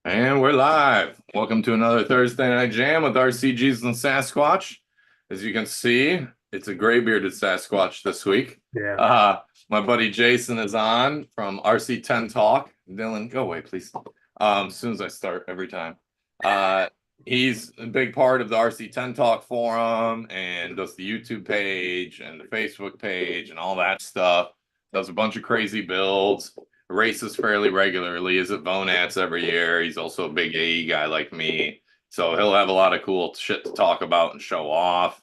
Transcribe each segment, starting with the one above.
And we're live. Welcome to another Thursday Night Jam with RCJesus and SASquatch. As you can see, it's a gray bearded SASquatch this week. Yeah. My buddy Jason is on from RC10Talk. Dylan, go away, please. As soon as I start every time. He's a big part of the RC10Talk forum and does the YouTube page and the Facebook page and all that stuff. Does a bunch of crazy builds. Races fairly regularly. Is at Vonats every year. He's also a big AE guy like me. So he'll have a lot of cool shit to talk about and show off.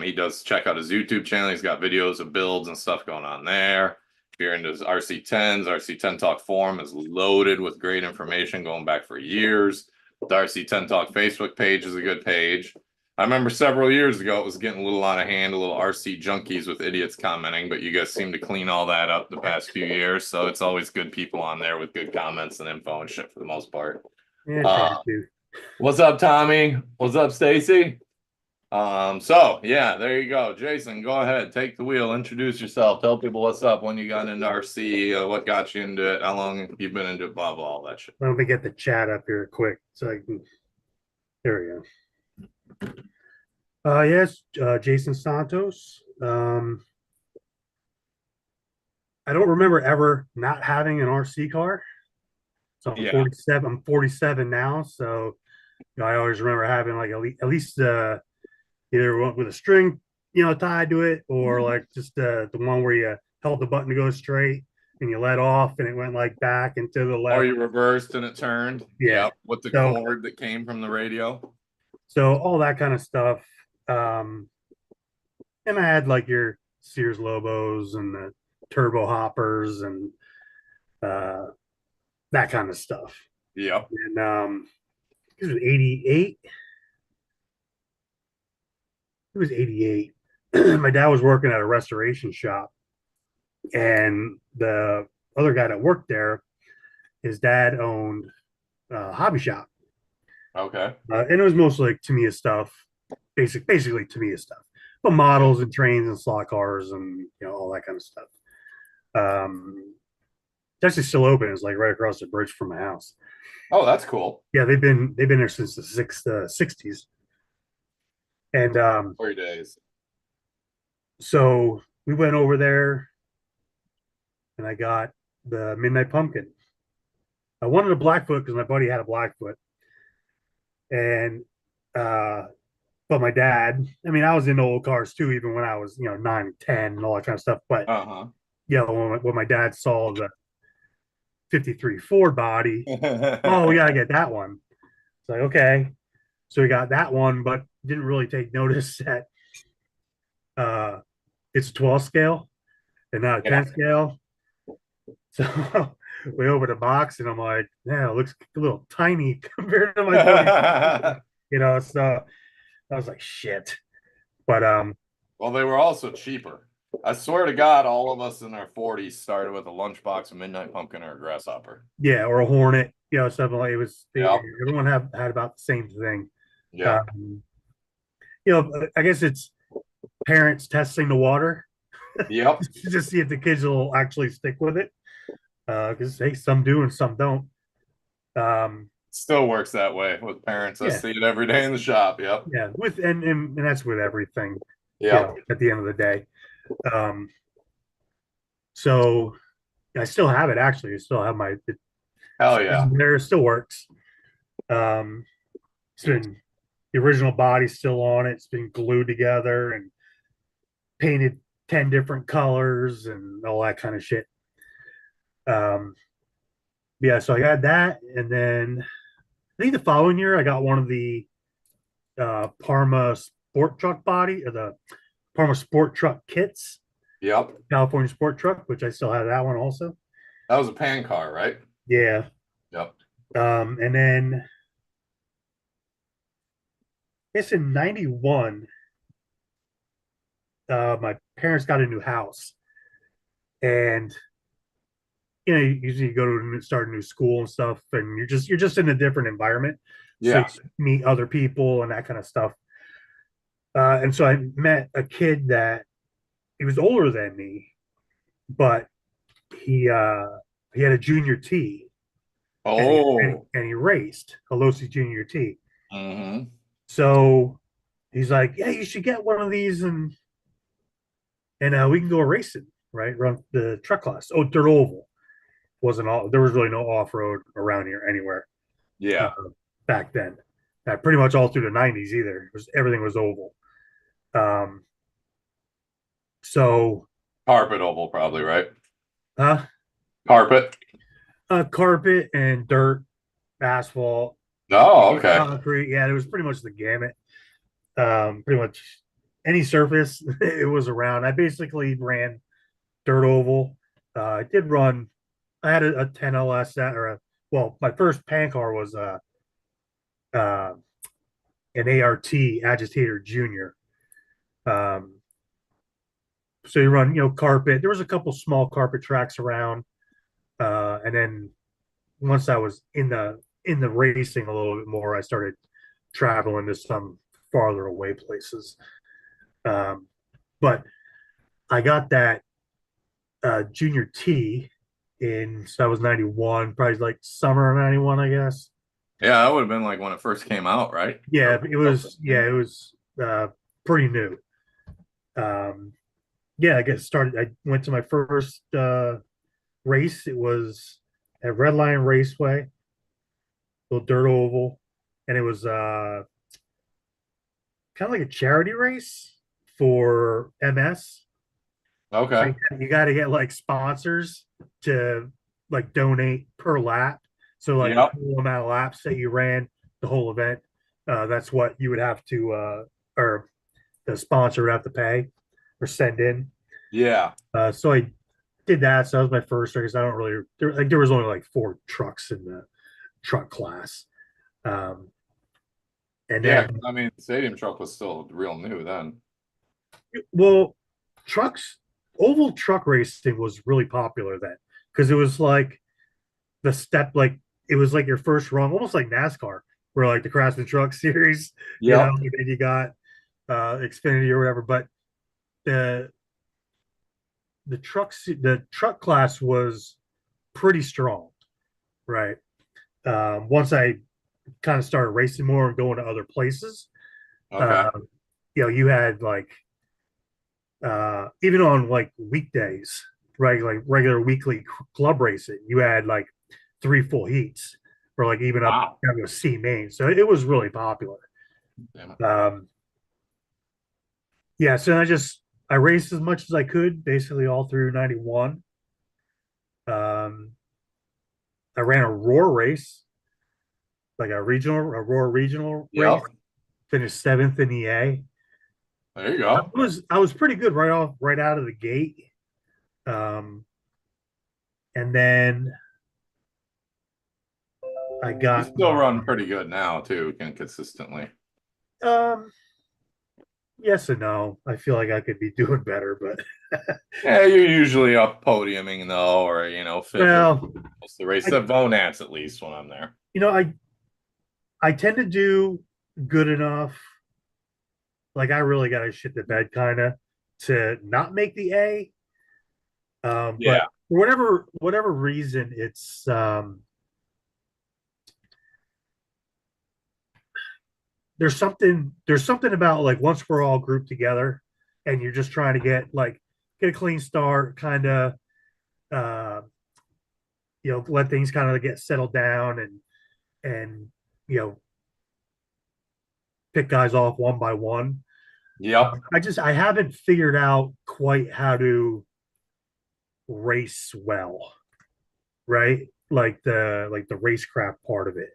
He does check out his YouTube channel. He's got videos of builds and stuff going on there. If you're into his RC10s, RC10 Talk forum is loaded with great information going back for years. The RC10 Talk Facebook page is a good page. I remember several years ago it was getting a little out of hand, a little RC junkies with idiots commenting, but you guys seem to clean all that up the past few years. So it's always good people on there with good comments and info and shit for the most part. Yeah, try to. What's up, Tommy? What's up, Stacy? So yeah, there you go. Jason, go ahead, take the wheel, introduce yourself, tell people what's up, when you got into RC, what got you into it, how long you've been into it, blah blah, all that shit. Let me get the chat up here quick so I can. There we go. Yes, Jason Santos. I don't remember ever not having an RC car. So I'm 47. I'm 47 now, so I always remember having like at least either one with a string, tied to it, or like just the one where you held the button to go straight and you let off and it went like back and to the left. Or you reversed and it turned. Yeah. Yep. With the cord that came from the radio. So all that kind of stuff. And I had like your Sears Lobos and the turbo hoppers and that kind of stuff. Yep. And it was 88. It was 88. My dad was working at a restoration shop, and the other guy that worked there, his dad owned a hobby shop. Okay. And it was mostly like Tamiya stuff, basically Tamiya stuff, but models and trains and slot cars and all that kind of stuff. It's actually still open. It's like right across the bridge from my house. Oh, that's cool. Yeah, they've been there since the 60s. And 3 days. So we went over there and I got the Midnight Pumpkin. I wanted a Blackfoot because my buddy had a Blackfoot. And but my dad, I mean, I was into old cars too, even when I was 9, 10 and all that kind of stuff. But when my dad saw the 53 Ford body, oh, we gotta get that one. It's like, okay. So we got that one, but didn't really take notice that it's a 12 scale and not a 10 scale. So we opened the box and I'm like, yeah, it looks a little tiny compared to my body. So I was like, shit. But well, they were also cheaper. I swear to God, all of us in our 40s started with a lunchbox, a Midnight Pumpkin, or a Grasshopper. Yeah, or a Hornet, something like it was. Everyone had about the same thing. Yeah. I guess it's parents testing the water. Yep. to see if the kids will actually stick with it. Because hey, some do and some don't. Still works that way with parents. I see it every day in the shop. Yep. Yeah, and that's with everything. Yeah. At the end of the day. So I still have it actually. I still have my hell yeah. It still works. It's been the original body still on it. It's been glued together and painted 10 different colors and all that kind of shit. Yeah, so I got that, and then I think the following year I got one of the Parma sport truck body, or the Parma sport truck kits. Yep. California sport truck, which I still have that one also. That was a pan car, right? Yeah. Yep. And then I guess in 91, my parents got a new house. And usually you go to start a new school and stuff, and you're just in a different environment. Yeah. So you meet other people and that kind of stuff. And so I met a kid that he was older than me, but he had a junior T. Oh. and he raced a Losi Junior T. Mm-hmm. So he's like, yeah, you should get one of these and we can go racing, right? Run the truck class. Oh, dirt oval wasn't all. There was really no off road around here anywhere Yeah. back then. Pretty much all through the '90s either. Everything was oval. Um, so Carpet oval, probably, right? uh, Carpet. carpet and dirt, asphalt, Oh, okay. concrete. Yeah, it was pretty much the gamut. Pretty much any surface it was around. I basically ran dirt oval. I did run. I had a 10 LS my first pan car was uh, an ART Agitator Junior. Um, so you run, carpet. There was a couple small carpet tracks around, and then once I was in the racing a little bit more, I started traveling to some farther away places. But I got that Junior T in so that was '91, probably like summer of '91, I guess. Yeah, that would have been like when it first came out, right? Yeah, Or it was. Yeah, it was pretty new. Yeah, I guess started. I went to my first race. It was at Red Lion Raceway, little dirt oval, and it was kind of like a charity race for MS. Okay. Like, you got to get like sponsors to like donate per lap. So like the Yep. total amount of laps that you ran the whole event, that's what you would have to or the sponsor would have to pay or send in. Yeah. So I did that. So that was my first race. I don't really there was only like 4 trucks in the truck class. Um, and Yeah. then I mean, stadium truck was still real new then. well, trucks oval truck racing was really popular then because it was like the step like it was like your first run, almost like NASCAR, where like the Craftsman Truck Series, Yep. and then you got Xfinity or whatever. But the the truck class was pretty strong, right? Once I kind of started racing more and going to other places, Okay. uh, you had like even on like weekdays, right? Like regular weekly club racing, you had like 3 full heats or like even up Wow. down to C main. So it was really popular. Damn it. Um, yeah, so I raced as much as I could, basically all through '91. Um, I ran a roar race, like a roar regional race, Yep. finished 7th in EA. There you go. I was pretty good right out of the gate. Um, and then I You got still run pretty good now too, consistently. um yes and no. I feel like I could be doing better, but Yeah, you're usually up podiuming though, or fifth or well, most of the race. I The Vonats at least when I'm there. you know, I tend to do good enough. Like I really got to shit the bed kind of to not make the A. But Yeah. for whatever reason, there's something about like once we're all grouped together and you're just trying to get a clean start, kind of uh, let things kind of get settled down and you know pick guys off one by one. Yep. I haven't figured out quite how to race well, right? Like the racecraft part of it.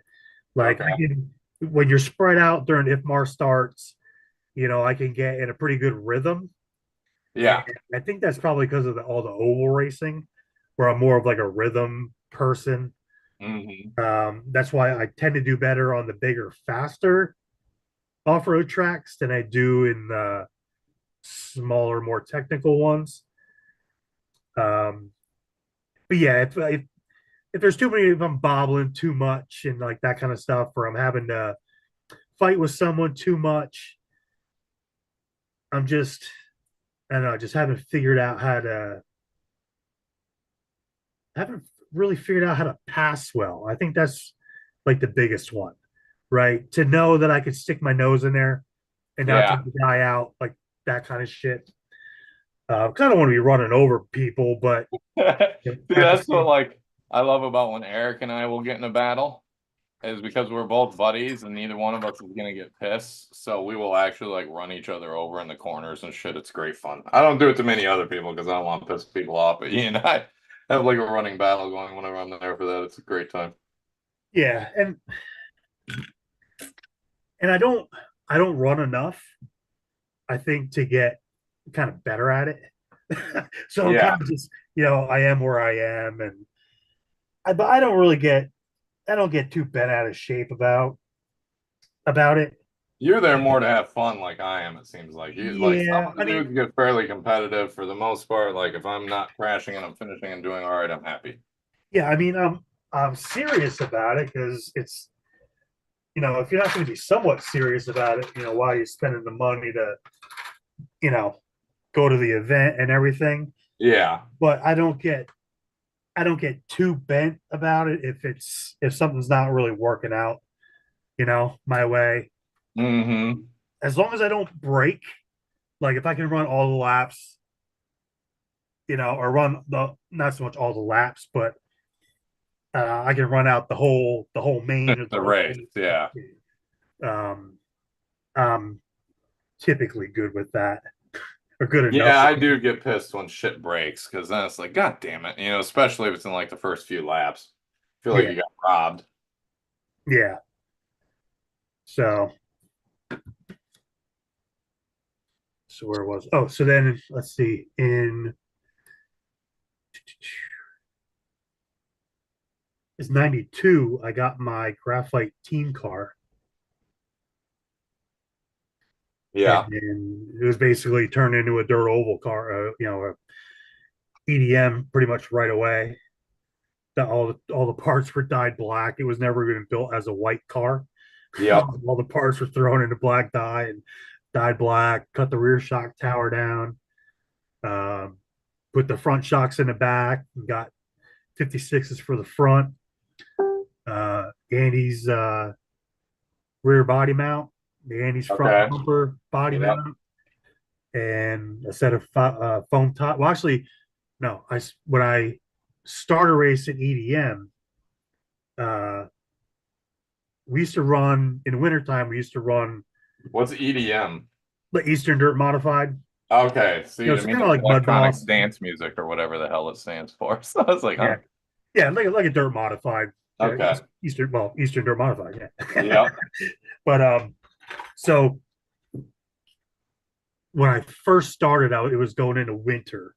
Like Okay. I can when you're spread out during IFMAR starts, I can get in a pretty good rhythm. And Yeah. I think that's probably because of all the oval racing, where I'm more of like a rhythm person. Hmm. That's why I tend to do better on the bigger, faster off-road tracks than I do in the smaller, more technical ones. Um, but yeah, if there's too many, if I'm bobbling too much and like that kind of stuff, or I'm having to fight with someone too much, I'm just I don't know, just haven't figured out how to haven't really figured out how to pass well. I think that's like the biggest one, right? To know that I could stick my nose in there and not Yeah. take the guy out, like that kind of shit. Because I don't want to be running over people, but See, at the that's what same, like I love about when Eric and I will get in a battle is because we're both buddies and neither one of us is gonna get pissed. So we will actually like run each other over in the corners and shit. It's great fun. I don't do it to many other people because I don't want to piss people off, but he and I have like a running battle going whenever I'm there for that. It's a great time. yeah, and I don't run enough, I think, to get kind of better at it. So I'm kind Yeah. of just, I am where I am, and but I don't really get, I don't get too bent out of shape about it. You're there more to have fun like I am, it seems like. You like some Yeah, of I the mean, dudes get fairly competitive for the most part. Like if I'm not crashing and I'm finishing and doing all right, I'm happy. yeah, I mean, I'm serious about it because it's, if you're not going to be somewhat serious about it, why are you spending the money to, you know, go to the event and everything? Yeah. But I don't get too bent about it if something's not really working out, my way. Mm-hmm. As long as I don't break, like if I can run all the laps, or run the not so much all the laps, but I can run out the whole main or the The whole race. thing. Yeah. Um, I'm typically good with that, or good enough. Yeah, I do get pissed when shit breaks because then it's like, God damn it. Especially if it's in like the first few laps. I feel like Yeah, you got robbed. yeah. So where was? Oh, so then let's see. In it's 92. I got my graphite team car, and Yeah. then it was basically turned into a dirt oval car. A EDM pretty much right away. All the parts were dyed black. It was never even built as a white car. Yep. All the parts were thrown into black dye and dyed black. Cut the rear shock tower down. Um, put the front shocks in the back. And got 56s for the front. Andy's rear body mount. The Andy's front Okay. bumper body Yep. mount, and a set of foam top. Well, actually, no. When I started racing EDM, uh, we used to run in the wintertime. We used to run What's EDM? the Eastern Dirt Modified. Okay. So you It's mean kind of like like Mud electronic Boss. dance music or whatever the hell it stands for. So I was like, huh? Yeah, yeah, like a dirt modified. Okay. Eastern Dirt Modified. Yeah, Yep. but so when I first started out, it was going into winter,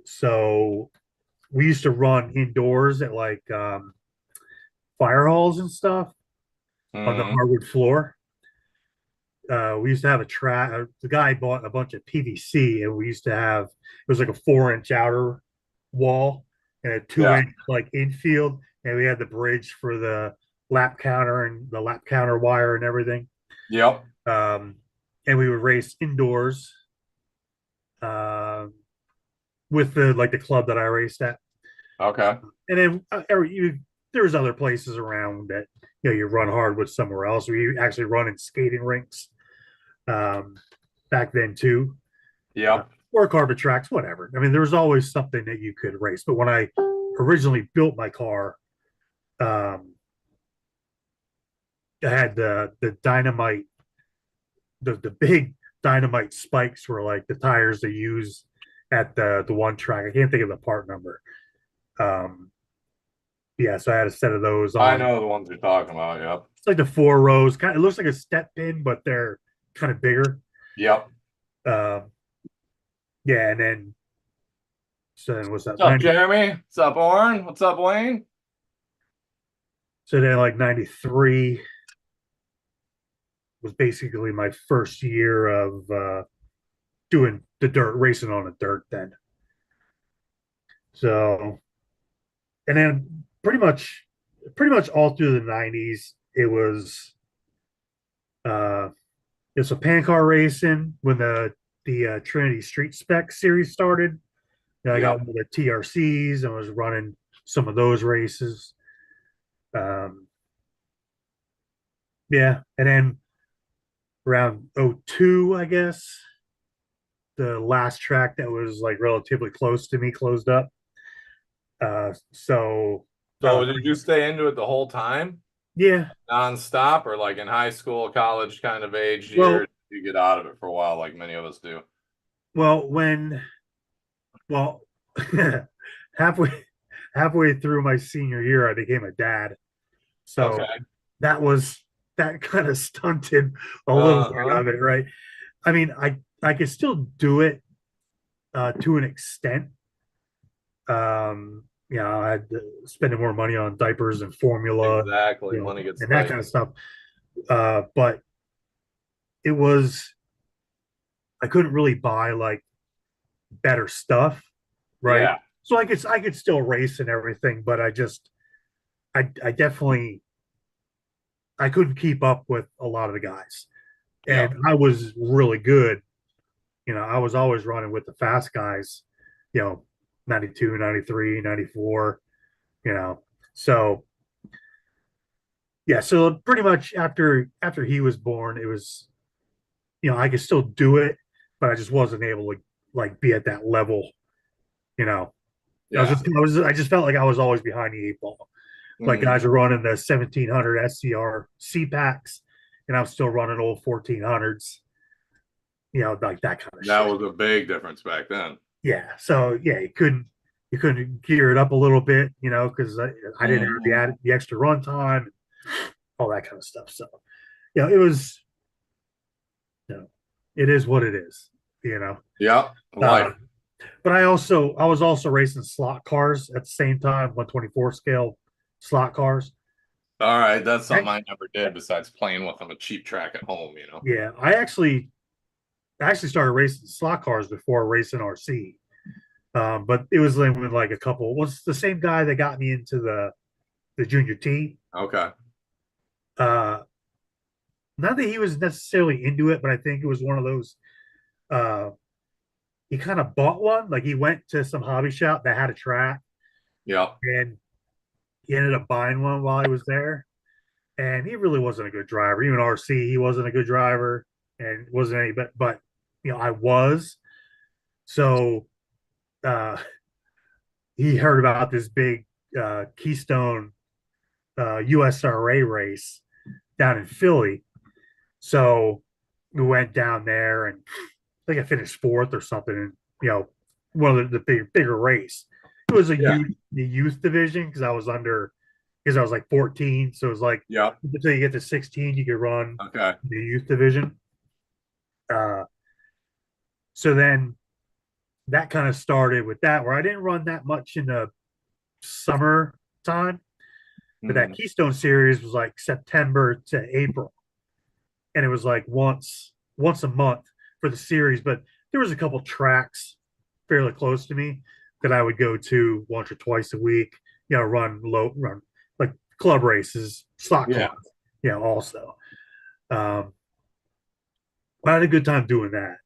so we used to run indoors at like fire halls and stuff on the Mm-hmm. hardwood floor. We used to have a track. The guy bought a bunch of PVC, and we used to have it was like a 4-inch outer wall and a two Yeah. inch like infield, and we had the bridge for the lap counter and the lap counter wire and everything. Yep. Um, and we would race indoors uh, with the club that I raced at, Okay. and then there was other places around that you run hardwood somewhere else. We actually run in skating rinks um, back then too, Yep. or carpet tracks, whatever. I mean, there was always something that you could race. But when I originally built my car, um, I had the dynamite, the big dynamite spikes were like the tires they use at the one track. I can't think of the part number. Um, yeah, so I had a set of those I on. know the ones you're talking about. Yep. It's like the 4 rows. Kind of, it looks like a step pin, but they're kind of bigger. Yep. Um, yeah, and then so then what's that? What's up, 90. Jeremy? What's up, Oren? What's up, Wayne? So then like 93 was basically my first year of doing the dirt racing on the dirt then. So and then pretty much all through the 90s it was uh it's a pan car racing when the Trinity Street Spec series started. I got Yep. one of the TRCs and was running some of those races. Um, yeah, and then around '02, I guess, the last track that was like relatively close to me closed up. So So did you stay into it the whole time, yeah, nonstop, or like in high school, college kind of age well, years, you get out of it for a while, like many of us do? well, when well, halfway halfway through my senior year, I became a dad. So Okay. that kind of stunted a little bit Uh-huh. of it, right? I mean, I could still do it to an extent. I had to spending more money on diapers and formula, Exactly. Money gets and that tight. kind of stuff. But it was I couldn't really buy like better stuff, right? Yeah. So I could still race and everything, but I definitely I couldn't keep up with a lot of the guys. Yeah. And I was really good. I was always running with the fast guys, you know, 92, 93, 94, you know. So yeah, so pretty much after he was born, it was, I could still do it, but I just wasn't able to like be at that level, you know. Yeah. I just felt like I was always behind the eight ball. Like Mhm. guys are running the 1700 SCR C packs, and I'm still running old 1400s, like that kind of That shit. was a big difference back then. Yeah. So yeah, you couldn't gear it up a little bit, because I didn't have Mhm. the extra run time, all that kind of stuff. So it was, you know, it is what it is, you know. Yeah. Uh, Life. but I was also racing slot cars at the same time, 124 scale slot cars. All right. That's something I, I never did besides playing with on a cheap track at home. yeah, I actually started racing slot cars before racing RC. But it was like with like a couple. Was the same guy that got me into the junior T. Okay. Uh, Not that he was necessarily into it, but I think it was one of those. Uh, he kind of bought one. Like he went to some hobby shop that had a track, Yeah. and he ended up buying one while he was there. And he really wasn't a good driver. Even RC, he wasn't a good driver, and wasn't any. But I was. So uh, he heard about this big Keystone USRA race down in Philly. So we went down there, and I think I finished fourth or something. And one of the bigger race. It was Yeah. the youth division because I was like 14. So it was like Yeah. until you get to 16, you could run Okay. the youth division. Uh, so then that kind of started with that, where I didn't run that much in the summer time, but that Mhm. Keystone series was like September to April, and it was like once a month for the series. But there was a couple tracks fairly close to me that I would go to once or twice a week. Run like club races, slot cars. Yeah. Also, I had a good time doing that.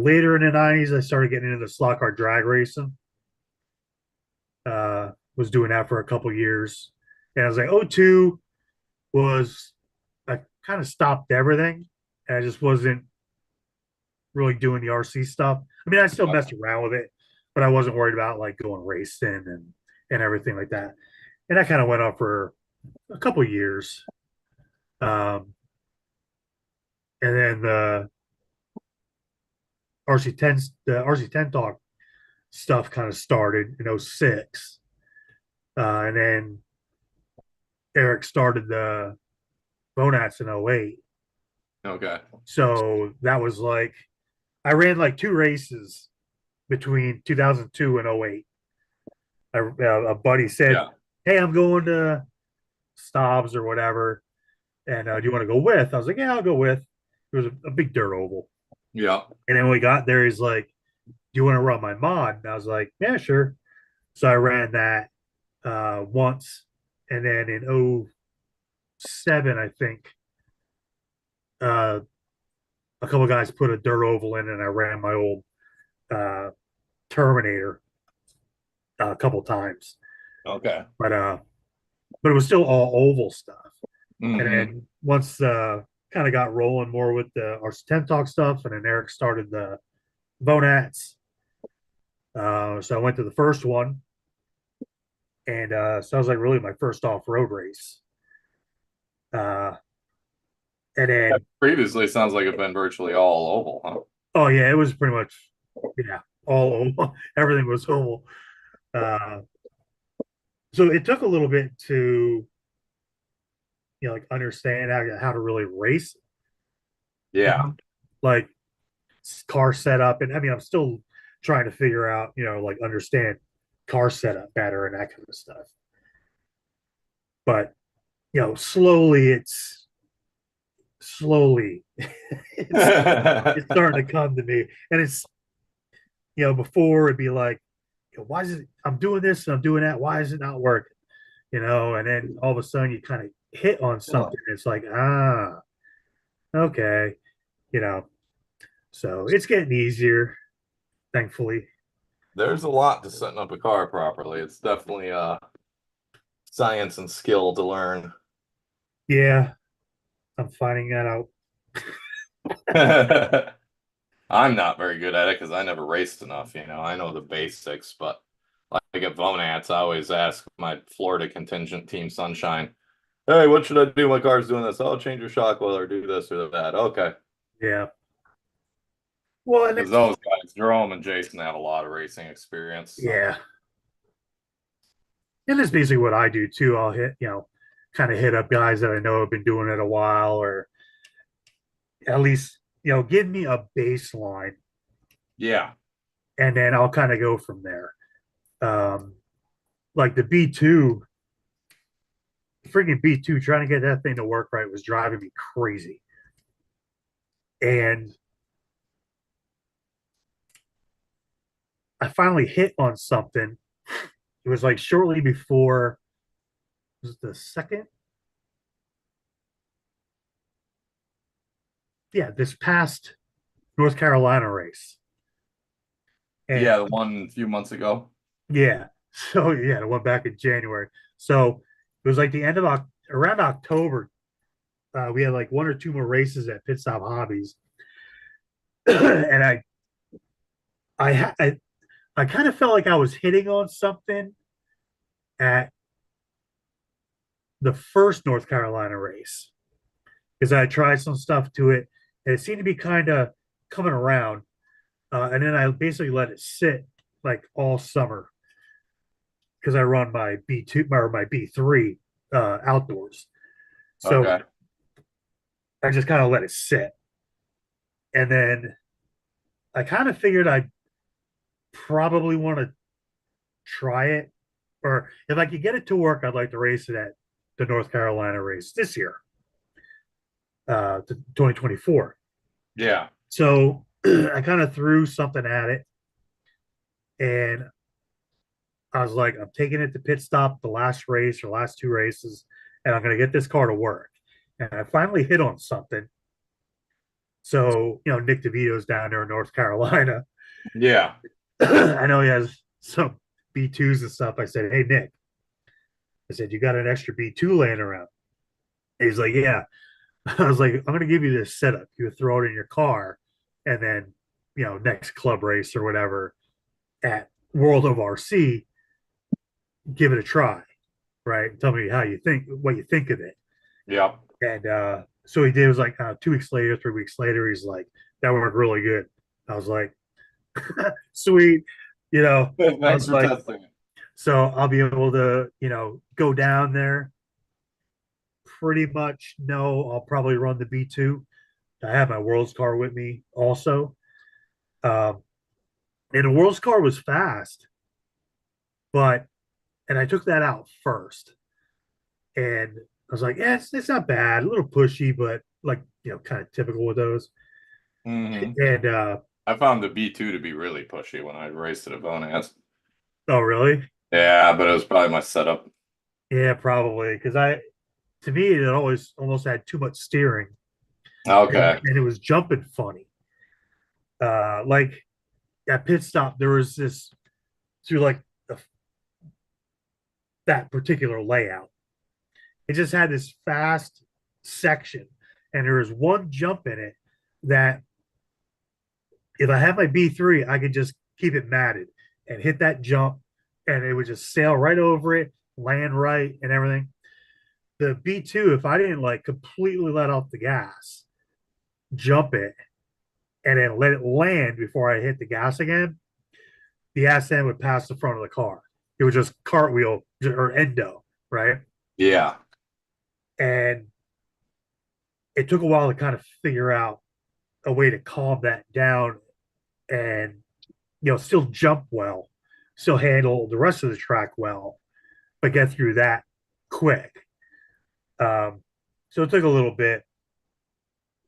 Later in the '90s, I started getting into the slot car drag racing. Was doing that for a couple years, and I was like, '02 was I kind of stopped everything, and I just wasn't really doing the RC stuff. I mean, I still Yeah. messed around with it, but I wasn't worried about like going racing and everything like that. And that kind of went on for a couple of years. Um, and then the RC10 talk stuff kind of started in '06. And then Eric started the Bonats in '08. Okay. So that was like, I ran like two races between 2002 and '08. A buddy said, Yeah. "Hey, I'm going to Stobbs or whatever, and do you want to go with?" I was like, "Yeah, I'll go with." It was a big dirt oval, Yeah. and then when we got there, he's like, "Do you want to run my mod?" And I was like, "Yeah, sure." So I ran that once, and then in '07, I think, uh, a couple of guys put a dirt oval in, and I ran my old uh, Terminator a couple times. Okay. But it was still all oval stuff. And Hmm. then once kind of got rolling more with the RC10Talk stuff, and then Eric started the Vonats. So I went to the first one, and so I was like really my first off road race. Uh, and then Previously, sounds like it's been virtually all oval, huh? oh yeah, it was pretty much yeah all oval. Everything was oval. Uh, so it took a little bit to like understand how to really race. You Yeah. know, like car setup, and I mean I'm still trying to figure out like understand car setup better and that kind of stuff. But slowly slowly it's it's starting to come to me, and it's before it'd be like, why is it I'm doing this and I'm doing that, why is it not working, and then all of a sudden you kind of hit on something. It's like, okay, you know so it's getting easier, thankfully. There's a lot to setting up a car properly. It's definitely science and skill to learn. Yeah, I'm finding that out. I'm not very good at it because I never raced enough. I know the basics, but like at Vonats, I always ask my Florida contingent team Sunshine, "Hey, what should I do? My car's doing this. I'll change your shock oil or do this or that." Okay, Yeah, well, and because it's those guys, Jerome and Jason, have a lot of racing experience. So yeah, and that's basically what I do too. I'll hit kind of hit up guys that I know have been doing it a while, or at least give me a baseline, yeah, and then I'll kind of go from there. um like the B2, freaking B2, trying to get that thing to work right was driving me crazy. And I finally hit on something. It was like shortly before, was it the second, yeah, this past North Carolina race. And yeah, the one a few months ago. yeah, so yeah, it went back in January. So it was like the end of around October. We had like one or two more races at Pit Stop Hobbies, and I I, I kind of felt like I was hitting on something at the first North Carolina race, because I tried some stuff to it, and it seemed to be kind of coming around. And then I basically let it sit like all summer, because I run my B2 or my B3 outdoors. So Okay. I just kind of let it sit. And then I kind of figured I probably want to try it. Or if I could get it to work, I'd like to race it at the North Carolina race this year, 2024. Yeah. So I kind of threw something at it, and I was like, I'm taking it to pit stop the last race or last two races, and I'm going to get this car to work. And I finally hit on something. So, Nick DeVito's down there in North Carolina. Yeah. I know he has some B2s and stuff. I said, hey, Nick, I said, you got an extra B2 laying around? And he's like, yeah. I was like, I'm going to give you this setup. You throw it in your car, and then, next club race or whatever at World of RC, give it a try, right? Tell me what you think of it. Yep. And so he did. It was like 2 weeks later, 3 weeks later, he's like, that worked really good. I was like, sweet. I Thanks was for like, testing it. so I'll be able to, go down there. Pretty much know I'll probably run the B2. I have my World's car with me also. Um, and the World's car was fast, but, and I took that out first. And I was like, yeah, it's not bad, a little pushy, but like, kind of typical with those. Hmm. And I found the B2 to be really pushy when I raced at Avonaz. oh, really? Yeah, but it was probably my setup. Yeah, probably. Because to me, it always almost had too much steering, Okay. and it was jumping funny. Like at pit stop, there was this through like that particular layout. It just had this fast section, and there was one jump in it that if I had my B3, I could just keep it matted and hit that jump, and it would just sail right over it, land right, and everything. The B2, if I didn't like completely let off the gas, jump it, and then let it land before I hit the gas again, the ass end would pass the front of the car. It was just cartwheel or endo, right? Yeah. And it took a while to kind of figure out a way to calm that down and still jump well, still handle the rest of the track well, but get through that quick. So it took a little bit,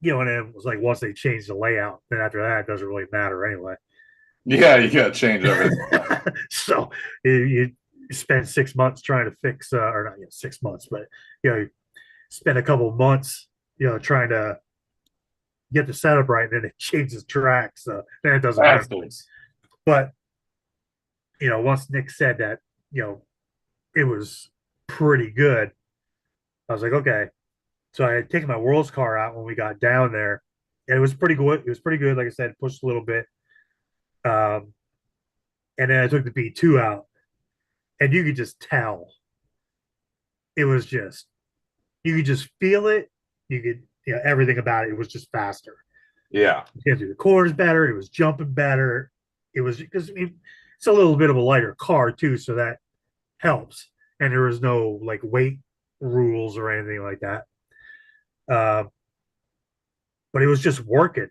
and then it was like once they changed the layout, then after that, it doesn't really matter anyway. Yeah, you got to change everything. So you spend 6 months trying to fix, or not 6 months, but you spend a couple of months, trying to get the setup right, and then it changes track, so then it doesn't matter. But once Nick said that, it was pretty good, I was like, okay. So I had taken my World's car out when we got down there, and it was pretty good. It was pretty good. Like I said, pushed a little bit. And then I took the B2 out, and you could just tell it was just, you could just feel it. You could, everything about it was just faster. Yeah. You could do the corners better. It was jumping better. It was because it's a little bit of a lighter car too, so that helps. And there was no like weight rules or anything like that. But it was just working.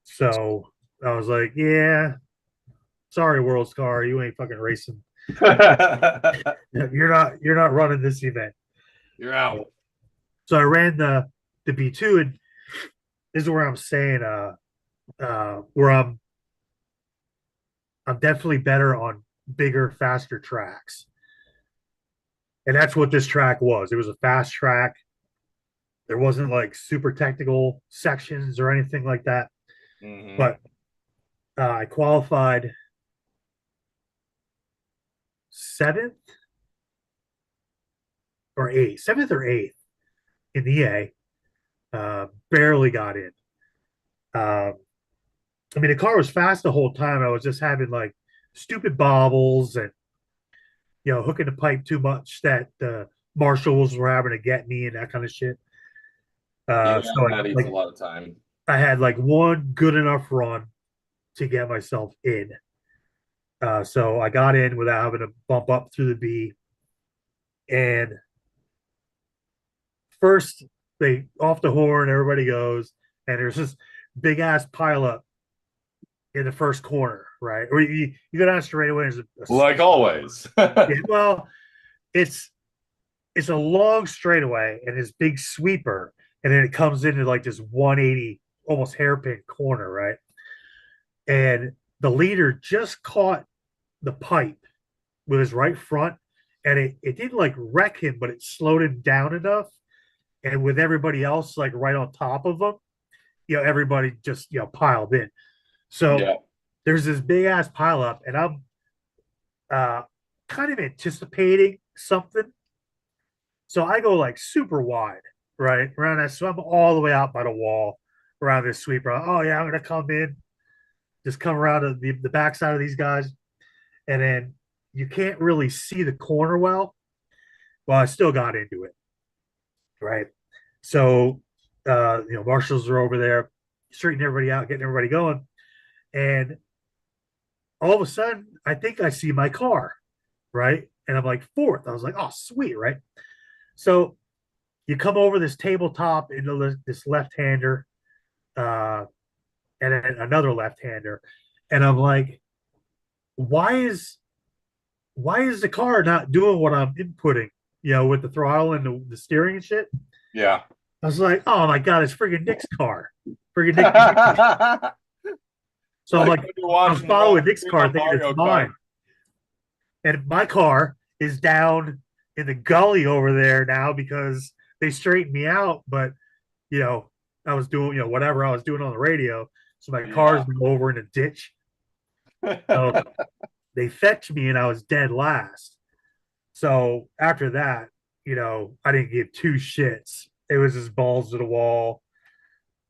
So I was like, yeah, sorry, World's car, you ain't fucking racing. You're not running this event. You're out. So I ran the B2, and this is where I'm saying where I'm definitely better on bigger, faster tracks. And that's what this track was. It was a fast track. There wasn't like super technical sections or anything like that. Mm-hmm. But I qualified 7th or 8th in the A. Barely got in. I mean, the car was fast the whole time. I was just having like stupid bobbles and hooking the pipe too much that the marshals were having to get me and that kind of shit. Yeah, So that eats a lot of time. I had like one good enough run to get myself in. So I got in without having to bump up through the B. And first, they off the horn, everybody goes, and there's this big ass pileup in the first corner, right? Or you go down straight away. Like always. Well, it's a long straightaway and this big sweeper, and then it comes into like this 180, almost hairpin corner, right? And the leader just caught the pipe with his right front, and it didn't like wreck him, but it slowed him down enough. And with everybody else like right on top of him, everybody just piled in. So there's this big ass pile up, and I'm kind of anticipating something. So I go like super wide, right? Around that. So I'm all the way out by the wall around this sweeper. Oh, yeah, I'm going to come in, just come around the backside of these guys. And then you can't really see the corner well. Well, I still got into it, right? So, marshals are over there, straightening everybody out, getting everybody going. And all of a sudden, I think I see my car, right? And I'm like 4th. I was like, oh, sweet, right? So you come over this tabletop into this left-hander, and then another left-hander, and I'm like, why is the car not doing what I'm inputting? With the throttle and the steering and shit. Yeah. I was like, oh my god, it's friggin' Nick's car, friggin' Nick. So I'm like, I'm following Nick's car, thinking it's mine, and my car is down in the gully over there now because they straightened me out, but I was doing whatever I was doing on the radio, so my car's over in a ditch. So they fetched me, and I was dead last. So after that, I didn't give two shits. It was just balls to the wall.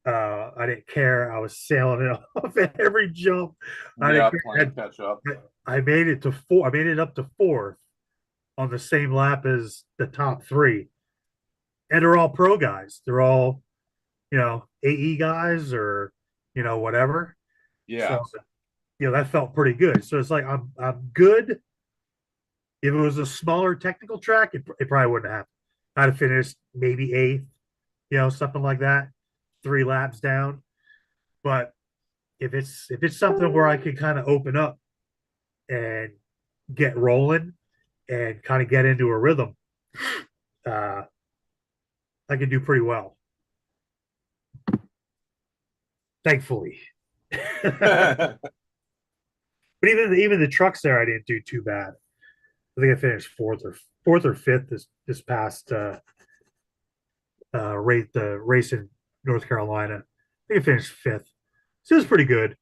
I didn't care. I was sailing it off at every jump. I didn't Yeah, care. playing catch up. I made it to four. I made it up to fourth on the same lap as the top three, and they're all pro guys. They're all AE guys or whatever. Yeah. So that felt pretty good. So it's like I'm good. If it was a smaller technical track, it probably wouldn't happen. I'd have finished maybe eighth, something like that, 3 laps down. But if it's something where I can kind of open up and get rolling and kind of get into a rhythm, uh, I can do pretty well. Thankfully. But even the trucks there, I didn't do too bad. I think I finished fourth or fifth this past the race in North Carolina. I think I finished fifth, so it was pretty good.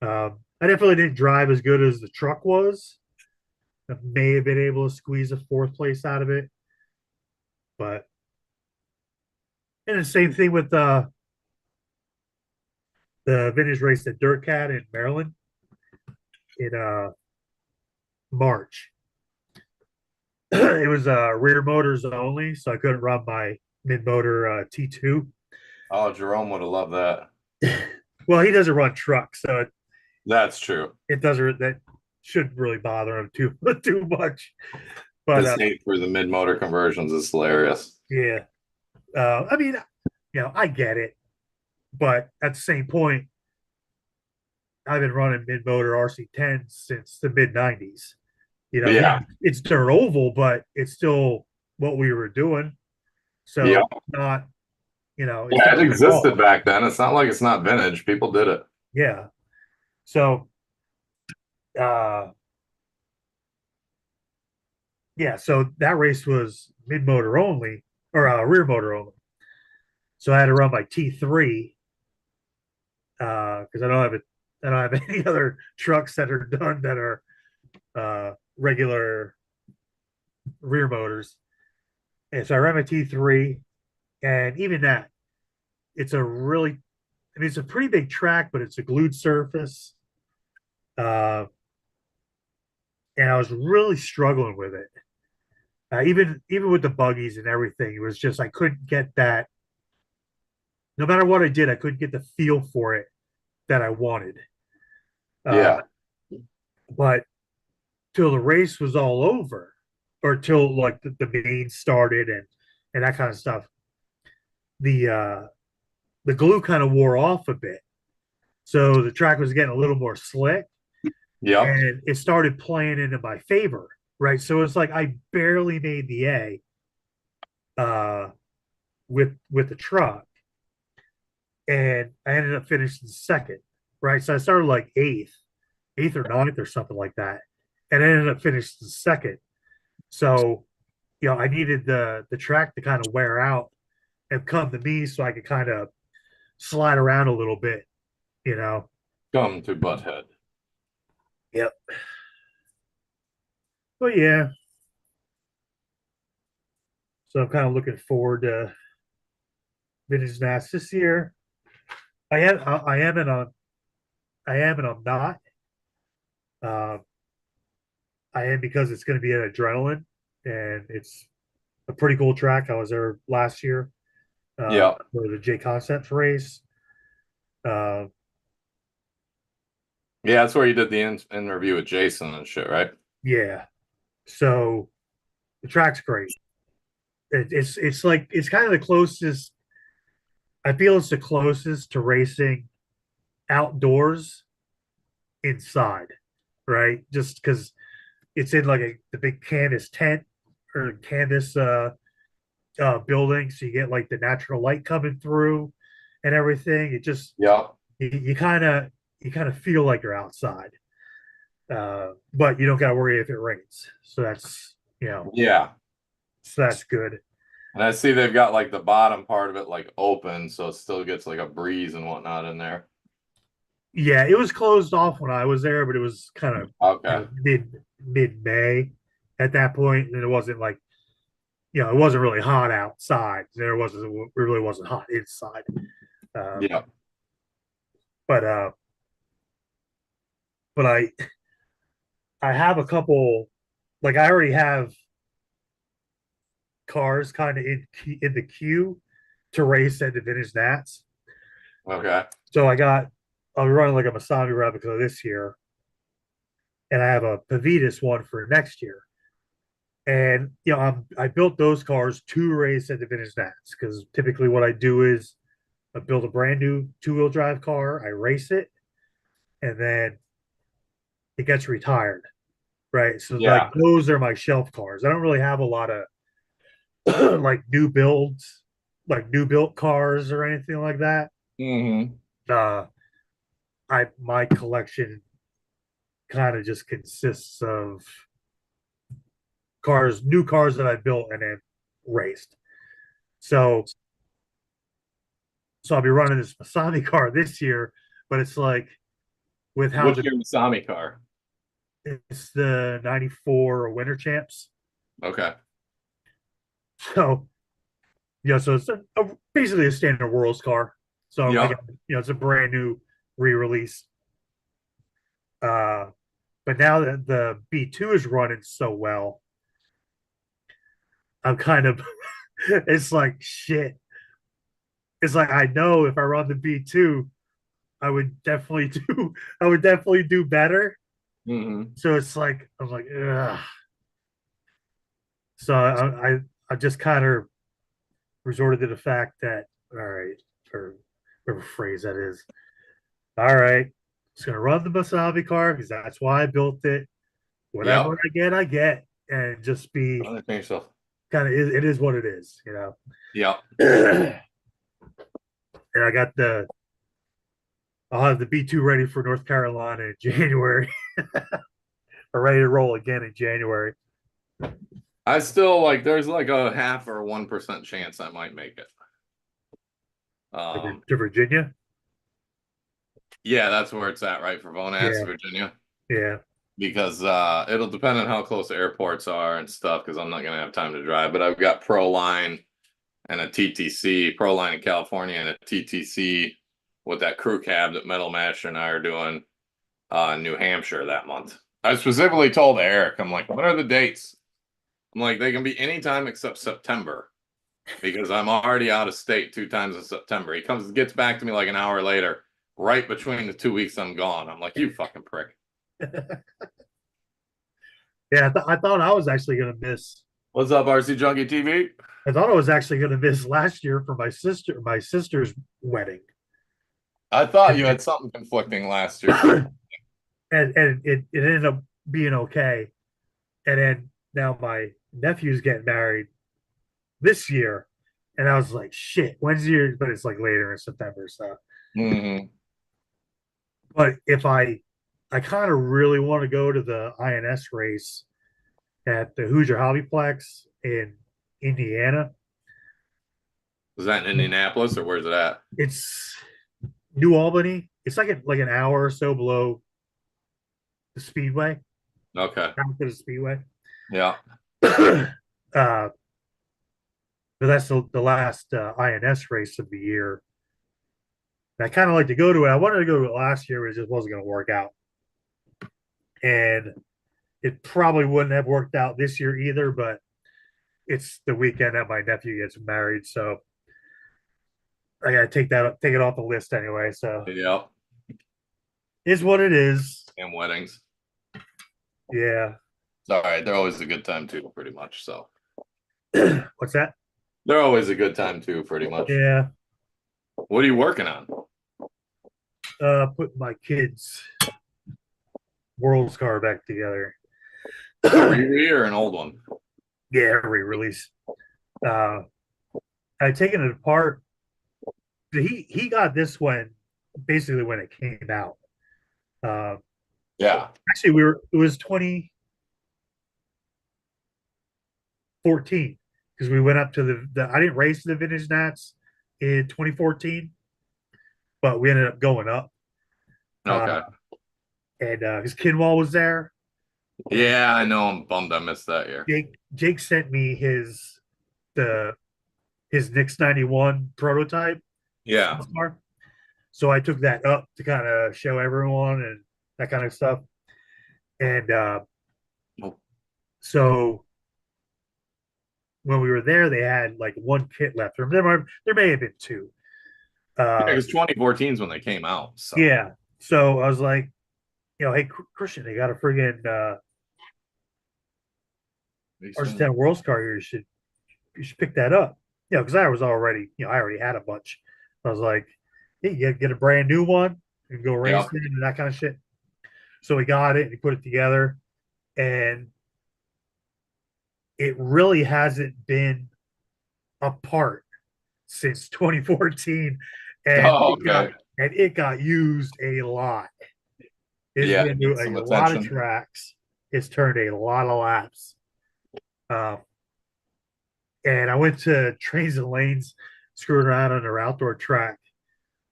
I definitely didn't drive as good as the truck was. I may have been able to squeeze a fourth place out of it, but and the same thing with the vintage race at Dirt Cat in Maryland in March. It was rear motors only, so I couldn't run my mid motor T2. Oh, Jerome would have loved that. Well, he doesn't run trucks, so That's true. it doesn't that shouldn't really bother him too much. But His hate for the mid motor conversions is hilarious. yeah, I mean, I get it, but at the same point, I've been running mid motor RC10 since the mid '90s. Yeah. It's dirt oval, but it's still what we were doing. So Yeah. not, it's Yeah, not it my fault. existed back then. It's not like it's not vintage. People did it. Yeah. So, uh, yeah. So that race was mid motor only or rear motor only. So I had to run my T3 because I don't have any other trucks that are done that are regular rear motors. And so I ran my T3, and even that, it's a really, I mean, it's a pretty big track, but it's a glued surface. Uh, and I was really struggling with it. Even with the buggies and everything, it was just I couldn't get that. No matter what I did, I couldn't get the feel for it that I wanted. Yeah. But till the race was all over, or till like the main started and that kind of stuff, the glue kind of wore off a bit. So the track was getting a little more slick, Yep. and it started playing into my favor, right? So it's like I barely made the A uh, with the truck, and I ended up finishing second, right? So I started like eighth or ninth or something like that, and I ended up finishing second. So I needed the track to kind of wear out and come to me so I could kind of slide around a little bit, you know. Come to Butthead. Yep. But yeah, so I'm kind of looking forward to vintage Nats this year. I am and I'm not. Um, I am because it's going to be an adrenaline, and it's a pretty cool track. I was there last year Yeah. for the J Concepts race. Uh, Yeah, that's where you did the interview with Jason and shit, right? yeah, so the track's great. It's like it's kind of the closest. I feel it's the closest to racing outdoors inside, right? Just because it's in like the big canvas tent or canvas building, so you get like the natural light coming through and everything. It just Yeah. you kind of feel like you're outside, but you don't got to worry if it rains. So that's Yeah. so that's good. And I see they've got like the bottom part of it like open, so it still gets like a breeze and whatnot in there. Yeah, it was closed off when I was there, but it was kind of Okay. mid May, at that point, and it wasn't like, it wasn't really hot outside. It really wasn't hot inside. Um, Yeah. but but I have a couple, like I already have cars kind of in the queue to race at the vintage Nats. Okay. So I'll be running like a Masami replica this year, and I have a Pavitas one for next year. And I built those cars to race at the vintage Nats because typically what I do is I build a brand new 2-wheel drive car, I race it, and then it gets retired. Right. So like Yeah. those are my shelf cars. I don't really have a lot of like new built cars or anything like that. Hmm. Uh my collection kind of just consists of new cars that I built and then raced. So I'll be running this Masami car this year, but it's like with how What's your Masami car? it's the 94 Winter Champs. Okay. So so it's basically a standard Worlds car. So Yeah. again, it's a brand new re-release. Uh, but now that the B2 is running so well, I'm kind of it's like shit. It's like I know if I run the B2, I would definitely do I would definitely do better. Hmm. So it's like I'm like, ugh. So I just kind of resorted to the fact that all right, or whatever phrase that is. All right, just gonna run the Masabi car because that's why I built it. Yep. Whatever I get, and just be Understand yourself. kind of it is what it is. Yep. And I got I'll have the B2 ready for North Carolina in January, or ready to roll again in January. I still like there's like a half or 1% chance I might make it. To Virginia. Yeah, that's where it's at, right? For Vonax, Yeah, Virginia. yeah. Because it'll depend on how close the airports are and stuff, because I'm not gonna have time to drive. But I've got Proline and a TTC, Proline in California and a TTC with that crew cab that Metal Master and I are doing in New Hampshire that month. I specifically told Eric, I'm like, what are the dates? I'm like, they can be anytime except September because I'm already out of state 2 times in September. He gets back to me like an hour later, right between the 2 weeks I'm gone. I'm like, you fucking prick. Yeah, I thought I was actually going to miss. What's up, RC Junkie TV? I thought I was actually going to miss last year for my sister's wedding, I thought you had something conflicting last year for. and it ended up being okay. And then now my nephew's getting married this year, and I was like, shit, when's your? But it's like later in September, so. Hmm. But if I kind of really want to go to the INS race at the Hoosier Hobbyplex in Indiana. Is that in Indianapolis or where's it at? It's New Albany. It's like an hour or so below the Speedway, Okay. after the Speedway. Yeah. But that's the last INS race of the year. And I kind of like to go to it. I wanted to go to it last year, but it just wasn't going to work out. And it probably wouldn't have worked out this year either, but it's the weekend that my nephew gets married. So I got to take it off the list anyway. So Yep. is what it is. And weddings. Yeah. It's all right. They're always a good time too, pretty much. So What's that? they're always a good time too, pretty much. Yeah. What are you working on? Put my kids' World's car back together. Re or an old one? Yeah, re-release. Uh, I'd taken it apart. He got this one basically when it came out. Uh, Yeah. Actually, it was 2014 because we went up to the I didn't race the vintage Nats in 2014, but we ended up going up. Okay. And his Kinwall was there. Yeah, I know. I'm bummed I missed that year. Jake sent me the his Nix 91 prototype Yeah. car. So I took that up to kind of show everyone and that kind of stuff. And Oh, so when we were there, they had like one kit left. There may have been two. yeah, Uh, because 2014 is when they came out. So yeah. So I was like, hey Christian, they got a friggin' RC10 Worlds car here. You should pick that up. Because I was already, I already had a bunch. I was like, hey, get a brand new one and go yeah. racing and that kind of shit. So we got it and we put it together, and it really hasn't been apart since 2014, and Oh, okay. it got used a lot. It's Yeah, been it to needs some a lot of attention. tracks. It's turned a lot of laps. Um, and I went to Trains and Lanes, screwing around on their outdoor track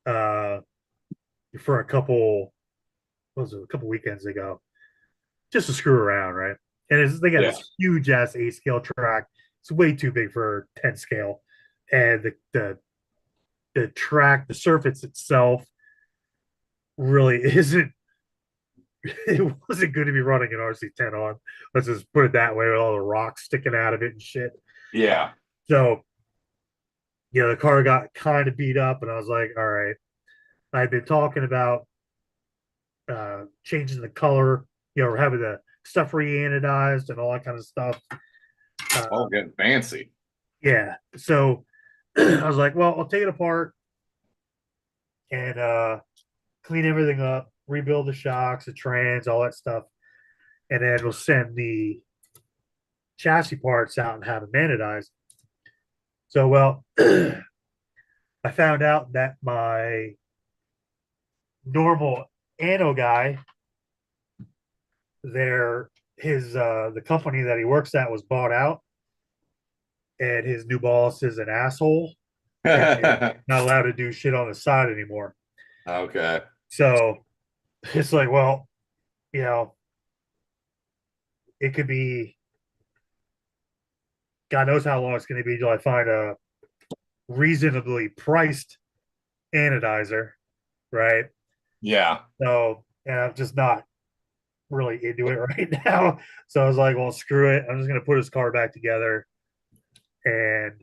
uh, for a couple weekends ago, just to screw around, right? And they got Yeah. this huge ass 8 scale track. It's way too big for 10 scale, and the track, the surface itself, really isn't. It wasn't good to be running an RC10 on. Let's just put it that way, with all the rocks sticking out of it and shit. Yeah. So, the car got kind of beat up, and I was like, all right. I'd been talking about changing the color, or having the stuff re-anodized and all that kind of stuff. Oh, getting fancy. Yeah. So I was like, well, I'll take it apart and clean everything up, rebuild the shocks, the trans, all that stuff, and then we'll send the chassis parts out and have them anodized. So, well, I found out that my normal ano guy, there, the company that he works at was bought out, and his new boss is an asshole and not allowed to do shit on the side anymore. Okay. So it's like, well, you know, it could be God knows how long it's going to be till I find a reasonably priced anodizer, right? Yeah. So, and I'm just not really into it right now. So I was like, well, screw it. I'm just going to put his car back together, and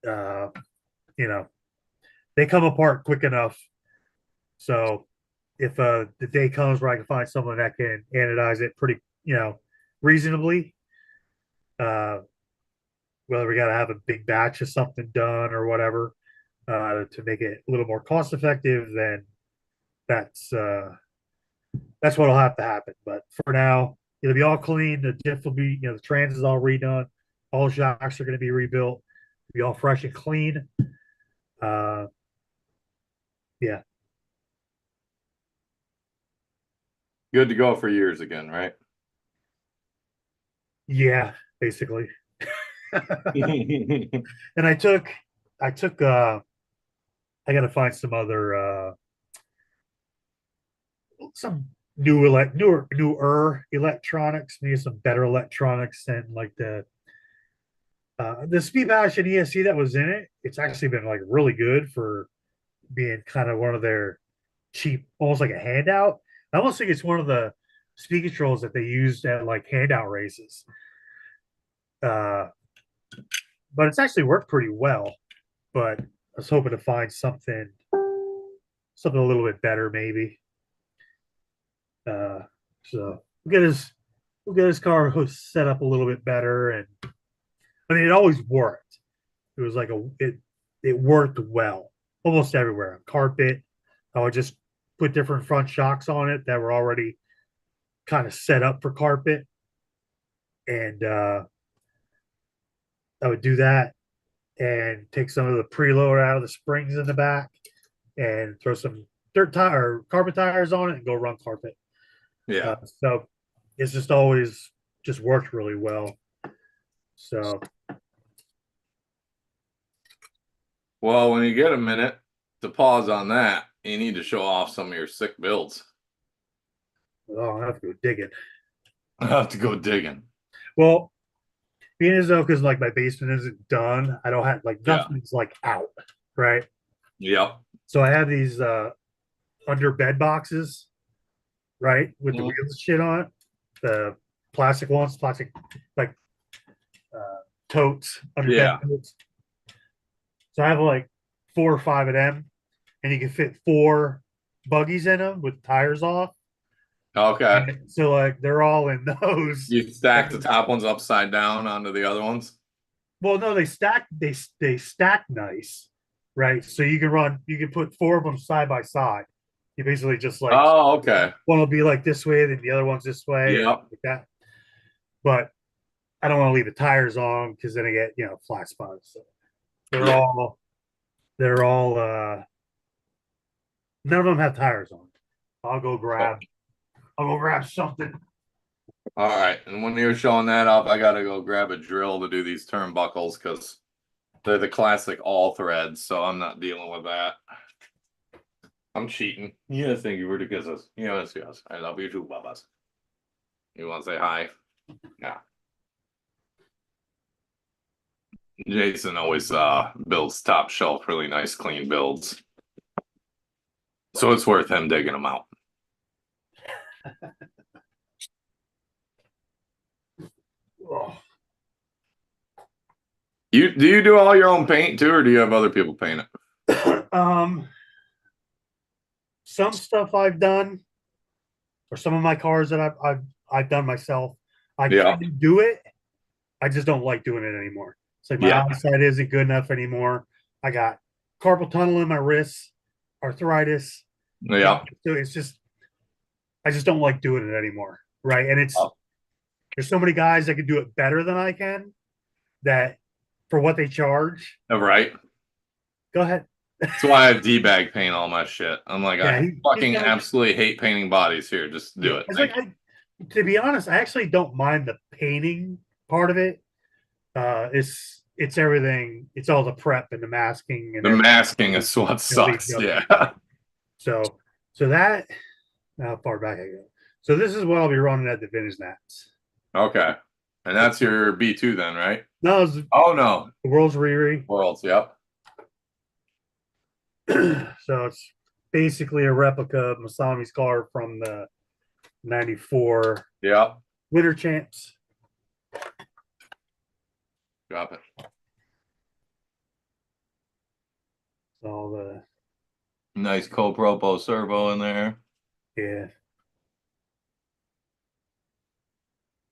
uh, you know, they come apart quick enough. So if the day comes where I can find someone that can anodize it pretty, reasonably, uh, whether we got to have a big batch of something done or whatever, to make it a little more cost effective, then that's uh, that's what'll have to happen. But for now, it'll be all clean. The diff will be, the trans is all redone. All shocks are going to be rebuilt. It'll be all fresh and clean. Uh, yeah, Good to go for years again, right? yeah, basically. Yeah. And I took I got to find some newer electronics, maybe some better electronics than like the speed passion ESC that was in it. It's actually been like really good for being kind of one of their cheap, almost like a handout. I almost think it's one of the speed controls that they used at like handout races. Uh, but it's actually worked pretty well. But I was hoping to find something a little bit better, maybe. Uh, so we'll get his car set up a little bit better, and I mean it always worked. It was like it worked well almost everywhere. Carpet, I would just put different front shocks on it that were already kind of set up for carpet, and I would do that and take some of the preload out of the springs in the back and throw some dirt tire or carpet tires on it and go run carpet. Yeah. So it's just always just worked really well. So Well, when you get a minute to pause on that, you need to show off some of your sick builds. I have to go digging. I have to go digging. Well, being as though because like my basement isn't done, I don't have like Yeah. nothing's like out, right? Yep. So I have these under bed boxes, right, with the Mhm. wheels and shit on it, the plastic ones, plastic like totes, under bed Yeah. totes. So I have like 4 or 5 of them, and you can fit 4 buggies in them with tires off. Okay. And so like they're all in those. You stack the top ones upside down onto the other ones. Well, no, they stack nice, right? So you can put 4 of them side by side. You basically just like Oh, okay. one will be like this way, then the other one's this way, or Yep. like that. But I don't want to leave the tires on because then I get flat spots. So they're Yeah. all they're all none of them have tires on. I'll go Oh, grab I'll go grab something. all right. And when you're showing that off, I gotta go grab a drill to do these turnbuckles because they're the classic all threads, so I'm not dealing with that. I'm cheating. Yes, thank you for the kisses. Yes, yes. I love you too, Babas. You want to say hi? Yeah. Jason always builds top shelf, really nice, clean builds. So it's worth him digging them out. Oh. You do all your own paint too, or do you have other people paint it? Some stuff I've done, or some of my cars that I've done myself. I Yeah. can do it. I just don't like doing it anymore. It's like my Yeah. eyesight isn't good enough anymore. I got carpal tunnel in my wrists, arthritis. Yeah. So it's just I just don't like doing it anymore. Right. And Oh, there's so many guys that can do it better than I can that for what they charge. right. Go ahead. That's why I have D-bag paint all my shit. I'm like, Yeah, I he's fucking got absolutely hate painting bodies here. Just do yeah. it. It's like Thank you. to be honest, I actually don't mind the painting part of it. It's everything. It's all the prep and the masking and The everything masking is what leads sucks. up to Yeah. it. So that how far back I go. So this is what I'll be running at the vintage nats. Okay. And that's your B2 then, right? No, it's Oh no. the world's Riri. Worlds, yep. So it's basically a replica of Masami's car from the '94 Yep. Winter Champs. Drop it. So the Nice co-propo servo in there. yeah.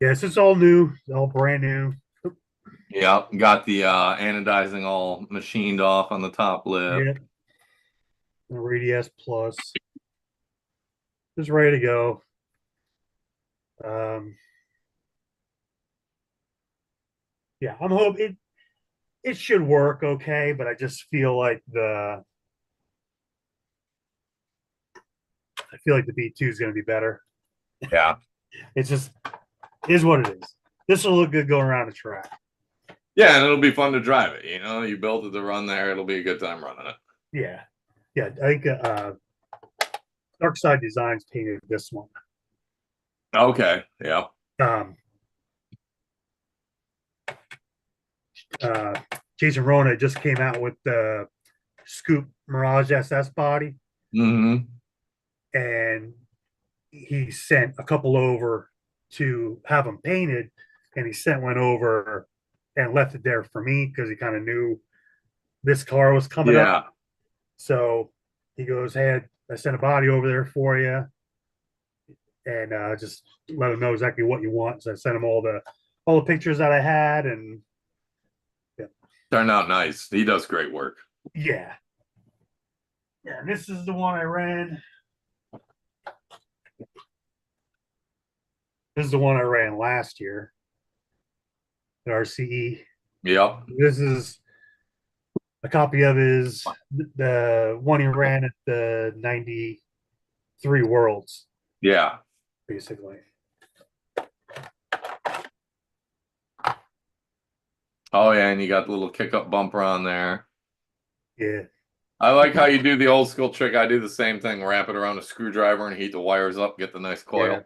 Yes, it's all new, all brand new. Yep. Got the anodizing all machined off on the top lip. Yeah. RDS Plus. Just ready to go. Yeah, I'm hoping it should work okay, but I just feel like the B2 is going to be better. Yeah. It's just is what it is. This will look good going around the track. Yeah, and it'll be fun to drive it. You built it to run there. It'll be a good time running it. Yeah, yeah. I think Dark Side Designs painted this one. Okay. Yeah. Um, Jason Rona just came out with the Scoop Mirage SS body, Mm-hmm. and he sent a couple over to have them painted, and he sent one over and left it there for me because he kind of knew this car was coming Yeah. up. So he goes, "Hey, I sent a body over there for you, and just let him know exactly what you want." So I sent him all the pictures that I had, and yeah, Turned out nice. He does great work. yeah. And this is the one I ran. This is the one I ran last year at RCE. Yep. This is a copy of the one he ran at the '93 Worlds, Yeah. basically. Oh yeah, and you got the little kick up bumper on there. Yeah. I like how you do the old school trick. I do the same thing. Wrap it around a screwdriver and heat the wires up. Get the nice coil. Yeah.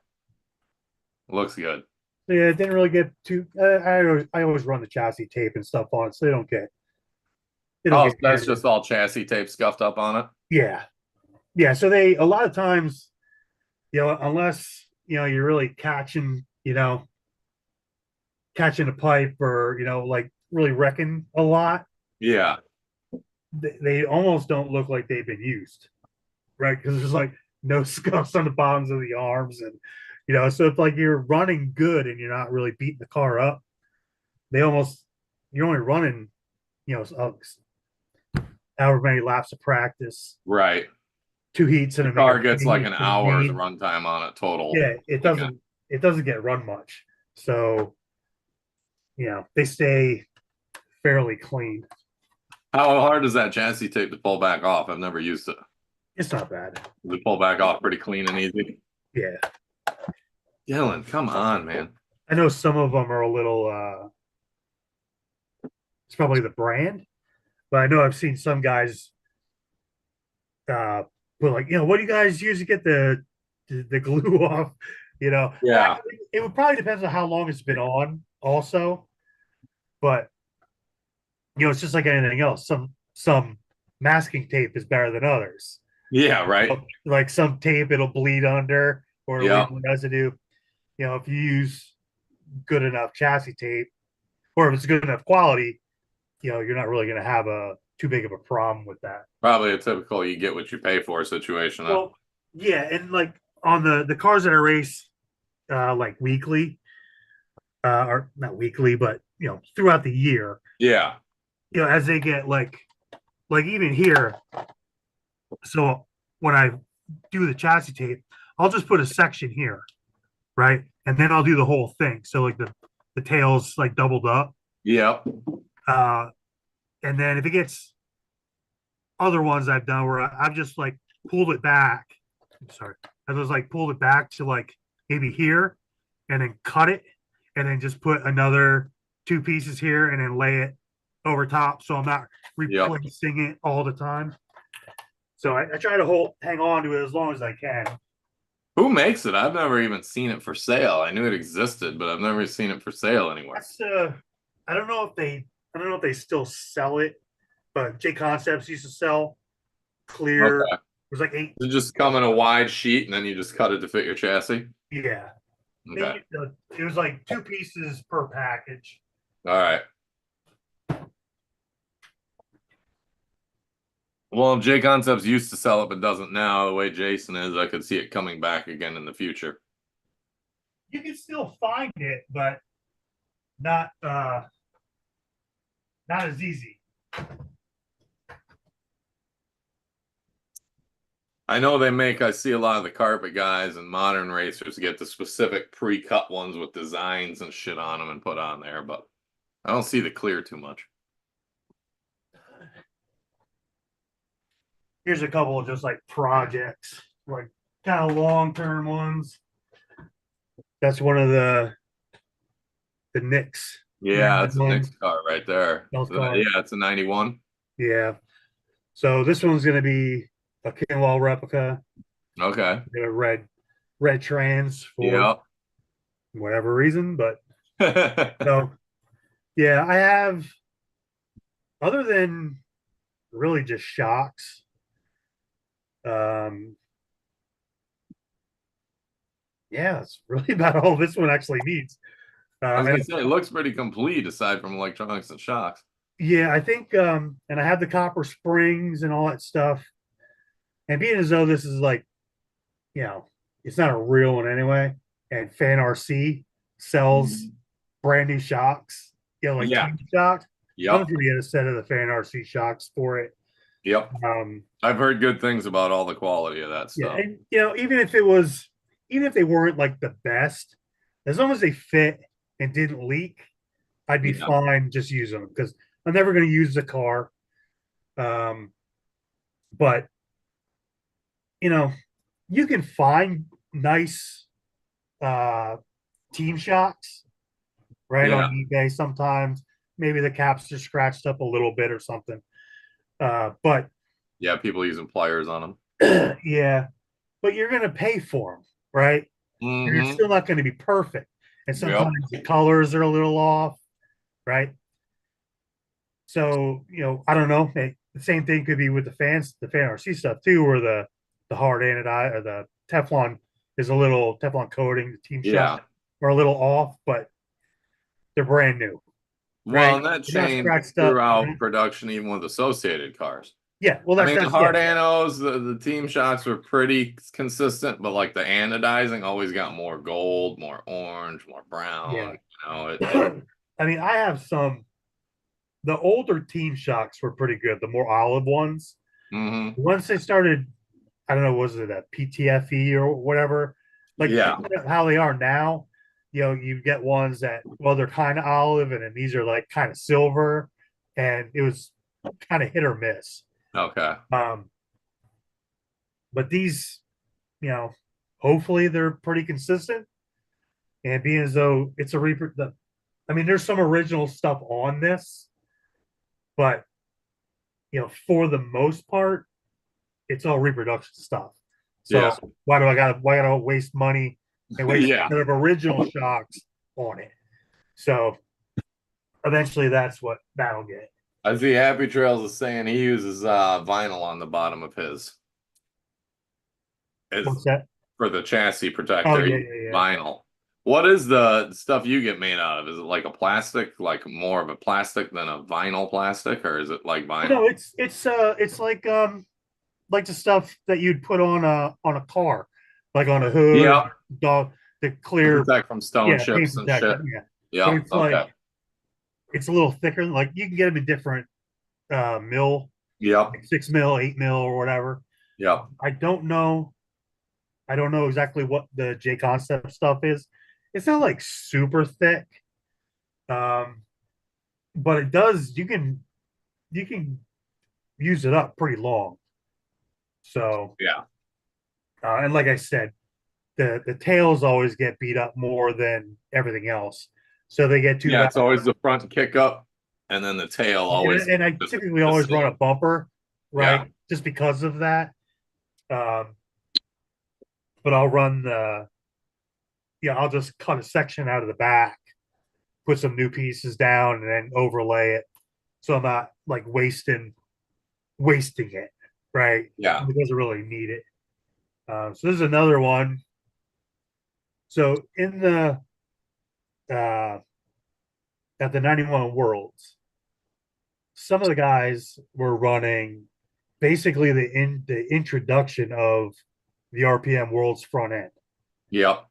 Looks good. Yeah, it didn't really get too. I always run the chassis tape and stuff on it, so they don't Oh, get so that's hammered. just all chassis tape scuffed up on it. Yeah, yeah. So they a lot of times, unless you're really catching a pipe or like really wrecking a lot, Yeah, they almost don't look like they've been used, right? Because there's like no scuffs on the bottoms of the arms, and so if like you're running good and you're not really beating the car up, they almost you're only running however many laps of practice, right. 2 heats in The a main, car gets like an hour's main. runtime on it total. Yeah, Weekend. it doesn't get run much, so they stay fairly clean. How hard is that chassis tape to pull back off? I've never used it. It's not bad. Does it pull back off pretty clean and easy? Yeah, Dylan, come on, man. I know some of them are a little. It's probably the brand, but I know I've seen some guys uh put like, what do you guys use to get the glue off? Yeah, It would probably depend on how long it's been on, also, but it's just like anything else. Some masking tape is better than others. yeah, right. Like some tape, it'll bleed under or it'll Yeah, leave residue. If you use good enough chassis tape, or if it's good enough quality, you're not really going to have a too big of a problem with that. probably a typical you get what you pay for situation. Huh? Well, yeah, and like on the cars that I race, like weekly, or not weekly, but throughout the year, Yeah, as they get like even here. So when I do the chassis tape, I'll just put a section here, right, and then I'll do the whole thing. So like the tail's like doubled up, yeah, uh, and then if it gets other ones I've done where I've just like pulled it back. I'm sorry, I just like pulled it back to like maybe here, and then cut it, and then just put another 2 pieces here, and then lay it over top, so I'm not yep. replacing it all the time. So I try to hang on to it as long as I can. Who makes it? I've never even seen it for sale. I knew it existed, but I've never seen it for sale anywhere. That's I don't know if they still sell it, but J Concepts used to sell clear. Okay. It was like eight. Does it just come in a wide sheet and then you just cut it to fit your chassis? Yeah, Okay. it was like 2 pieces per package. All right. Well, if J Concepts used to sell it but doesn't now, the way Jason is, I could see it coming back again in the future. You can still find it, but not not as easy. I know I see a lot of the carpet guys and modern racers get the specific pre-cut ones with designs and shit on them and put on there, but I don't see the clear too much. Here's a couple of just like projects, like kind of long-term ones. That's one of the Knicks. Yeah, that's the next car right there. Yeah, it's a 91. Yeah. So this one's going to be a Kinlaw replica. Okay. A red trans for whatever reason, but so yeah, I have, other than really just shocks. Yeah, that's really about all this one actually needs. I was gonna say it looks pretty complete aside from electronics and shocks. Yeah, I think and I have the copper springs and all that stuff. And being as though this is like, it's not a real one anyway. And Fan RC sells brand new shocks, like shocks. Yep. I'm gonna get a set of the Fan RC shocks for it. Yep. I've heard good things about all the quality of that stuff. Yeah, and even if they weren't like the best, as long as they fit and didn't leak, I'd be fine just using them, because I'm never going to use the car. But you can find nice team shocks on eBay sometimes. Maybe the caps are scratched up a little bit or something. But yeah, people using pliers on them. Yeah, but you're going to pay for them, right? Mm-hmm. And it's still not going to be perfect. and Yep. sometimes the colors are a little off, right? So, I don't know. The same thing could be with the fan RC stuff too, where the hard anodized or the Teflon is a little Teflon coating, the team Yeah. shop are a little off, but they're brand new, Well, right? and that They're not changed scratched up. throughout production, even with associated cars. Yeah, well, I that's mean, the that's hard yeah. anos, the team shots were pretty consistent, but like the anodizing always got more gold, more orange, more Yeah. brown. I mean, I have some. The older team shocks were pretty good. The more olive ones. Mhm. Once they started, I don't know, was it a PTFE or whatever? Like Yeah. how they are now. You get ones that, well, they're kind of olive, and then these are like kind of silver, and it was kind of hit or miss. Okay. But these, hopefully they're pretty consistent. And being as though it's a Reaper, I mean, there's some original stuff on this, but for the most part, it's all reproduction stuff. So Yeah. why gotta waste money and waste Yeah. kind of original shocks on it? So eventually that's what that'll get. I see Happy Trails is saying he uses vinyl on the bottom of his. What's It's that? for the chassis Oh protector. yeah, He uses yeah, yeah. vinyl. What is the stuff you get made out of? Is it like a plastic, like more of a plastic than a vinyl plastic, or is it like Well, vinyl? no, it's like the stuff that you'd put on a car, like on a hood, Yep. dog, the To clear, protect from stone yeah, paint chips and shit. protection, yeah. But Yep. it's Okay. like it's a little thicker. Like you can get them in different mill, Yep. like 6 mil, 8 mil, or whatever. Yep. I don't know. I don't know exactly what the J Concept stuff is. It's not like super thick, um, but it does. You can use it up pretty long. So, Yeah. and like I said, the tails always get beat up more than everything else. So they get too Yeah. bad. It's always the front kick up, and then the tail always. And I Just typically the always run same. a bumper, Yeah. right? Just because of that. Um, but I'll run I'll just cut a section out of the back, put some new pieces down, and then overlay it. So I'm not like wasting it, right? Yeah. It doesn't really need it. So this is another one. So in the uh, at the 91 Worlds, some of the guys were running basically the introduction of the RPM Worlds front end, Yep.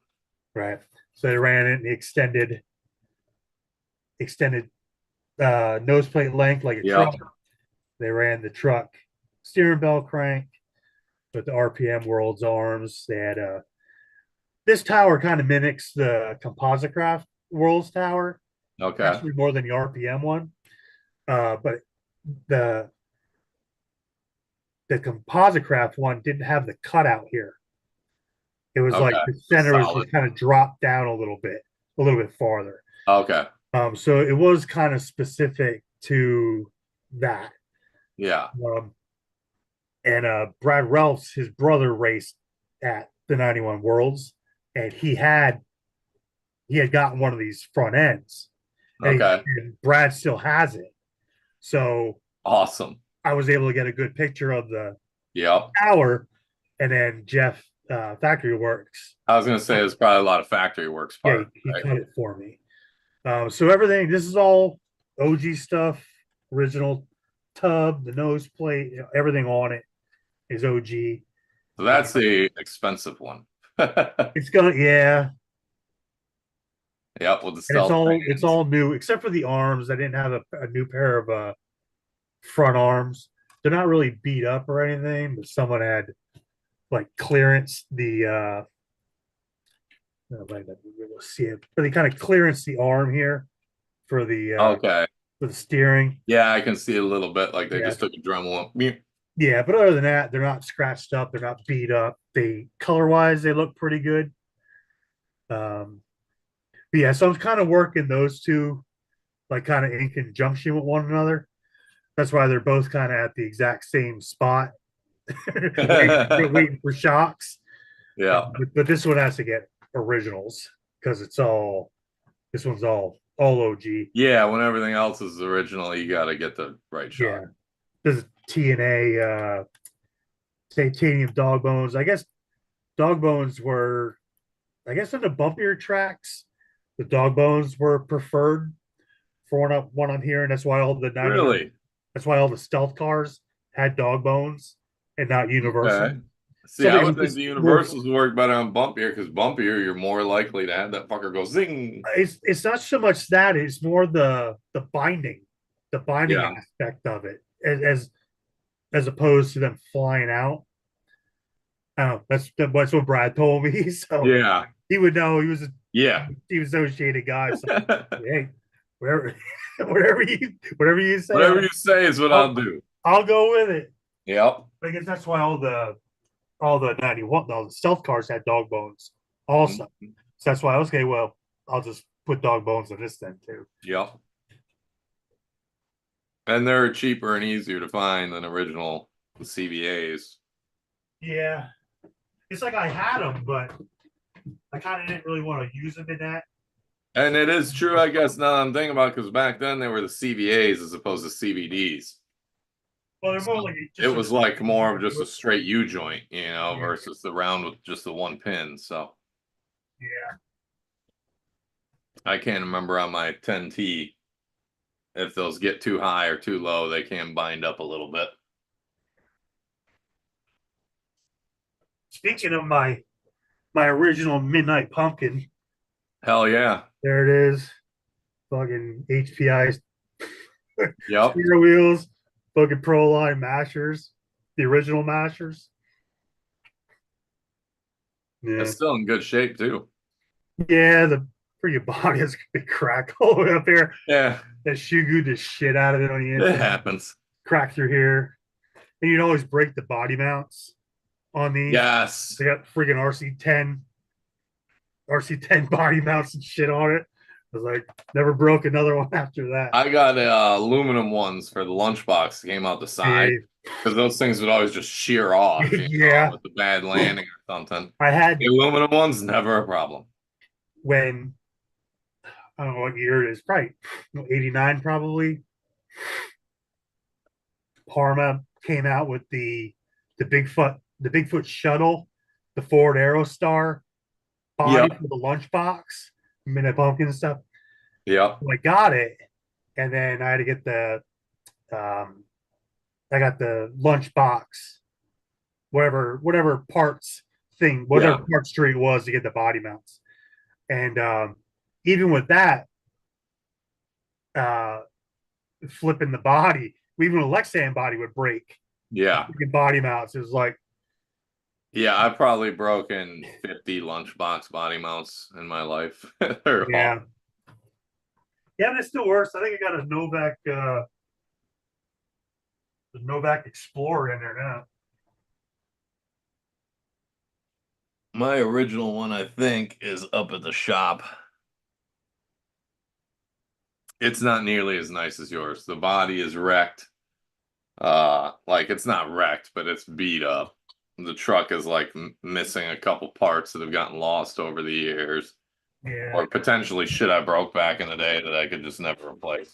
right? So they ran it in the extended nose plate length like a Yep. truck. They ran the truck steering bell crank with the RPM Worlds arms. They had this tower kind of mimics the Composite Craft Worlds tower, Okay. actually more than the RPM one. But the the Composite Craft one didn't have the cutout here. It was like Okay. the center was Solid. just kind of dropped down a little bit farther. Okay. So it was kind of specific to that. Yeah. And Brad Ralphs, his brother, raced at the 91 Worlds, and he had gotten one of these front ends, Okay. and Brad still has it. So Awesome. I was able to get a good picture of the Yep. tower, and then Jeff Factory Works. I was gonna say there's probably a lot of factory works Yeah, part. he Right? cut it for me. So everything, this is all OG stuff, original tub, the nose plate, everything on it is OG. So that's the expensive one. It's gonna, yeah, Yep, with the and stealth it's fans. all new except for the arms. I didn't have a new pair of front arms. They're not really beat up or anything, but someone had like clearance the I might not be able to see it, but they kind of clearance the arm here Okay. for the steering. Yeah, I can see a little bit like they Yeah. just took a Dremel. And, Yeah, but other than that, they're not scratched up, they're not beat up. They color wise, they look pretty good. But yeah, so I'm kind of working those two like kind of in conjunction with one another. That's why they're both kind of at the exact same spot, waiting for shocks. yeah. But this one has to get originals because it's all This one's all OG. Yeah, when everything else is original, you got to get the right Yeah. shot. This is TNA titanium dog bones. I guess dog bones were, I guess, in the bumpier tracks, the dog bones were preferred for what I'm hearing. That's why all the 90, Really? that's why all the stealth cars had dog bones and not universal. Okay. See, So I because would think it's the more, universals work better on bumpier because bumpier, you're more likely to have that fucker go zing. it's not so much that, it's more the binding Yeah. aspect of it, as opposed to them flying out. I don't know, that's what Brad told me. So Yeah. he would know. Yeah. He was associated guy. So hey, whatever, whatever you say, Whatever you say is what I'll I'll, do. I'll go with it. Yep. I guess that's why all the 91, all the stealth cars had dog bones also. Mhm. So that's why, okay, well, I'll just put dog bones on this then too. Yep. And they're cheaper and easier to find than original CVAs. Yeah, it's like I had them, but I kind of didn't really want to use them in that. And it is true, I guess, now that I'm thinking about because back then they were the CVAs as opposed to CVDs. Well, they're more like It just was like more of just a straight U joint, versus the round with just the one pin. So yeah. I can't remember on my 10T if those get too high or too low, they can bind up a little bit. Speaking of my original Midnight Pumpkin, Hell yeah. there it is. Fucking HPI Yep. steer wheels, fucking Pro Line mashers, the original mashers. It's Yeah, still in good shape too. yeah. The freaking body has a big crack all the way up there. Yeah, That shoe glued the shit out of it on the it inside. happens. Crack through here, and you'd always break the body mounts on these. Yes. They got freaking RC10 body mounts and shit on it. I was like, never broke another one after that. I got aluminum ones for the lunchbox that came out the side because those things would always just shear off, Yeah, with the bad landing or something. I had The aluminum ones, never a problem. when I don't know what year it is, probably 89 probably. Parma came out with the Bigfoot shuttle, the Ford Aerostar body Yep. for the lunchbox, Midnight Pumpkin and stuff. Yep. So I got it, and then I had to get um, I got the lunchbox, whatever parts thing, whatever Yeah. parts tree it was to get the body mounts. And even with that, uh, flipping the body, even a Lexan body would break. Yeah. Body mounts is like, Yeah. I've probably broken 50 lunchbox body mounts in my life. They're yeah, all. yeah, but it still works. I think I got the Novak Explorer in there now. My original one, I think, is up at the shop. It's not nearly as nice as yours. The body is wrecked. Like it's not wrecked, but it's beat up. The truck is like missing a couple parts that have gotten lost over the years, Yeah, or potentially shit I broke back in the day that I could just never replace.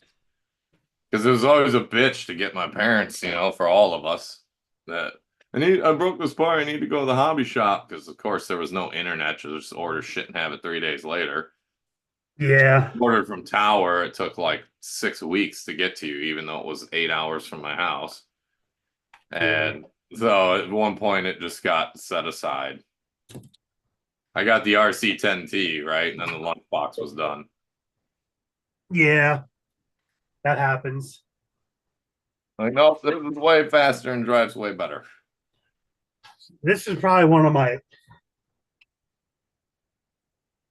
Because it was always a bitch to get my parents, for all of us. That I broke this part. I need to go to the hobby shop because, of course, there was no internet. You just order shit and have it 3 days later. yeah, Ordered from Tower. It took like 6 weeks to get to you, even though it was 8 hours from my house. yeah, And so at one point, it just got set aside. I got the RC10T, right? And then the lunchbox was done. yeah. That happens. Like, nope, this is way faster and drives way better. This is probably one of my.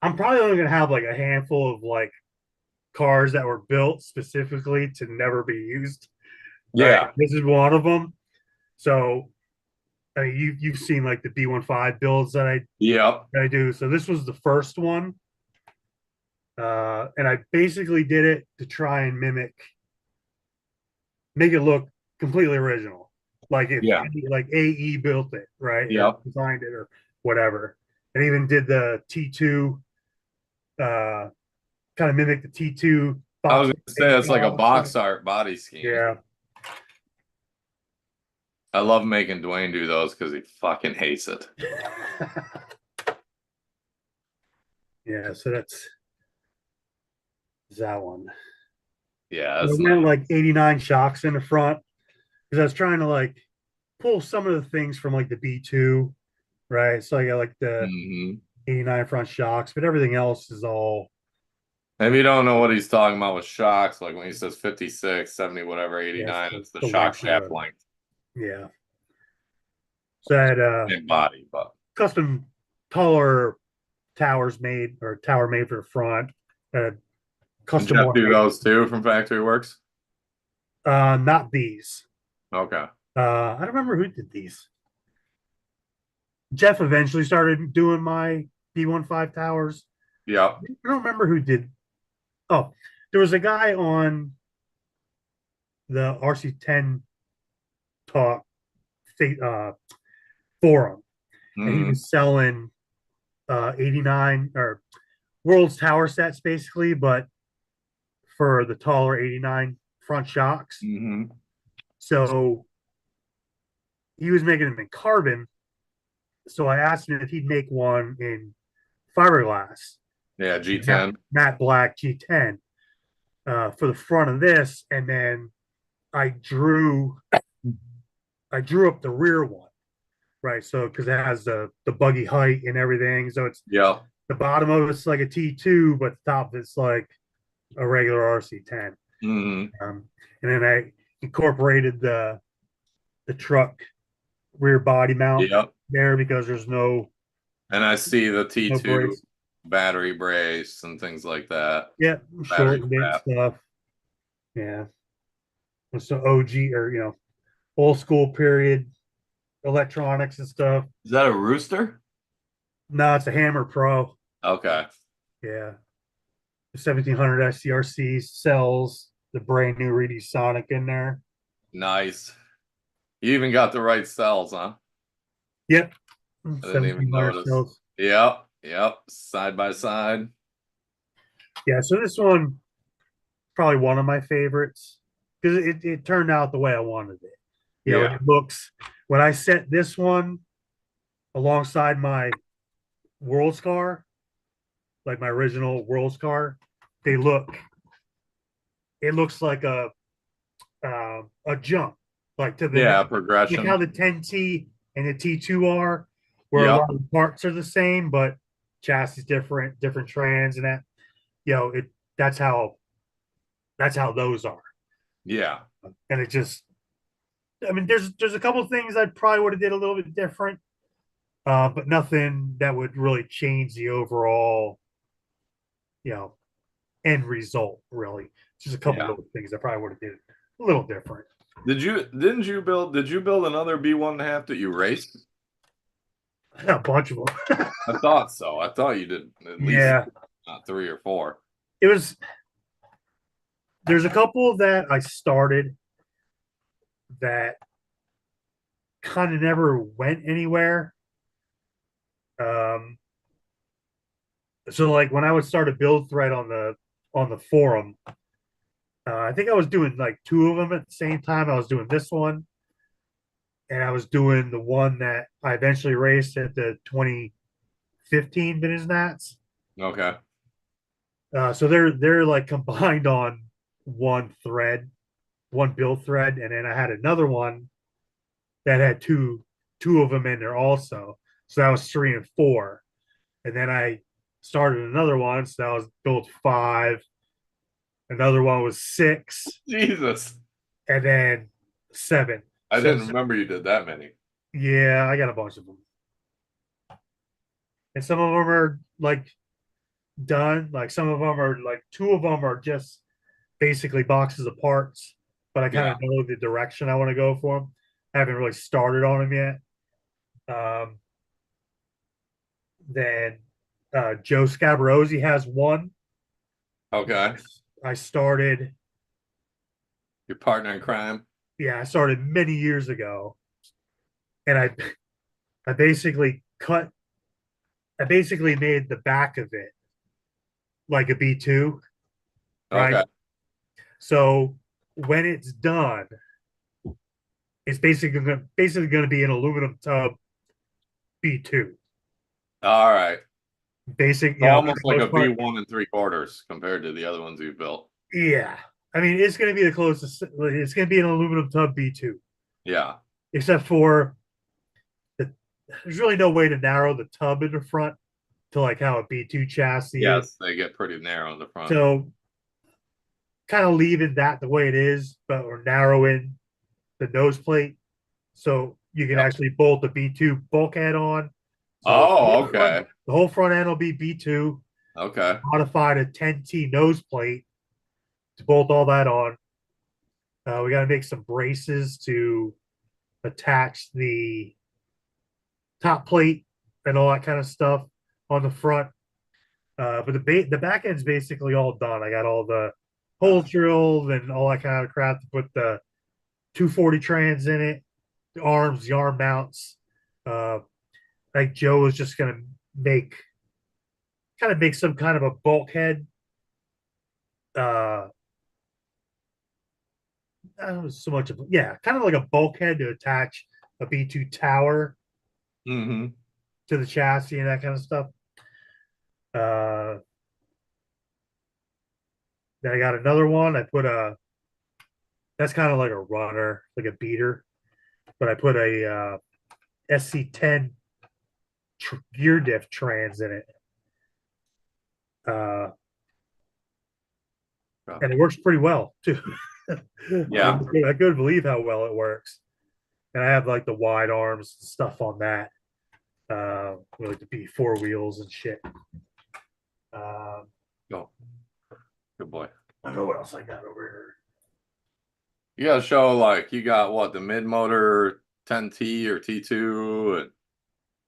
I'm probably only gonna have like a handful of like cars that were built specifically to never be used. Right. Yeah. This is one of them. So I mean, you've seen like the B15 builds Yep. that I do. So this was the first one, and I basically did it to try and make it look completely original. Like if Yeah. like AE built it, right? Or Yep. designed it or whatever. And even did the T2 uh kind of mimic the T2 I was box. gonna say it's like a box art body scheme. Yeah. I love making Dwayne do those because he fucking hates it. Yeah, so that's that one. Yeah, I that's went like 89 shocks in the front because I was trying to like pull some of the things from like the B2, right? So I got like the mm-hmm. 89 front shocks, but everything else is all. If you don't know what he's talking about with shocks, like when he says 56, 70, whatever, Yeah, it's 89, it's the the shock length of shaft the, length yeah. So I had and body, but custom taller towers made or tower made for the front. and Custom Jeff one do made. those too from Factory Works. Not these. Okay. I don't remember who did these. Jeff eventually started doing my B15 towers. Yep. I don't remember who did. Oh, there was a guy on the RC10 Talk forum, and he Mm-hmm. was selling 89 or world's tower sets basically, but for the taller 89 front shocks. Mm-hmm. So he was making them in carbon. So I asked him if he'd make one in fiberglass, Yeah, G10. matte black G10 for the front of this, and then I drew up the rear one, right? So because it has the buggy height and everything, so it's Yep. the bottom of it's like a T2, but the top it's like a regular RC10. Mm-hmm. And then I incorporated the truck rear body mount Yep. there because there's no And I see the no T2 brace. battery brace and things like that. Yeah, Battery short bit wrap. stuff. Yeah, so OG or old school period electronics and stuff. Is that a rooster? No, it's a Hammer Pro. Okay. Yeah, the 1700 SCRC sells the brand new Reedy Sonic in there. Nice. You even got the right cells, huh? Yep, I didn't even 1700 notice. sells. Yep. Yep. Side by side. Yeah, so this one probably one of my favorites because it turned out the way I wanted it. Yeah. It looks when I set this one alongside my World Scar, like my original World Scar, they look. It looks like a jump, like to the Yeah. next, like how Progression. the 10T and the T2 are, where a Yep. lot of the parts are the same, but chassis different, different trans, and that it that's how those are, Yeah. and it just. I mean, there's a couple of things I probably would have did a little bit different, but nothing that would really change the overall, you know, end result. Really, just a couple Yeah. little things I probably would have did a little different. Did you build another B1.5 that you raced? A bunch of them. I thought so. I thought you did at least Yeah, 3 or 4. it was. There's a couple that I started that kind of never went anywhere. Um, so like when I would start a build thread on the forum, I think I was doing like two of them at the same time. I was doing this one, and I was doing the one that I eventually raced at the 2015 Vintage Nats. Okay. So they're like combined on one thread, one build thread, and then I had another one that had two of them in there also. So that was 3 and 4, and then I started another one, so that was build 5. Another one was 6, Jesus. and then 7. I So didn't remember you did that many. yeah, I got a bunch of them, and some of them are like done. Like some of them are like two of them are just basically boxes of parts, but I kind Yeah. of know the direction I want to go for them. I haven't really started on them yet. Then Joe Scabarozzi has one. Okay. I started, Your partner in crime. yeah, I started many years ago, and I basically cut. I basically made the back of it like a B2, right? Okay. So when it's done, it's basically going to be an aluminum tub B2. All right. Basic, So for almost the like a most part. V1 3/4 compared to the other ones you built. Yeah. I mean, it's going to be the closest. It's going to be an aluminum tub B2, Yeah. except for there's really no way to narrow the tub in the front to like how a B2 chassis is. Yes, they get pretty narrow in the front. So kind of leaving that the way it is, but we're narrowing the nose plate so you can Yep. actually bolt the B2 bulkhead on. So Oh, okay. the whole front end will be B2, Okay. modified a 10T nose plate to bolt all that on. We got to make some braces to attach the top plate and all that kind of stuff on the front. But the back end's basically all done. I got all the holes drilled and all that kind of crap to put the 240 trans in it, the arms, the arm mounts. Like Joe was just gonna make some kind of a bulkhead. I don't know so much of kind of like a bulkhead to attach a B2 tower Mm-hmm. to the chassis and that kind of stuff. Uh, then I got another one. I put that's kind of like a runner, like a beater, but I put a SC10 gear diff trans in it. And it works pretty well too. Yeah. I couldn't believe how well it works. And I have like the wide arms stuff on that, like the B4 wheels and shit. Go. Good boy. I don't know what else I got over here. You gotta show like you got what the mid motor 10T or T2 and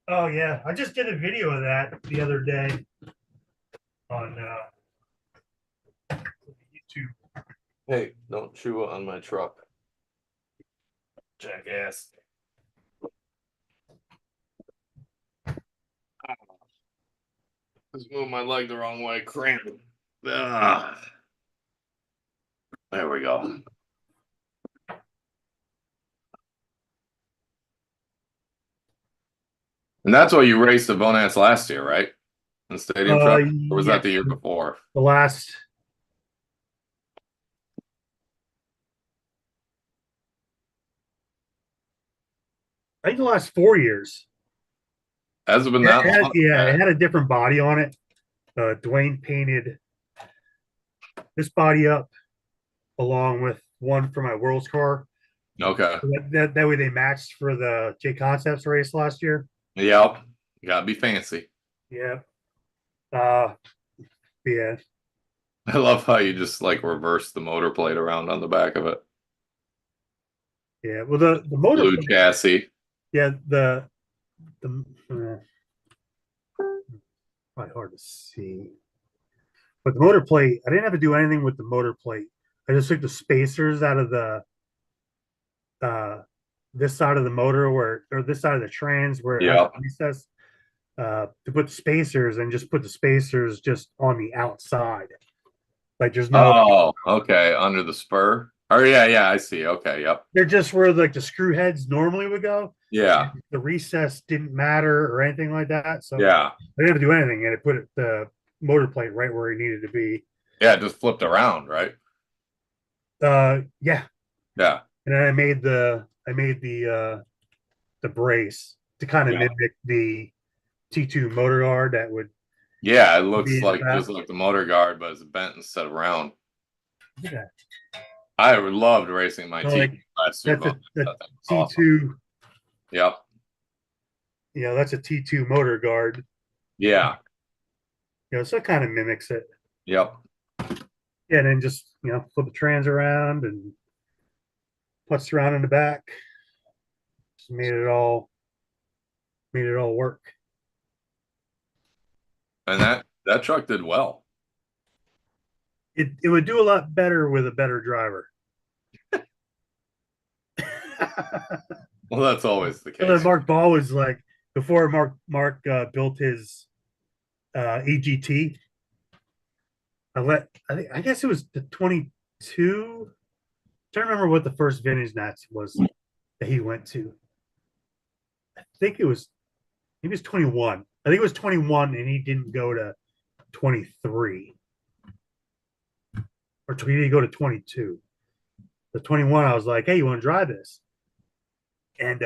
Oh yeah, I just did a video of that the other day on YouTube. hey, don't chew on my truck. Jackass. Just move my leg the wrong way, cramping. Ah. There we go. And that's what you raced the Bonats last year, right? In the stadium truck? Or was that the year before? The last. I think the last 4 years. Has it been that long? It had a different body on it. Dwayne painted this body up along with one for my World's car. Okay. That way they matched for the J Concepts race last year. Yep. You gotta be fancy. Yeah. Yeah. I love how you just like reverse the motor plate around on the back of it. Yeah. Well, the motor Blue plate, chassis. yeah, the probably hard to see. But the motor plate, I didn't have to do anything with the motor plate. I just took the spacers out of the this side of the motor or this side of the trans where it has recess to put the spacers and just put the spacers just on the outside. Like there's no okay, under the spur. Oh yeah, I see. Okay, yep. They're just where like the screw heads normally would go. Yeah. The recess didn't matter or anything like that. So yeah. I didn't have to do anything and it put the motor plate right where it needed to be. Yeah, it just flipped around, right? Yeah. Yeah. And then I made the brace to kind of mimic the T2 motor guard that would. Yeah, it looks like just like the motor guard, but it's bent instead of round. Yeah. I loved racing my T2 last year. The T2. Awesome. Yep. Yeah, that's a T2 motor guard. Yeah. So it kind of mimics it. Yep. Yeah, and then just flip the trans around and putts around in the back. Just made it all work. And that truck did well. It would do a lot better with a better driver. Well, that's always the case. Mark Ball was like before Mark built his EGT. I guess it was the 22. I'm trying to remember what the first vintage Nazi was that he went to. I think it was maybe it was 21. I think it was 21 and he didn't go to 23. Or he didn't go to 22. The 21, I was like, hey, you want to drive this? And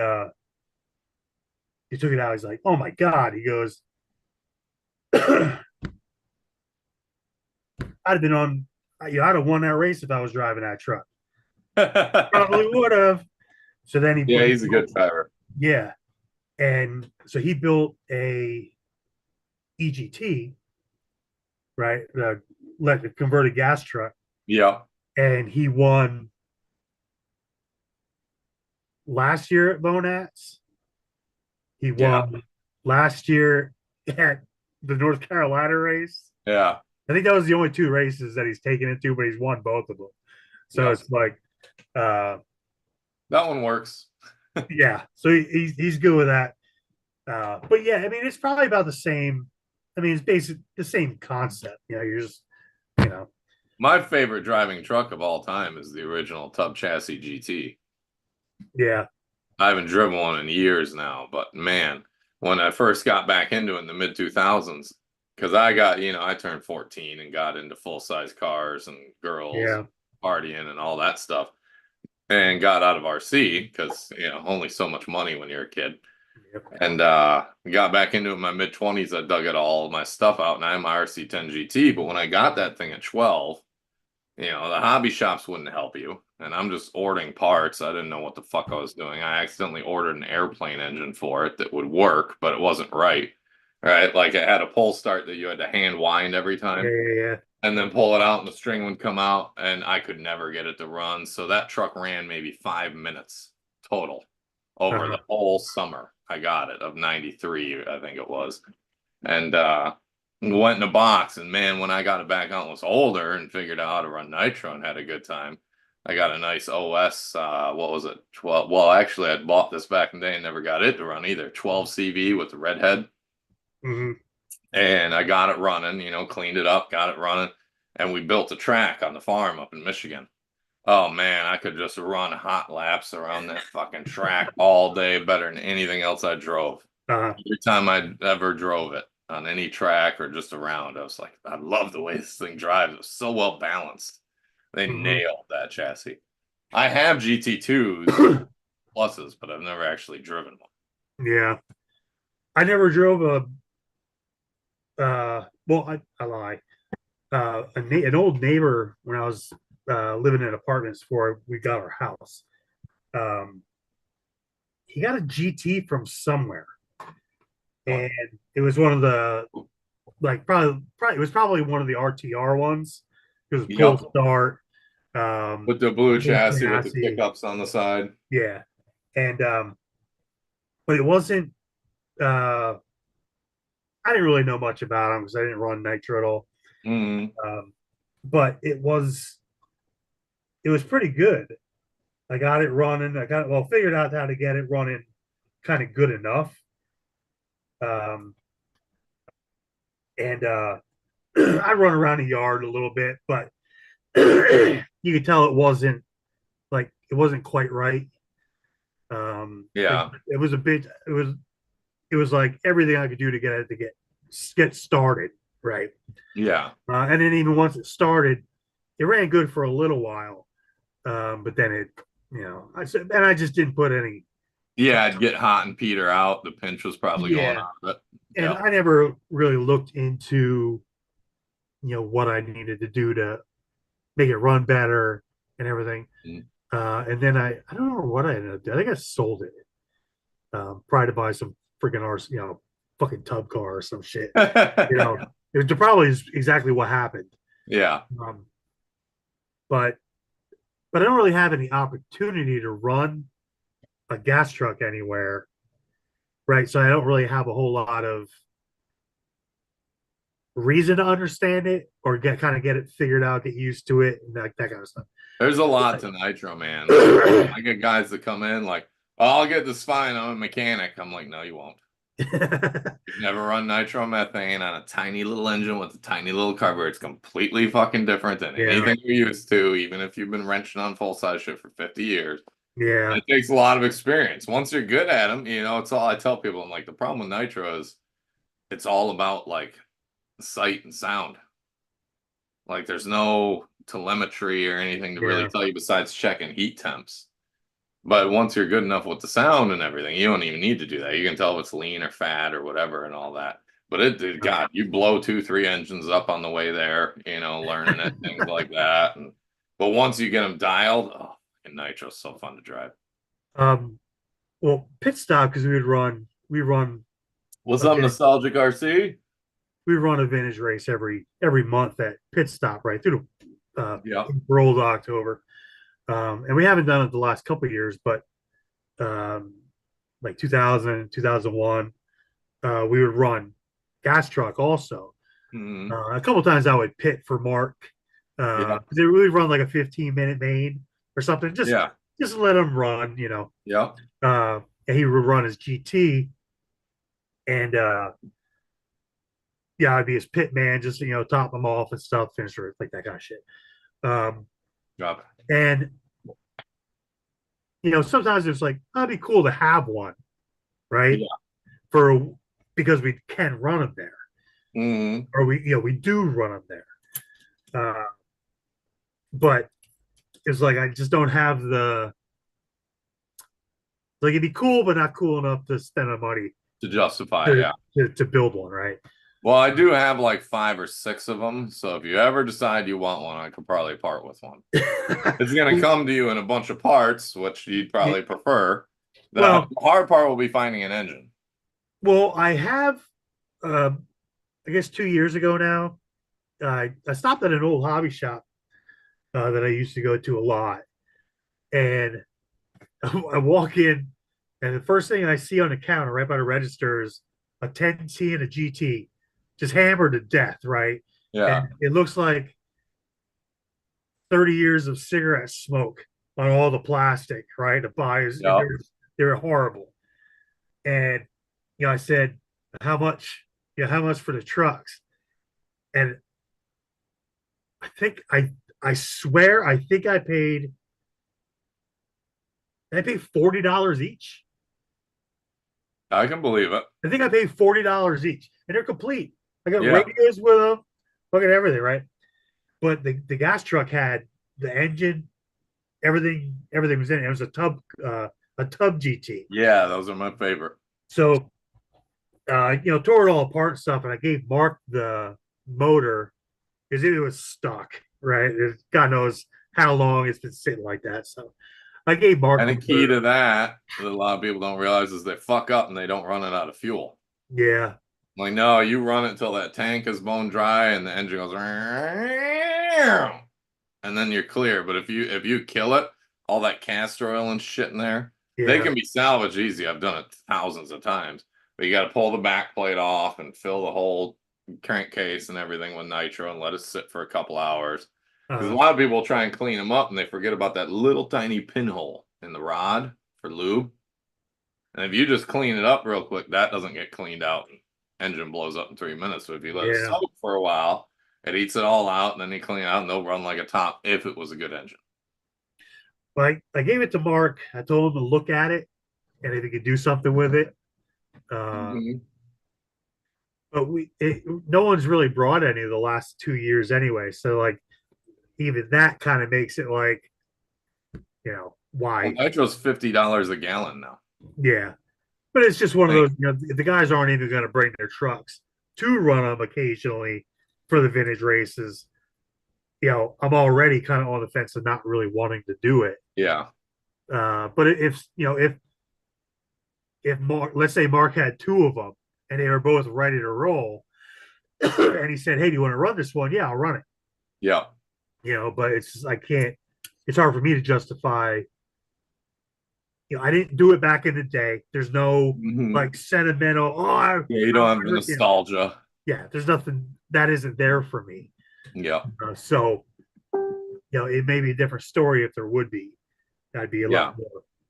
he took it out. He's like, oh my God. He goes, I'd have been on, I'd have won that race if I was driving that truck. Probably would have. So then Yeah, he's a good driver. Yeah. And so he built a EGT, right? The converted gas truck. Yeah. And he won last year at Bonats. He won last year at the North Carolina race. Yeah. I think that was the only two races that he's taken it to, but he's won both of them. So it's like that one works. Yeah. So he's good with that. But yeah, I mean, it's probably about the same. I mean, it's basically the same concept. You're just, My favorite driving truck of all time is the original tub chassis GT. Yeah. I haven't driven one in years now, but man, when I first got back into it in the mid 2000s, because I turned 14 and got into full size cars and girls, partying and all that stuff, and got out of RC because only so much money when you're a kid. Yep. And got back into it in my mid 20s. I dug all my stuff out, and I have my RC10 GT. But when I got that thing at 12, the hobby shops wouldn't help you. And I'm just ordering parts. I didn't know what the fuck I was doing. I accidentally ordered an airplane engine for it that would work, but it wasn't right. Right? Like it had a pull start that you had to hand wind every time. Yeah. And then pull it out and the string would come out, and I could never get it to run. So that truck ran maybe 5 minutes total over the whole summer. I got it of 93, I think it was. And went in a box, and man, when I got it back out and was older and figured out how to run nitro and had a good time, I got a nice OS, what was it, 12, well actually I'd bought this back in the day and never got it to run either, 12 CV with the red head. And I got it running, cleaned it up, got it running, and we built a track on the farm up in Michigan. Oh man, I could just run hot laps around that fucking track all day better than anything else I drove. Every time I ever drove it on any track or just around, I was like, I love the way this thing drives. It was so well balanced. They nailed that chassis. I have GT2s, pluses, but I've never actually driven one. Yeah. I never drove well, I lie. An old neighbor when I was living in apartments before we got our house. He got a GT from somewhere, and it was one of the probably it was probably one of the RTR ones. It was pull start with the blue chassis with the pickups on the side. Yeah, and but it wasn't. I didn't really know much about them because I didn't run nitro at all. But it was pretty good. I got it running. Figured out how to get it running kind of good enough. And I run around the yard a little bit, but you could tell it wasn't quite right. It was a bit. It was like everything I could do to get it to get started, right? Yeah. And then even once it started, it ran good for a little while, but then it, I just didn't put any. Yeah, I'd get hot and peter out. The pinch was probably going on. But and I never really looked into, what I needed to do to make it run better and everything. And then I don't remember what I ended up doing. I think I sold it. Probably to buy some freaking RC, fucking tub car or some shit. It was probably exactly what happened. Yeah. But I don't really have any opportunity to run a gas truck anywhere, right? So I don't really have a whole lot of reason to understand it or get it figured out, get used to it, and that kind of stuff. There's a lot to nitro, man. I get guys that come in like, oh, I'll get this fine. I'm a mechanic. I'm like, no, you won't. You've never run nitromethane on a tiny little engine with a tiny little carburetor. It's completely fucking different than Yeah, anything you're used to, even if you've been wrenching on full size shit for 50 years. yeah, It takes a lot of experience. Once you're good at them, it's all I tell people. I'm like, the problem with nitro is it's all about like sight and sound. Like there's no telemetry or anything to really yeah. tell you besides checking heat temps. But once you're good enough with the sound and everything, you don't even need to do that. You can tell if it's lean or fat or whatever and all that. But God, you blow 2, 3 engines up on the way there, learning it, things like that. But once you get them dialed, oh, and nitro's so fun to drive. Um, well, pit stop because we run What's a up, vintage, nostalgic RC? we run a vintage race every month at pit stop right through the Yeah. rolled October. And we haven't done it the last couple of years, but um, like 2000, 2001, we would run gas truck also. Mhm. A couple of times I would pit for Mark. Yeah. They really run like a 15-minute main or something. Yeah. Just let him run. Yeah. And he would run his GT, and yeah, I'd be his pit man, just top him off and stuff, finish like that kind of shit. Um, Drop it. and sometimes it's like that'd be cool to have one, right? Yeah. For because we can run them there, Mhm. or we do run them there. But it's like I just don't have the like it'd be cool, but not cool enough to spend the money To justify, to yeah. to build one, right? Well, I do have like 5 or 6 of them. So if you ever decide you want one, I could probably part with one. It's going to come to you in a bunch of parts, which you'd probably prefer. The well, hard part will be finding an engine. well, I have, uh, I guess 2 years ago now, I stopped at an old hobby shop that I used to go to a lot, and I walk in, and the first thing I see on the counter right by the register is a 10T and a GT, just hammered to death, right? Yeah. And it looks like 30 years of cigarette smoke on all the plastic, right? The buyers, Yeah. they're horrible. And I said, how much? How much for the trucks? And I think I swear I think I paid $40 each. I can believe it. I think I paid $40 each, and they're complete. I got Yeah. radios with them, look at everything, right? But the gas truck had the engine, everything was in it. It was a tub GT. Yeah. Those are my favorite. So tore it all apart and stuff, and I gave Mark the motor because it was stuck, right? God knows how long it's been sitting like that. So I gave Mark And the the key motor. to that a lot of people don't realize is they fuck up and they don't run it out of fuel. Yeah, Like, no, you run it until that tank is bone dry and the engine goes, and then you're clear. But if you kill it, all that castor oil and shit in there, they yeah. can be salvaged easy. I've done it thousands of times. But you got to pull the back plate off and fill the whole crankcase and everything with nitro and let it sit for a couple hours. Because a Uh, lot of people try and clean them up and they forget about that little tiny pinhole in the rod for lube. And if you just clean it up real quick, that doesn't get cleaned out. Engine blows up in 3 minutes. So if you let it yeah. soak for a while, it eats it all out, and then you clean it out, and they'll run like a top if it was a good engine. But I gave it to Mark. I told him to look at it and if he could do something with it. Uh, Mhm. but no one's really brought any of the last 2 years anyway. So like even that kind of makes it like Well, why? nitro's $50 a gallon now. Yeah, but it's just one of Like, those. The guys aren't even going to bring their trucks to run them occasionally for the vintage races. I'm already kind of on the fence of not really wanting to do it. yeah, But if Mark, let's say Mark had two of them and they were both ready to roll, and he said, "Hey, do you want to run this one?" Yeah, I'll run it. yeah, But it's just, I can't. It's hard for me to justify. I didn't do it back in the day. There's no hmm like sentimental. yeah. You don't have the nostalgia. Yeah. There's nothing that isn't there for me. Yeah, So it may be a different story if there would be. I'd be a yeah,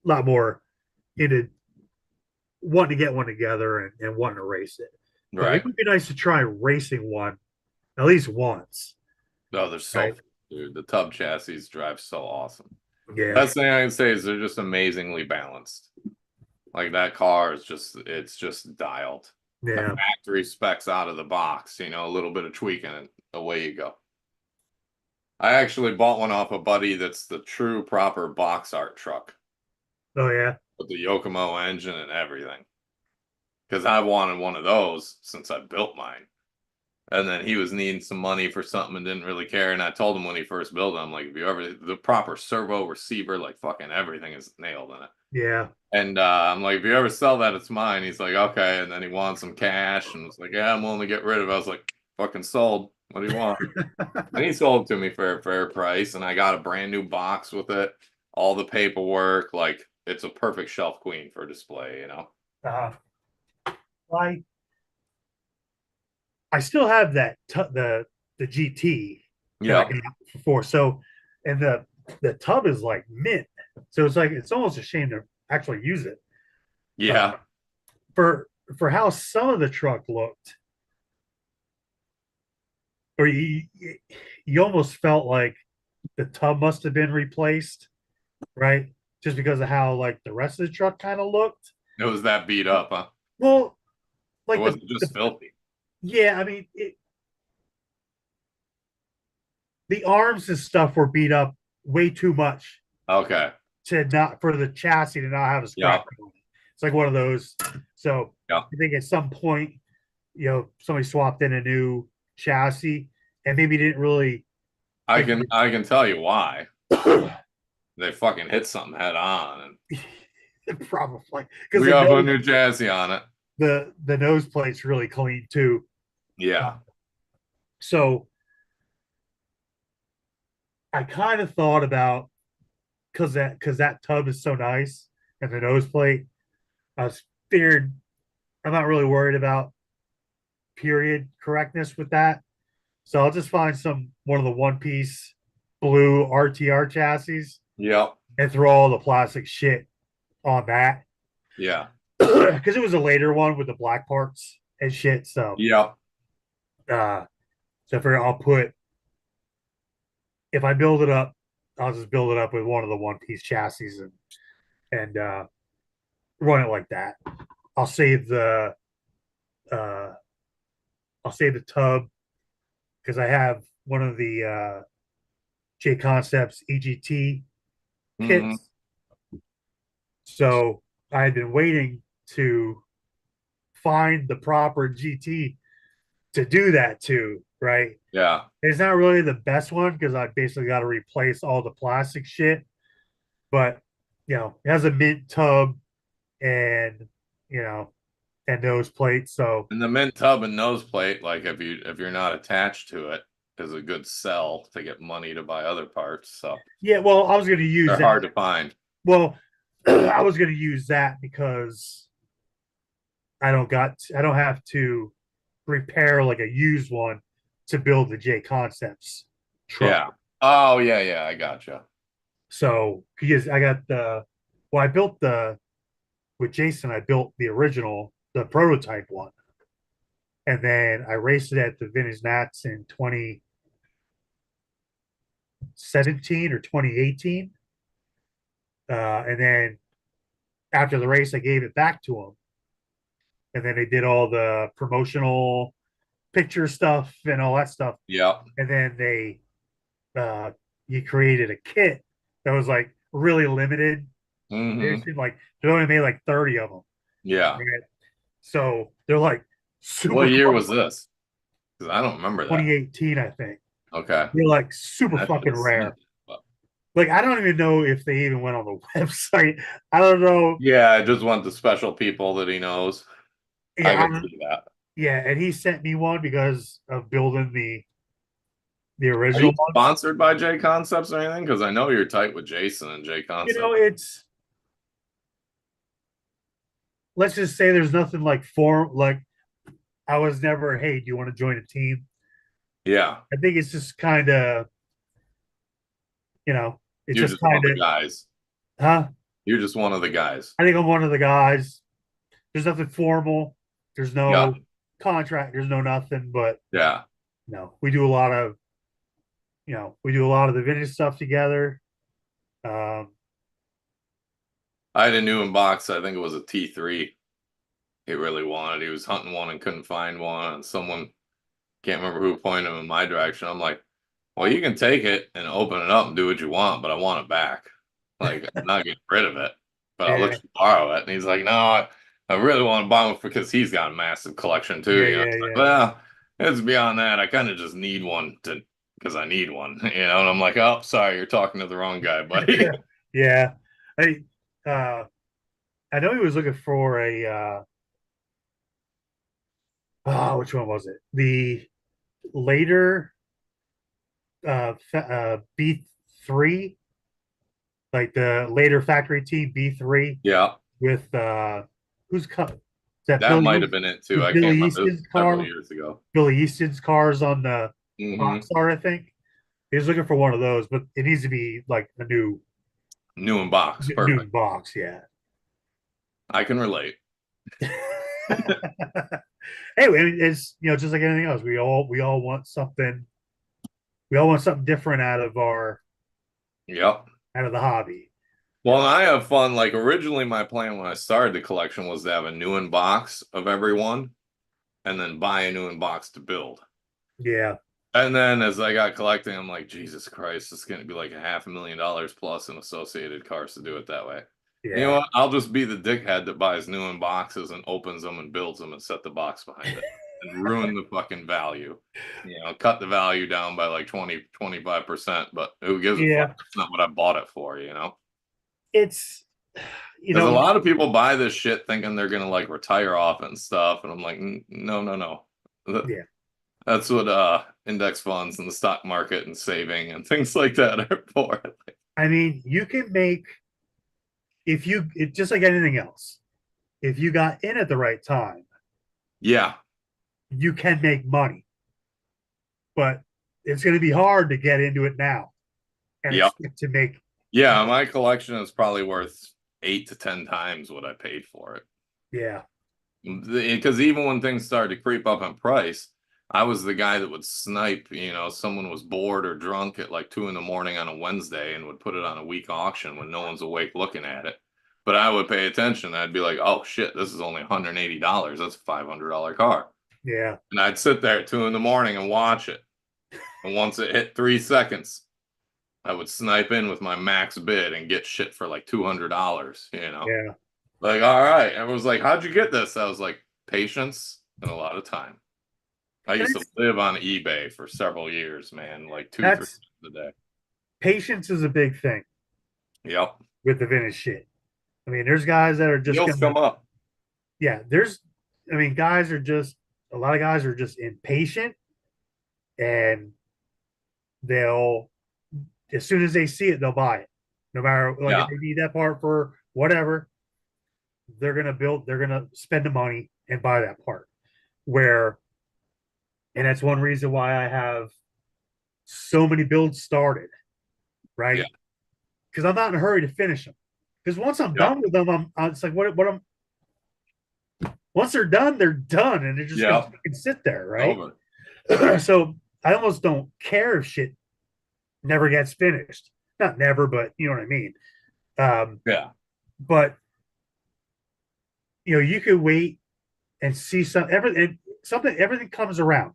lot more into wanting to get one together and wanting to race it. But it Right. would be nice to try racing one at least once. Oh, they're so Right? fun, dude. The tub chassis drive so awesome. Yeah. Best thing I can say is they're just amazingly balanced. Like that car is it's just dialed. The Yeah. factory specs out of the box, a little bit of tweaking and away you go. I actually bought one off a buddy that's the true proper box art truck Oh yeah. with the Yokomo engine and everything. Because I wanted one of those since I built mine. And then he was needing some money for something and didn't really care. And I told him when he first built it, I'm like, if you ever the proper servo receiver, like fucking everything is nailed in it. Yeah. And I'm like, if you ever sell that, it's mine. He's like, okay. And then he wanted some cash and was like, yeah, I'm willing to get rid of it. I was like, fucking sold. What do you want? And he sold it to me for a fair price. And I got a brand new box with it, all the paperwork. Like, it's a perfect shelf queen for display. Uh, I I still have the GT that I Yeah. got before. So, and the tub is like mint. So it's like it's almost a shame to actually use it. Uh, Yeah. for how some of the truck looked, or you almost felt like the tub must have been replaced, right? Just because of how like the rest of the truck kind of looked. It was that beat up, huh? Well, It like wasn't just filthy. yeah, I mean the arms and stuff were beat up way too much Okay. to not for the chassis to not have a scratch Yeah. on it. It's like one of those. So Yeah. I think at some point, somebody swapped in a new chassis and maybe didn't really I think can I can tell you why. They fucking hit something head on and probably because we got a new chassis on it. the nose plate's really clean too. Yeah. So I kind of thought about because that tub is so nice and the nose plate. I was figured I'm not really worried about period correctness with that. So I'll just find one of the one piece blue RTR chassis Yep. and throw all the plastic shit on that. Yeah. Because it was a later one with the black parts and shit. So Yep. uh so I figure I'll put if I build it up, I'll just build it up with one of the one piece chassis and run it like that. I'll save the uh I'll save the tub because I have one of the J Concepts EGT Hmm. kits. So I had been waiting to find the proper GT to do that too, right? Yeah. It's not really the best one because I basically got to replace all the plastic shit, but it has a mint tub and you know and nose plate. So And the mint tub and nose plate, like if you're not attached to it, is a good sell to get money to buy other parts. So yeah, well, I was going to use they're that. hard to find. Well, I was going to use that because I don't have to repair like a used one to build the J Concepts truck. Yeah. Oh yeah, yeah, I gotcha. So because I got I built with Jason, I built the original, the prototype one, and then I raced it at the Vintage Nats in 2017 or 2018. And then after the race, I gave it back to them, and then they did all the promotional picture stuff and all that stuff, Yep. and then uh, he created a kit that was like really limited Hmm. edition. Like they only made like 30 of them. Yeah. Right? So they're like What super year fucking was this? Because I don't remember that. 2018, I think. Okay. They're like super I should fucking have seen rare. it. But Like I don't even know if they even went on the website. I don't know. yeah, I just want the special people that he knows. I Yeah, can see that. yeah, and he sent me one because of building the Are original you one. sponsored by J Concepts or anything? Because I know you're tight with Jason and J Concepts. It's let's just say there's nothing like I was never, hey, do you want to join a team? Yeah. I think it's just kind of, it's You're just just one kind of the of, guys. huh? You're just one of the guys. I think I'm one of the guys. there's nothing formal. There's Yeah. no contract. There's no nothing. But Yeah. we do a lot of we do a lot of the vintage stuff together. Um, I had a new in box. I think it was a T3. He really wanted. He was hunting one and couldn't find one. And someone, can't remember who, pointed him in my direction. I'm like, well, you can take it and open it up and do what you want, but I want it back. Like, I'm not getting rid of it, but I'll let yeah, you borrow it. And he's like, no, I really want to buy one because he's got a massive collection too. yeah, You know, yeah, it's like, yeah, well, it's beyond that. I kind of just need one to because I need one. You know, and I'm like, oh, sorry, you're talking to the wrong guy, buddy. yeah, yeah. I uh, I know he was looking for a which one was it? The later B3, like the later factory team B3 Yeah, with who's cut? Is that that Billy might have East? been it too. Was I Billy can't remember. This was Easton's several car? years ago. Billy Easton's cars on the Hmm. Rockstar, I think. He was looking for one of those, but it needs to be like a New in box, new perfect. box. Yeah. I can relate. Anyway, it's just like anything else. We all want something. We all want something different Yep. out of the hobby. Well, and I have fun. Like originally, my plan when I started the collection was to have a new in box of every one, and then buy a new in box to build. Yeah, And then as I got collecting, I'm like, Jesus Christ, it's going to be like $500,000 plus in associated cars to do it that way. You know yeah, what? I'll just be the dickhead that buys new in boxes and opens them and builds them and set the box behind it and ruin the fucking value. You know, cut the value down by like 20-25%, but who gives a fuck? yeah. That's not what I bought it for, you know? It's you Because a know, lot of people buy this shit thinking they're gonna like retire off it and stuff, and I'm like, No, no, no. yeah. That's what index funds and the stock market and saving and things like that are for. I mean, you can make just like anything else. If you got in at the right time, Yeah, you can make money, but it's going to be hard to get into it now and yep, expect to make. yeah. My collection is probably worth 8 to 10 times what I paid for it. Yeah, Because even when things started to creep up in price, I was the guy that would snipe. You know, someone was bored or drunk at like 2 in the morning on a Wednesday and would put it on a week auction when no one's awake looking at it. But I would pay attention. I'd be like, oh shit, this is only $180. That's a $500 car. yeah, And I'd sit there at 2 in the morning and watch it. And once it hit 3 seconds, I would snipe in with my max bid and get shit for like $200, you know? yeah. Like, all right. And it was like, how'd you get this? I was like, patience and a lot of time. I And used to live on eBay for several years, man, like 2, 3 that's times a day. patience is a big thing Yep. with the vintage shit. I mean, there's guys that are just Deals gonna, come up. yeah. I mean, a lot of guys are just impatient, and they'll, as soon as they see it, they'll buy it, no matter like if Yeah. they need that part for whatever. They're gonna spend the money and buy that part. Where, and that's one reason why I have so many builds started, Yeah. right? Because I'm not in a hurry to finish them. Because once I'm Yep. done with them, it's like what I'm once they're done, and they're just gonna Yep. fucking sit there, right? Over. So I almost don't care if shit never gets finished. Not never, but you know what I mean. Um, Yeah. but you could wait and see everything comes around.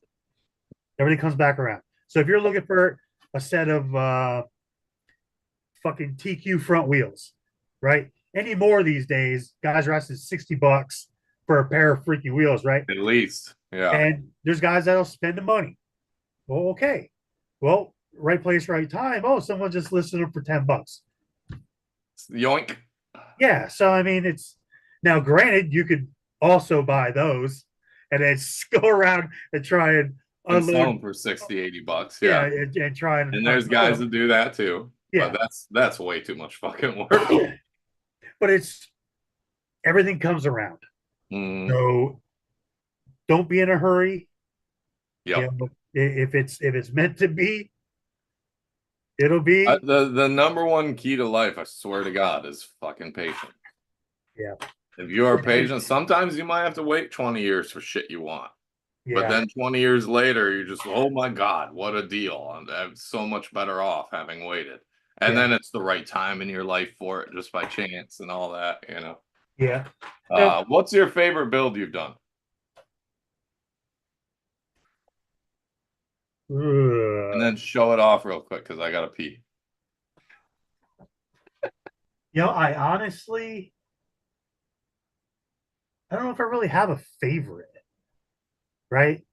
Everything comes back around. So if you're looking for a set of fucking TQ front wheels, right? Any more these days, guys are asking $60 for a pair of freaky wheels, right? At least. Yeah. And there's guys that'll spend the money. Well, okay. Well, right place, right time. Oh, someone just listed them for $10. Yoink. Yeah. So I mean, it's now granted you could also buy those and then go around and try and And sell unload. them for 60, $80. Yeah, Yeah. and try and And there's guys that do that too. But yeah. that's way too much fucking work. But it's everything comes around. Mm, So don't be in a hurry. yep. If it's meant to be, it'll be. The number one key to life, I swear to God, is fucking patient. Yeah. If you are patient, sometimes you might have to wait 20 years for shit you want. But Yeah. then 20 years later, you're just, oh my God, what a deal. I'm so much better off having waited. And Yeah. then it's the right time in your life for it just by chance and all that, you know. Yeah. What's your favorite build you've done? And then show it off real quick because I got to pee. I honestly, I don't know if I really have a favorite, right?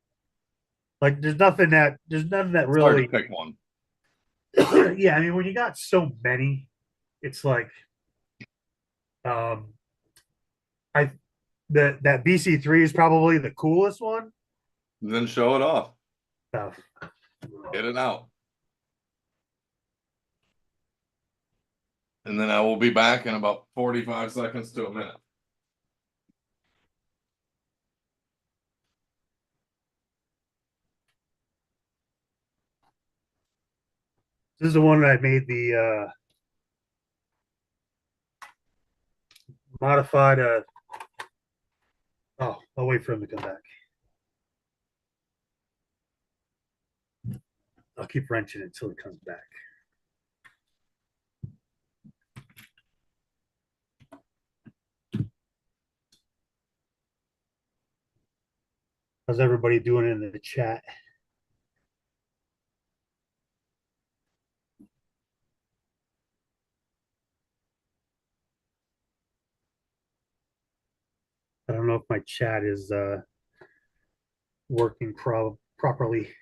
Like, there's nothing that It's hard to really. pick one. Yeah, I mean, when you got so many, it's like, um, I that BC3 is probably the coolest one. Then show it off. Uh, Get it out. And then I will be back in about 45 seconds to a minute. This is the one that I made the modified. Oh, I'll wait for him to come back. I'll keep wrenching it until he comes back. How's everybody doing in the chat? I don't know if my chat is working properly.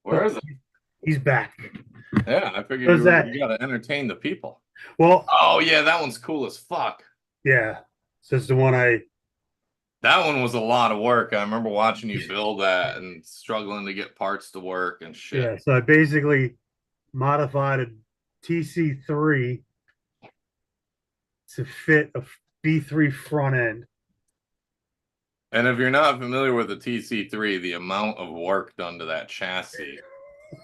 Where is it? He's back. Yeah, I figured you got to entertain the people. Well, oh yeah, that one's cool as fuck. Yeah, so it's the one That one was a lot of work. I remember watching you build that and struggling to get parts to work and shit. Yeah, so I basically modified a TC3 to fit a B3 front end. And if you're not familiar with the TC3, the amount of work done to that chassis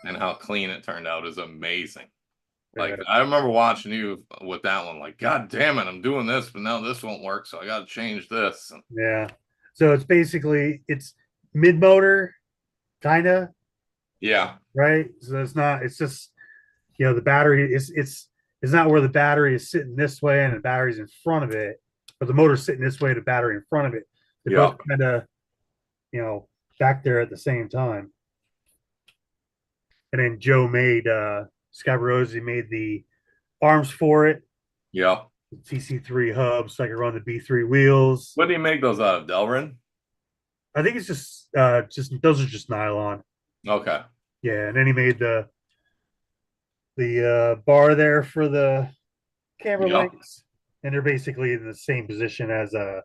and how clean it turned out is amazing. Like, I remember watching you with that one, like, God damn it, I'm doing this, but now this won't work, so I got to change this. Yeah. So it's basically, it's mid-motor, kind of. Yeah. Right? So it's just, the battery it's not where the battery is sitting this way and the battery's in front of it, but the motor's sitting this way, the battery in front of it. They're both kind of, back there at the same time. And then Joe made Scabarozzi made the arms for it. Yeah. TC3 hub, so I can run the B3 wheels. What do you make those out of? Delrin? I think it's just those are just nylon. Okay. Yeah, and then he made the bar there for the camera links, and they're basically in the same position as a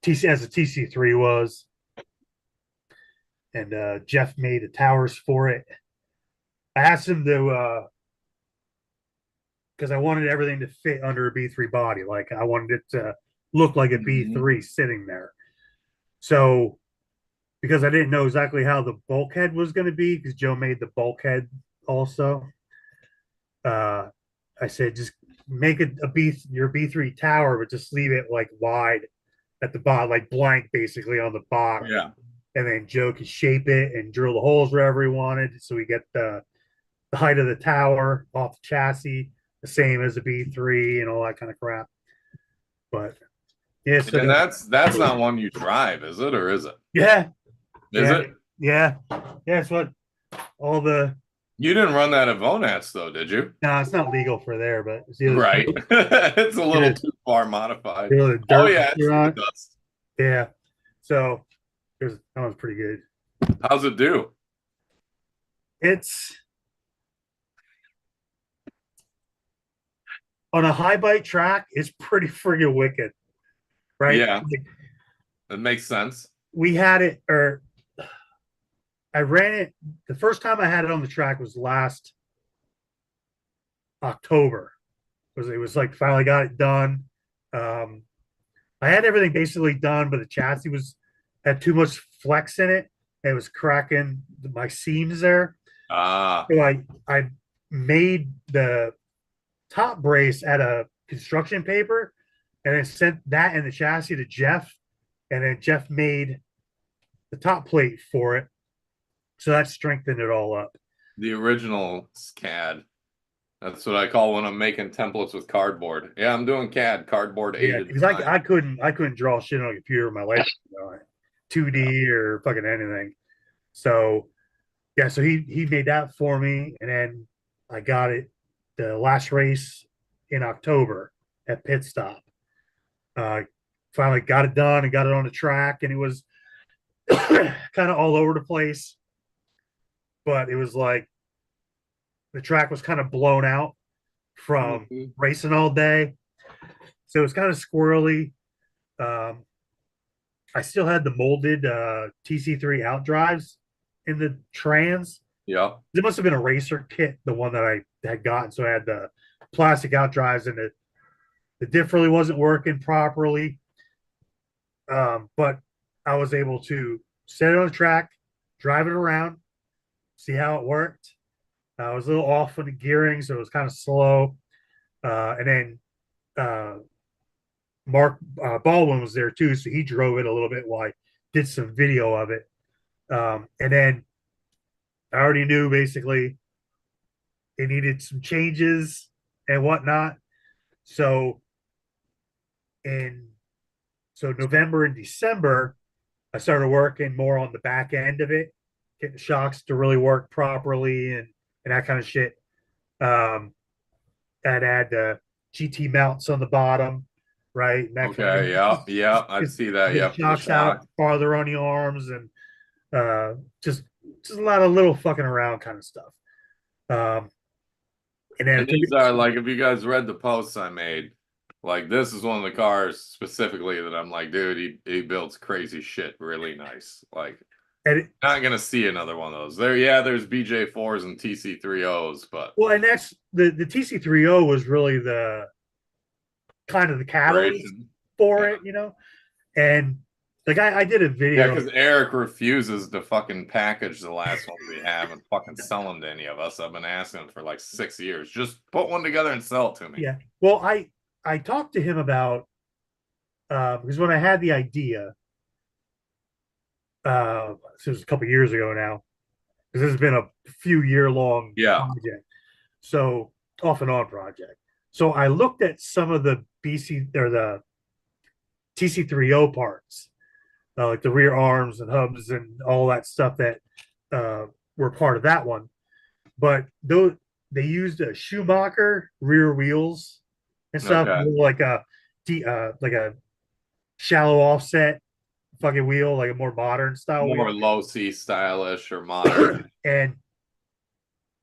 TC3 was. And Jeff made the towers for it. I asked him to because I wanted everything to fit under a B3 body. Like, I wanted it to look like a B3 sitting there. So, because I didn't know exactly how the bulkhead was going to be, because Joe made the bulkhead also, I said, just make it your B3 tower, but just leave it like wide at the bottom, like blank basically on the bottom. Yeah. And then Joe could shape it and drill the holes wherever he wanted. So we get the height of the tower off the chassis, the same as the B3 and all that kind of crap. But yeah, so and that's not one you drive, is it, or is it? Yeah. Is it? Yeah. Yeah, it's what all the You didn't run that at Vonats though, did you? No, it's not legal for there, but it's right. It's a little too far modified. Oh yeah, it does. Yeah. So that one's pretty good. How's it do? It's on a high bite track, it's pretty friggin' wicked. Right? Yeah. It makes sense. We had it, or I ran it the first time I had it on the track was last October. It was like finally got it done. Um, I had everything basically done, but the chassis had too much flex in it. It was cracking my seams there. Ah, So I made the top brace out of construction paper and then sent that and the chassis to Jeff. And then Jeff made the top plate for it. So that strengthened it all up. the original CAD. That's what I call when I'm making templates with cardboard. Yeah, I'm doing CAD, cardboard Yeah, aided because design. I couldn't draw shit on a computer in my life, 2D or fucking anything. So yeah, so he made that for me, and then I got it the last race in October at pit stop. Uh, Finally got it done and got it on the track, and it was kind of all over the place, but it was like the track was kind of blown out from Mhm. racing all day, so it was kind of squirrely. Um, I still had the molded TC3 out drives in the trans. Yep. It must have been a racer kit, the one that I had gotten. So I had the plastic out drives, and the diff really wasn't working properly. But I was able to set it on the track, drive it around, see how it worked. I was a little off on the gearing, so it was kind of slow. And then Mark Baldwin was there too, so he drove it a little bit while I did some video of it. And then I already knew basically it needed some changes and whatnot. So in November and December, I started working more on the back end of it, getting the shocks to really work properly and that kind of shit. Um, I'd add the GT mounts on the bottom, right? And that kind of Okay. Yeah. Yeah. I'd just see that. get the Yeah. For the shocks out shock. farther on the arms and uh, just just a lot of little fucking around kind of stuff. Um, and then And it took these it, are like, if you guys read the posts I made, like this is one of the cars specifically that I'm like, dude, he builds crazy shit really nice. Like, and it, not gonna see another one of those. There's BJ4s and TC3Os, but well, and that's the TC30 was really the kind of the catalyst operation. for Yeah. it, And like I did a Yeah, video. because Eric refuses to fucking package the last ones we have and fucking sell them to any of us. I've been asking him for like 6 years. Just put one together and sell it to me. Yeah. Well, I talked to him about because when I had the idea, this was a couple years ago now, because this has been a few year long Yeah. project, so off and on project. So I looked at some of the BC or the TC30 parts, like the rear arms and hubs and all that stuff that were part of that one. But those they used a Schumacher rear wheels and stuff, Okay. like a shallow offset fucking wheel, like a more modern style wheel. More low C stylish or modern. And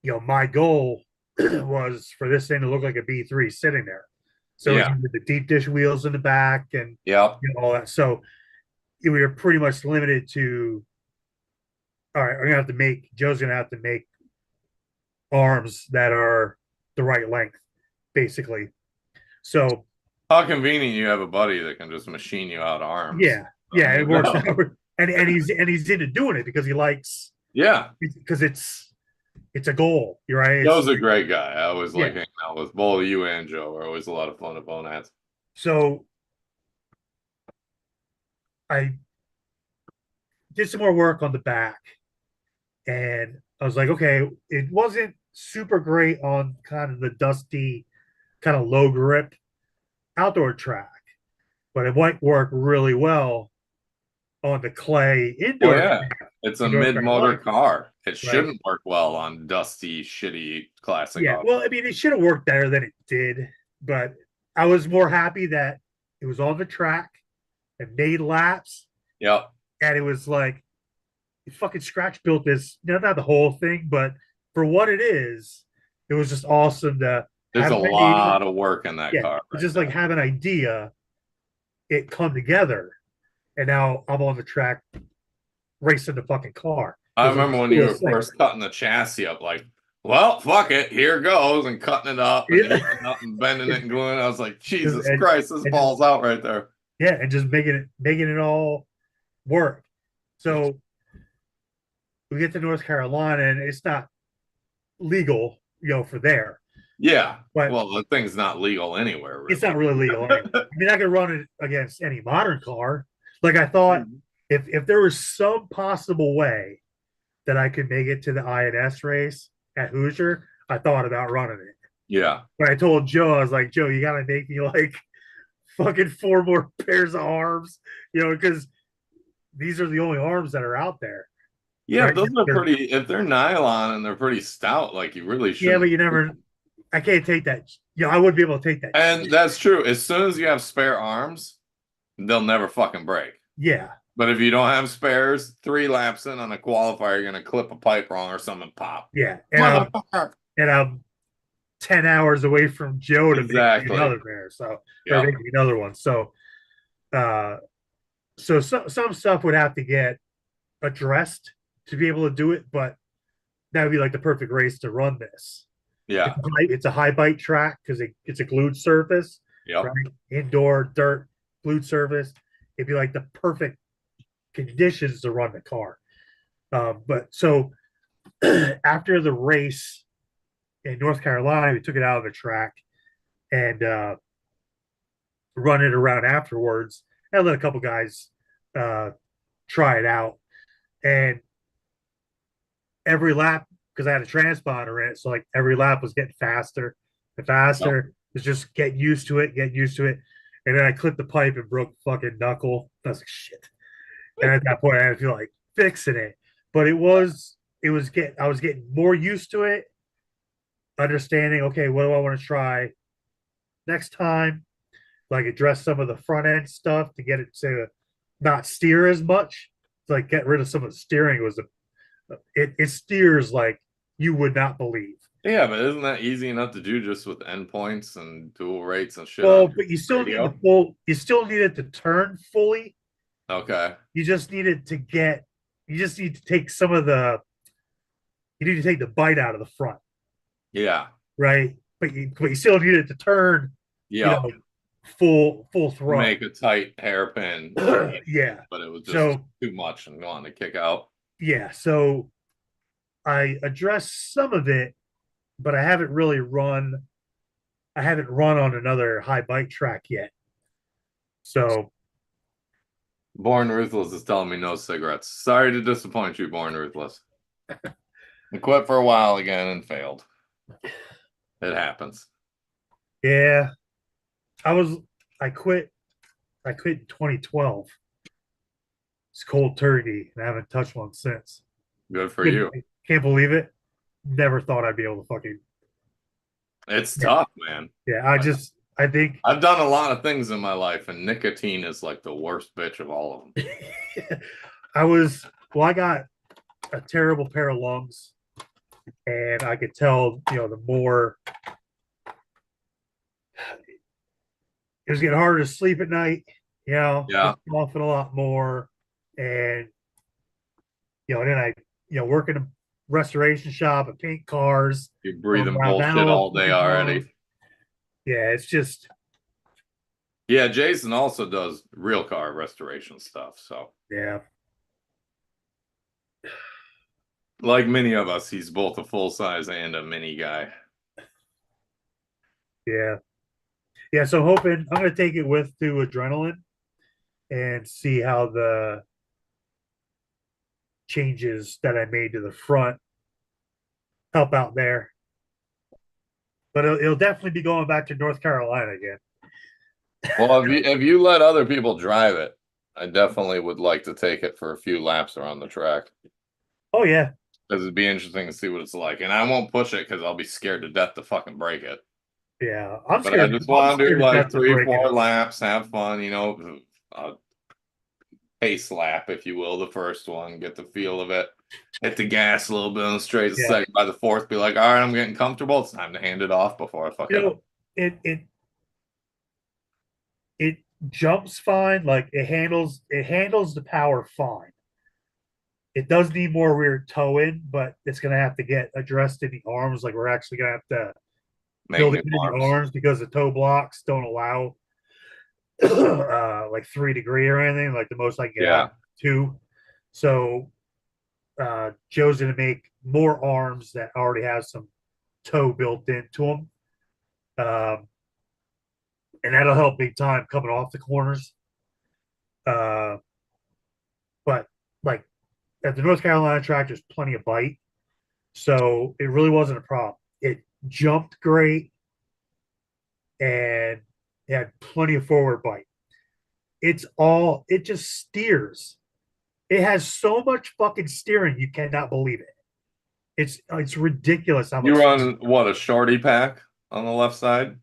my goal was for this thing to look like a B3 sitting there. So Yeah. with the deep dish wheels in the back and Yep. all that. So we were pretty much limited to all right, Joe's gonna have to make arms that are the right length, basically. So How convenient you have a buddy that can just machine you out arms. yeah, it works out. And he's into doing it because he likes Yeah. because it's a goal, right? Joe's a great guy. I always like Yeah. hanging out with both you and Joe. We're always a lot of fun at Bonats. So I did some more work on the back, and I was like, okay, it wasn't super great on kind of the dusty, kind of low grip outdoor track, but it might work really well on the clay Oh indoor yeah. It's a indoor track mid-motor like, car. It right? shouldn't work well on dusty, shitty classic Yeah. auto. Well, I mean, it should have worked better than it did, but I was more happy that it was on the track and made laps, Yep. and it was like fucking scratch built this, not the whole thing, but for what it is, it was just awesome to There's have a an idea. lot of work in that Yeah, car it's right just like have an idea, it come together, and now I'm on the track racing the fucking car. I It was like remember the when you were coolest thing. first cutting the chassis up, like well, fuck it, here goes, and cutting it up and Yeah. heating it up and bending it and gluing it. I was like, Just- Jesus and, Christ, this and just ball's out right there. yeah, and just making it all work. So we get to North Carolina, and it's not legal, for there, Yeah. but Well, the thing's not legal anywhere, it's really. not really legal anyway. I mean, I could run it against any modern car. Like I thought, if there was some possible way that I could make it to the INS race at Hoosier, I thought about running it. Yeah. But I told Joe, I was like, Joe, you gotta make me like fucking 4 more pairs of arms, because these are the only arms that are out there. Yeah, Right? those are pretty, if they're nylon and they're pretty stout, like you really Yeah, but shouldn't. you never. I can't take that. I wouldn't be able to take that. And that's true. As soon as you have spare arms, they'll never fucking break. Yeah, But if you don't have spares, 3 laps in on a qualifier, you're gonna clip a pipe wrong or something pop. yeah, Motherfucker. and I'm 10 hours away from Joe to make me Exactly. another pair. So or Yeah. make me another one. Uh, so some stuff would have to get addressed to be able to do it, but that would be like the perfect race to run this. Yeah. It's a high bite track because it's a glued surface, Yep. right? Indoor dirt glued surface. It'd be like the perfect conditions to run the car. But so after the race in North Carolina, we took it out of the track and run it around afterwards. I let a couple guys try it out, and every lap, because I had a transponder in it, so like every lap was getting faster and faster. Yep. It's just get used to it, and then I clipped the pipe and broke the fucking knuckle. I was like, shit. And at that point, I feel like fixing it, but I was getting more used to it, understanding. Okay, what do I want to try next time? Like address some of the front end stuff to get it to not steer as much. Like get rid of some of the steering. It steers like you would not believe. Yeah, but isn't that easy enough to do just with endpoints and dual rates and shit Well, on but you still need radio? you still need it to turn fully. Okay. You just need it to get you just need to take some of the you need to take the bite out of the front, Yeah. right? But you still need it to turn, you Yep. know, full throttle. Make a tight hairpin, Yeah. but it was just So too much and wanting to kick out. yeah, so I addressed some of it, but I haven't run on another high bike track yet. So Born Ruthless is telling me no cigarettes. Sorry to disappoint you, Born Ruthless. I quit for a while again and failed. It happens. yeah, I quit in 2012. It's cold turkey, and I haven't touched one since. Good for you. Can't believe it. Never thought I'd be able to fucking. It's Yeah, tough, man. I think I've done a lot of things in my life, and nicotine is like the worst bitch of all of them. I got a terrible pair of lungs, and I could tell, the more it was getting harder to sleep at night, Yeah. coughing a lot more, and then I, work in a restoration shop, I paint cars. You're breathing around bullshit now, all day already. Yeah, it's just Yeah, Jason also does real car restoration stuff. So, yeah, like many of us, he's both a full size and a mini guy. yeah, yeah. So hoping I'm gonna take it with to adrenaline and see how the changes that I made to the front help out there. But it'll definitely be going back to North Carolina again. Well, if you let other people drive it, I definitely would like to take it for a few laps around the track. Oh yeah, Because it'd be interesting to see what it's like. And I won't push it because I'll be scared to death to fucking break it. yeah. I'm But scared. I just want to do I'm like scared to 3, break 4 it. laps, have fun, pace lap, if you will, the first one, get the feel of it, hit the gas a little bit on the straight. The Yeah. second, by the fourth, be like, all right, I'm getting comfortable. It's time to hand it off before I fucking. It jumps fine. Like it handles the power fine. It does need more rear toe in, but it's going to have to get addressed in the arms. Like we're actually going to have to Make build new it into the arms. arms because the toe blocks don't allow like 3 degree or anything. Like the most I can get out Yeah. of 2. So Joe's going to make more arms that already have some toe built into them. And that'll help big time coming off the corners. Uh, but like at the North Carolina track, there's plenty of bite. So it really wasn't a problem. It jumped great and it had plenty of forward bite. It just steers. It has so much fucking steering, you cannot believe it. It's ridiculous how You much. run what, a shorty pack on the left side?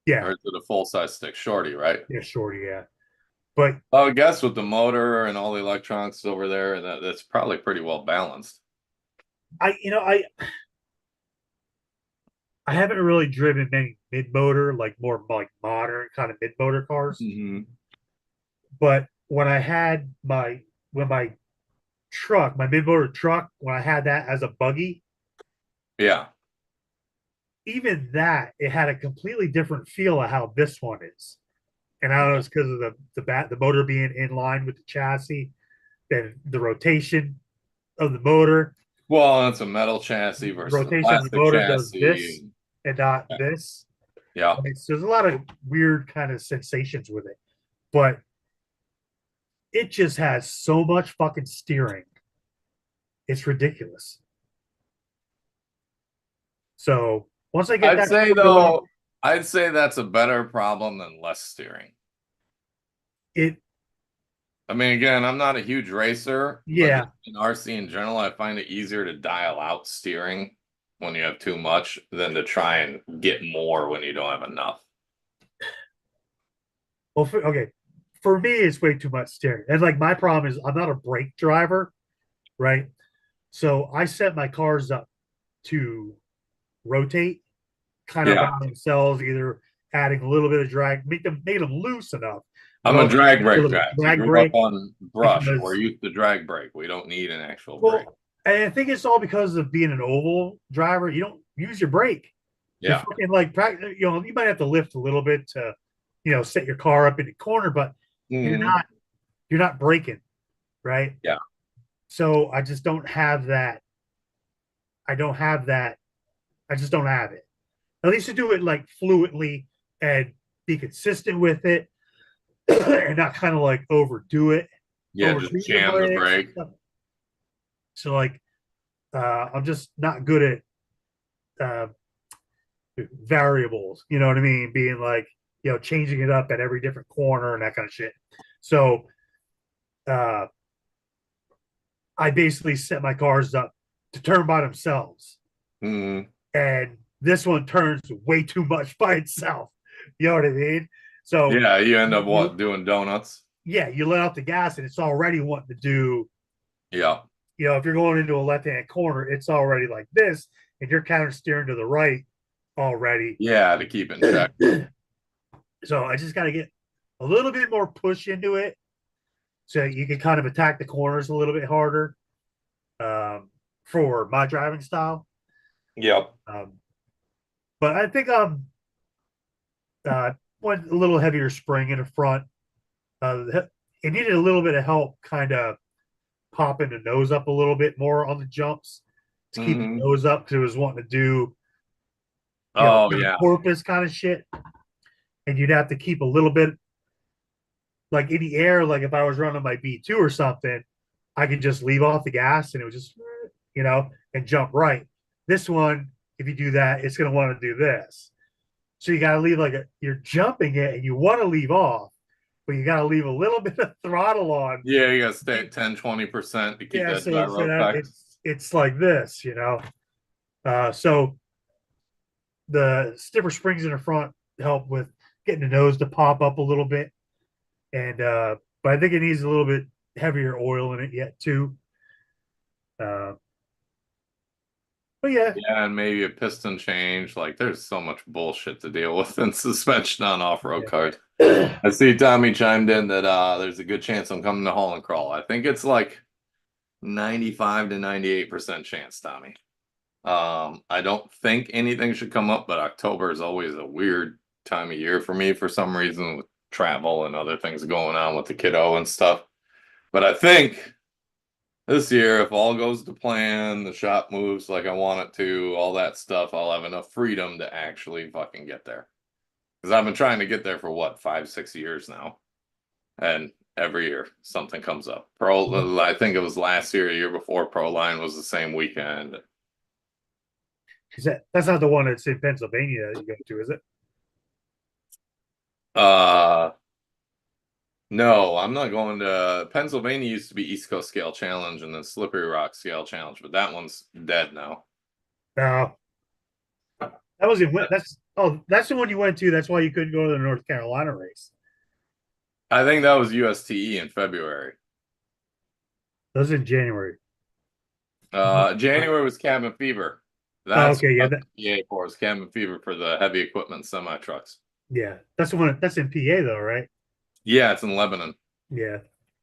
Yeah, Or is it a full size stick? Shorty, right? yeah, shorty, yeah. But I guess with the motor and all the electronics over there, that's probably pretty well balanced. I haven't really driven many mid motor, like more like modern kind of mid motor cars. Mm-hmm. But when I had my truck, my mid motor truck, when I had that as a buggy, Yeah. even that it had a completely different feel of how this one is. And I don't know, it's because of the motor being in line with the chassis, and the rotation of the motor. Well, it's a metal chassis The versus a rotation of the plastic motor does this chassis. and not this. Yeah. There's a lot of weird kind of sensations with it, but it just has so much fucking steering. It's ridiculous. So once I get I'd that say going, though, I'd say that's a better problem than less steering. it I mean, again, I'm not a huge racer, but yeah. just in RC in general, I find it easier to dial out steering when you have too much than to try and get more when you don't have enough. Well, okay, for me, it's way too much steering, and like my problem is I'm not a brake driver, right? So I set my cars up to rotate kind of by Yeah. themselves, either adding a little bit of drag, make them loose enough, but I'm a also drag a brake little guy. I drag grew up brake on brush. We're because used to drag brake. We don't need an actual brake. well, and I think it's all because of being an oval driver. You don't use your brake. You're Yeah. fucking like practice. You know, you might have to lift a little bit to, set your car up in the corner, but you're Mhm. not you're not braking, right? Yeah. So I just don't have that. I don't have that. I just don't have it. At least to do it like fluently and be consistent with it and not kind of like overdo it, Yeah, just overdo the jam the brakes and brake. stuff. So like I'm just not good at variables, you know what I mean? Being like, changing it up at every different corner and that kind of shit. So uh I basically set my cars up to turn by themselves. Mhm. And this one turns way too much by itself. You know what I mean? So Yeah, you end up you, what, doing donuts? you let off the gas and it's already wanting to do, Yeah. if you're going into a left-hand corner, it's already like this, and you're kind of steering to the right already. Yeah, to keep in check. So I just got to get a little bit more push into it so you can kind of attack the corners a little bit harder for my driving style. Yep. But I think went a little heavier spring in the front. It needed a little bit of help kind of popping the nose up a little bit more on the jumps to keep the Mhm. nose up because it was wanting to do, Oh, kind of yeah. porpoise kind of shit. And you'd have to keep a little bit like in the air. Like if I was running my B2 or something, I could just leave off the gas and it was just, and jump right. This one, if you do that, it's going to want to do this. So you got to leave you're jumping it and you want to leave off, but you got to leave a little bit of throttle on. Yeah, you gotta stay at 10-20% to keep Yeah, that so gyro that effect. it's like this. So the stiffer springs in the front help with getting the nose to pop up a little bit, and but I think it needs a little bit heavier oil in it yet too. Uh, but yeah, Yeah, and maybe a piston change. Like, there's so much bullshit to deal with in suspension on off-road cars. yeah. I see Tommy chimed in that there's a good chance I'm coming to Haul and Crawl. I think it's like 95 to 98% chance, Tommy. I don't think anything should come up, but October is always a weird time of year for me for some reason with travel and other things going on with the kiddo and stuff. But I think this year, if all goes to plan, the shop moves like I want it to, all that stuff, I'll have enough freedom to actually fucking get there. Because I've been trying to get there for what, 5-6 years now. And every year something comes up. I think it was last year, year before, Proline was the same weekend. That's not the one that's in Pennsylvania that you go to, is it? No, I'm not going to Pennsylvania. Used to be East Coast Scale Challenge and then Slippery Rock Scale Challenge, but that one's dead now. No. That was in that's the one you went to. That's why you couldn't go to the North Carolina race. I think that was USTE in February. That was in January. January was Cabin Fever. That's okay, yeah. PA for us, Cabin Fever for the heavy equipment semi trucks. Yeah, that's the one. That's in PA though, right? Yeah, it's in Lebanon. Yeah,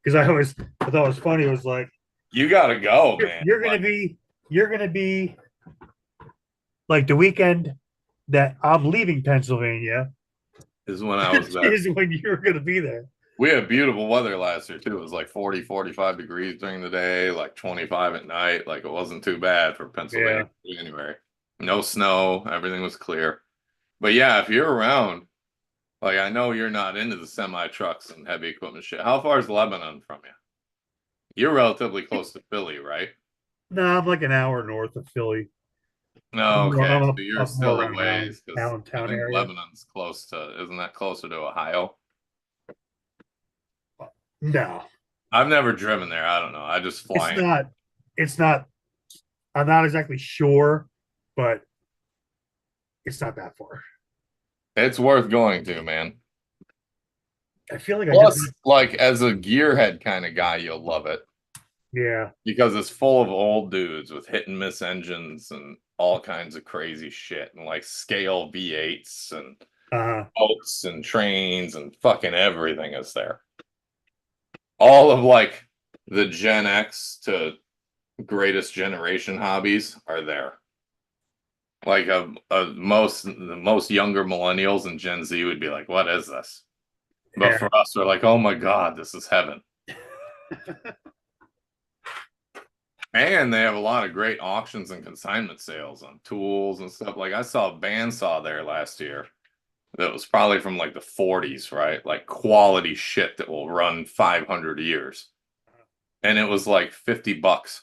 because I thought it was funny. It was like, you gotta go, man. You're gonna be like the weekend that I'm leaving Pennsylvania is when I was there. Is when you're gonna be there. We had beautiful weather last year too. It was like 40, 45 degrees during the day, like 25 at night. Like it wasn't too bad for Pennsylvania in January. No snow, everything was clear. But yeah, if you're around, like I know you're not into the semi trucks and heavy equipment shit. How far is Lebanon from you? You're relatively close to Philly, right? No, I'm like an hour north of Philly. No, okay. So you're still a around ways because I think area. Lebanon's close to, isn't that closer to Ohio? No. I've never driven there. I don't know. I just fly. It's not, I'm not exactly sure, but it's not that far. It's worth going to, man. I feel like like as a gearhead kind of guy, you'll love it. Yeah. Because it's full of old dudes with hit and miss engines and all kinds of crazy shit and like scale V8s and boats and trains and fucking everything is there. All of like the Gen X to greatest generation hobbies are there. Like the most younger millennials and Gen Z would be like, what is this? But for us, we're like, oh my God, this is heaven. And they have a lot of great auctions and consignment sales on tools and stuff. Like I saw a bandsaw there last year that was probably from like the 40s, right? Like quality shit that will run 500 years. And it was like $50.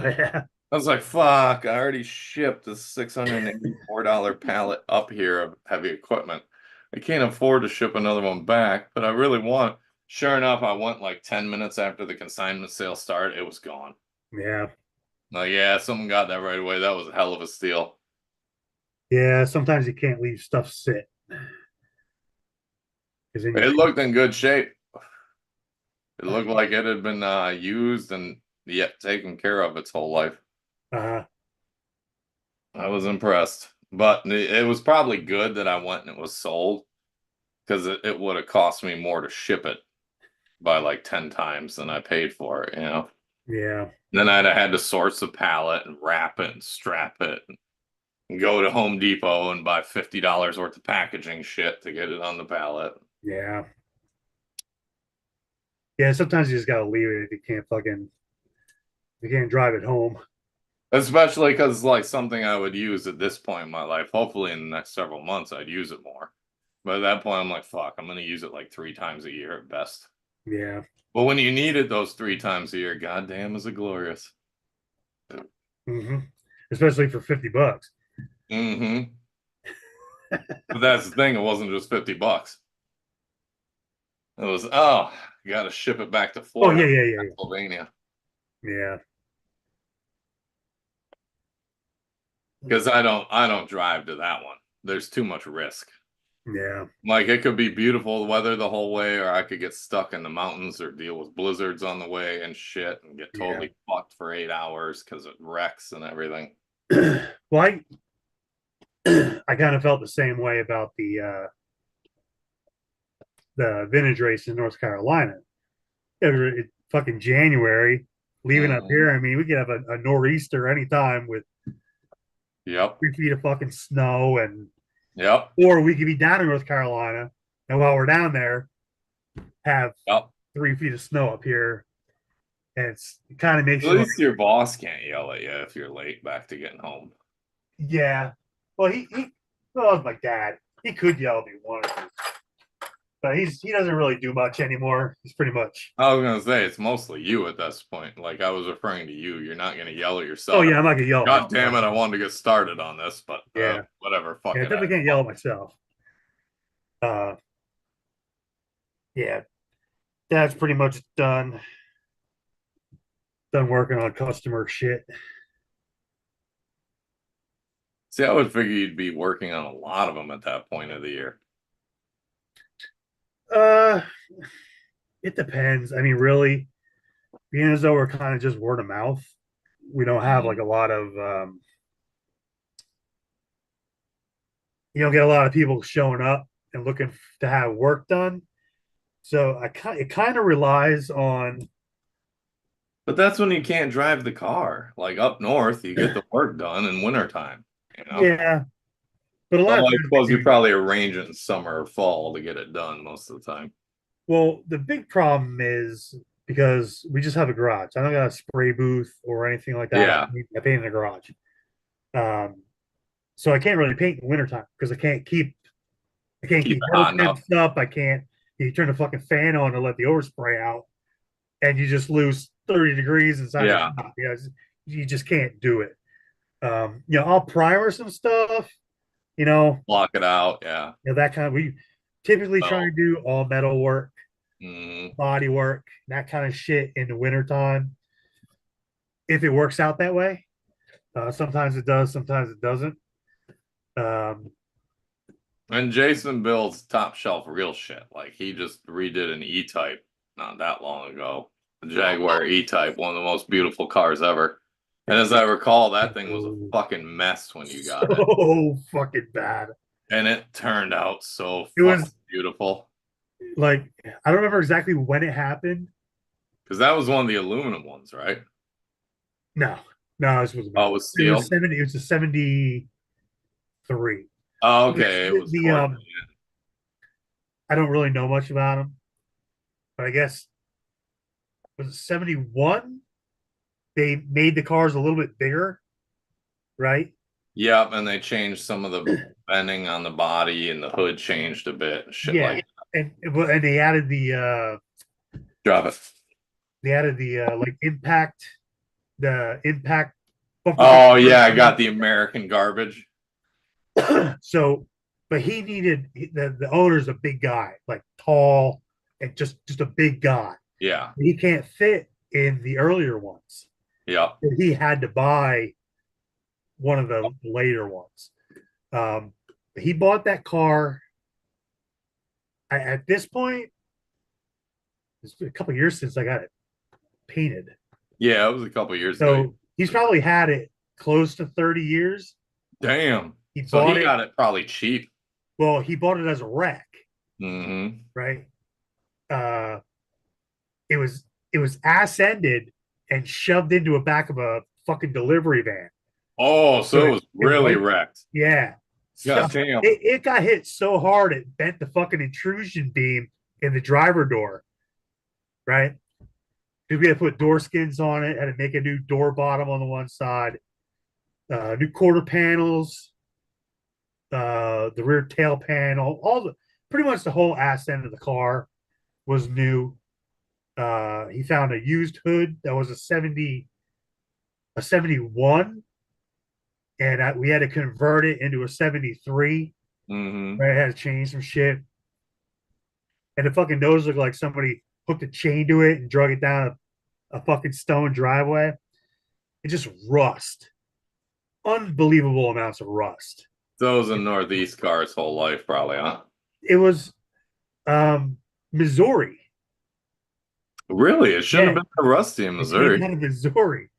Yeah. I was like, fuck, I already shipped a $684 pallet up here of heavy equipment. I can't afford to ship another one back, but I really want. Sure enough, I went like 10 minutes after the consignment sale started. It was gone. Yeah. Like, yeah, someone got that right away. That was a hell of a steal. Yeah, sometimes you can't leave stuff sit. It looked in good shape. It looked like it had been used and yet taken care of its whole life. I was impressed. But it was probably good that I went and it was sold because it would have cost me more to ship it by like 10 times than I paid for it, you know? Yeah. Then I'd have had to source a pallet and wrap it and strap it and go to Home Depot and buy $50 worth of packaging shit to get it on the pallet. Yeah. Yeah, sometimes you just gotta leave it if you can't drive it home. Especially because like something I would use at this point in my life. Hopefully in the next several months I'd use it more. But at that point I'm like, fuck, I'm gonna use it like 3 times a year at best. Yeah. But when you need it those 3 times a year, goddamn is it glorious. Mm-hmm. Especially for $50. Mm-hmm. But that's the thing, it wasn't just $50. It was, you gotta ship it back to Florida. Oh, yeah. Pennsylvania. Yeah. Because I don't drive to that one. There's too much risk. Yeah. Like it could be beautiful weather the whole way, or I could get stuck in the mountains or deal with blizzards on the way and shit and get totally fucked for 8 hours because it wrecks and everything. Well, I kind of felt the same way about the vintage race in North Carolina. fucking January, leaving up Mhm. here. I mean, we could have a nor'easter anytime with Yep. 3 feet of fucking snow, and Yep. or we could be down in North Carolina, and while we're down there, have Yep. 3 feet of snow up here, and it kind of makes At you like, least your boss can't yell at you if you're late back to getting home. yeah. Well, he well, my dad. He could yell if he wanted to, but he doesn't really do much anymore. He's pretty much. I was gonna say it's mostly you at this point. Like I was referring to you. You're not gonna yell at Oh yourself. yeah, I'm not gonna yell at God damn myself. it! I wanted to get started on this, but Yeah, whatever. yeah. Fuck I it. definitely can't yell at myself. Uh, yeah, that's pretty much done working on customer shit. See, I would figure you'd be working on a lot of them at that point of the year. Uh, it depends. I mean, really, being as though we're kind of just word of mouth, we don't have like Mhm. a lot of you don't get a lot of people showing up and looking to have work done. So it kind of relies on. But that's when you can't drive the car. Like up north, you get the work done in wintertime, you know? Yeah, but a lot of Although I times suppose we you do. probably arrange it in summer or fall to get it done most of the time. Well, the big problem is because we just have a garage. I don't got a spray booth or anything like that. Yeah, I paint in the garage. Um, so I can't really paint in wintertime because I can't keep keep it metal hot enough. temps up. I can't. You turn the fucking fan on to let the overspray out, and you just lose 30 degrees inside the Yeah, shop. You just can't do it. I'll primer some stuff. You know, block it out. Yeah. that kind of. We typically try Well, and do all metal work, mm, body work, that kind of shit in the wintertime. If it works out that way, sometimes it does, sometimes it doesn't. Um, and Jason builds top shelf real shit. Like he just redid an E-Type not that long ago. The Jaguar E-Type, one of the most beautiful cars ever. And as I recall, that thing was a so, fucking mess when you got it. so fucking bad. And it turned out so It fucking was beautiful. like I don't remember exactly when it happened. Because that was one of the aluminum ones, right? No, no, this was Oh, it metal. was steel. It was a 73. Oh, The, okay. It was the Corvette. I don't really know much about them, but I guess was it 71? They made the cars a little bit bigger, right? Yep, and they changed some of the bending on the body and the hood changed a bit and shit Yeah, like and drop it. they added the like the impact bumper. Oh yeah, I got the American garbage. So, but he needed the owner's a big guy, like tall and just a big guy. Yeah. He can't fit in the earlier ones. Yep. So he had to buy one of the later ones. Um, he bought that car. At this point, it's been a couple years since I got it painted. Yeah, it was a couple years ago. So he's probably had it close to 30 years. Damn. He So bought he it. got it probably cheap. Well, he bought it as a wreck, Mm-hmm. right? Uh, it was it was ass ended and shoved into a back of a fucking delivery van. Oh, So so it was it really wiped. wrecked. Yeah. So God damn. it got hit so hard it bent the fucking intrusion beam in the driver door, right? Because we had to put door skins on it, had to make a new door bottom on the one side, new quarter panels, the rear tail panel, all the pretty much the whole ass end of the car was new. He found a used hood that was a 71, and we had to convert it into a 73. Mm-hmm. Right, I had to change some shit, and the fucking nose looked like somebody hooked a chain to it and drug it down a fucking stone driveway. It just rust, unbelievable amounts of rust. Those in Northeast cars whole life, probably, huh? It was Missouri. Really? It shouldn't Yeah, have been that rusty in it came Missouri. out of Missouri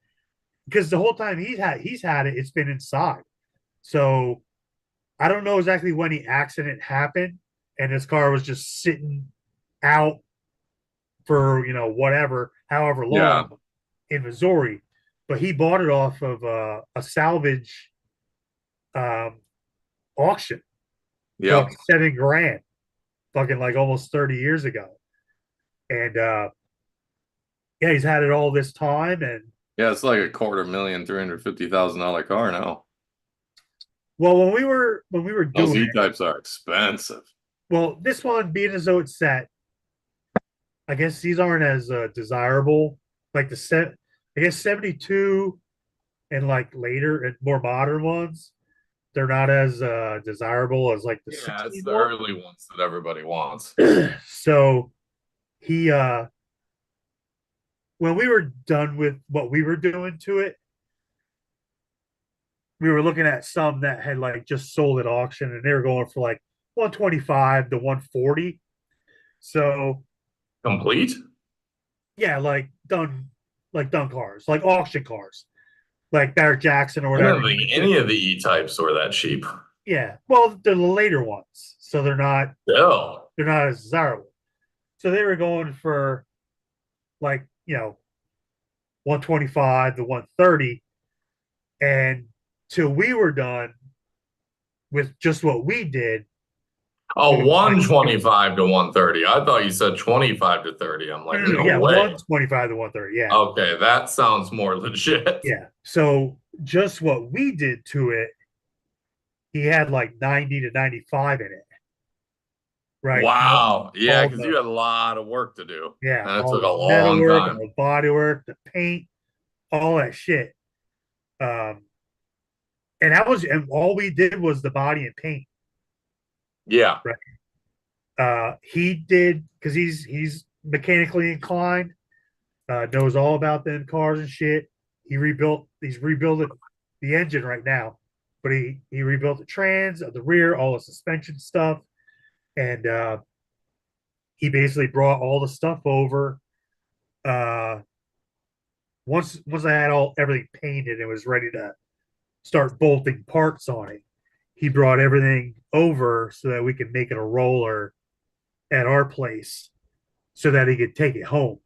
because the whole time he's had it, it's been inside. So I don't know exactly when the accident happened, and his car was just sitting out for whatever, however Yeah. long in Missouri, but he bought it off of a salvage um, auction for Yep. like 7 grand, fucking like almost 30 years ago. And yeah, he's had it all this time. And Yeah, it's like a $250,000 car now. well, when we were Those doing it, E-types are expensive. well, this one being as though it's set, I guess these aren't as desirable. Like the set, I guess 72 and like later and more modern ones, they're not as desirable as like the Yeah, it's 16 the one. early ones that everybody wants. So he when we were done with what we were doing to it, we were looking at some that had like just sold at auction and they were going for like 125 to 140. So Complete? yeah, like done cars, like auction cars, like Barrett Jackson or I whatever. don't think any of the E-types were that cheap. Yeah. Well, they're the later ones, so No. they're not as desirable. So they were going for like 125 to 130, and till we were done with just what we did, it Oh, was like 125 to 130. I thought you said 25 to 30. I'm no, like, no, no, no yeah, way. 125 to 130, yeah, Okay, that sounds more legit. yeah. So just what we did to it, he had like 90 to 95 in it, right? Wow. Yeah, All because the you had a lot of work to do. Yeah, And it all took the a metal long work, all time. the body work, the paint, all that shit. Um, and all we did was the body and paint, Yeah. right? He did because he's mechanically inclined, knows all about them cars and shit. He's rebuilding the engine right now, but he rebuilt the trans, the rear, all the suspension stuff, and he basically brought all the stuff over. Uh, once I had all everything painted and was ready to start bolting parts on it, he brought everything over so that we could make it a roller at our place so that he could take it home.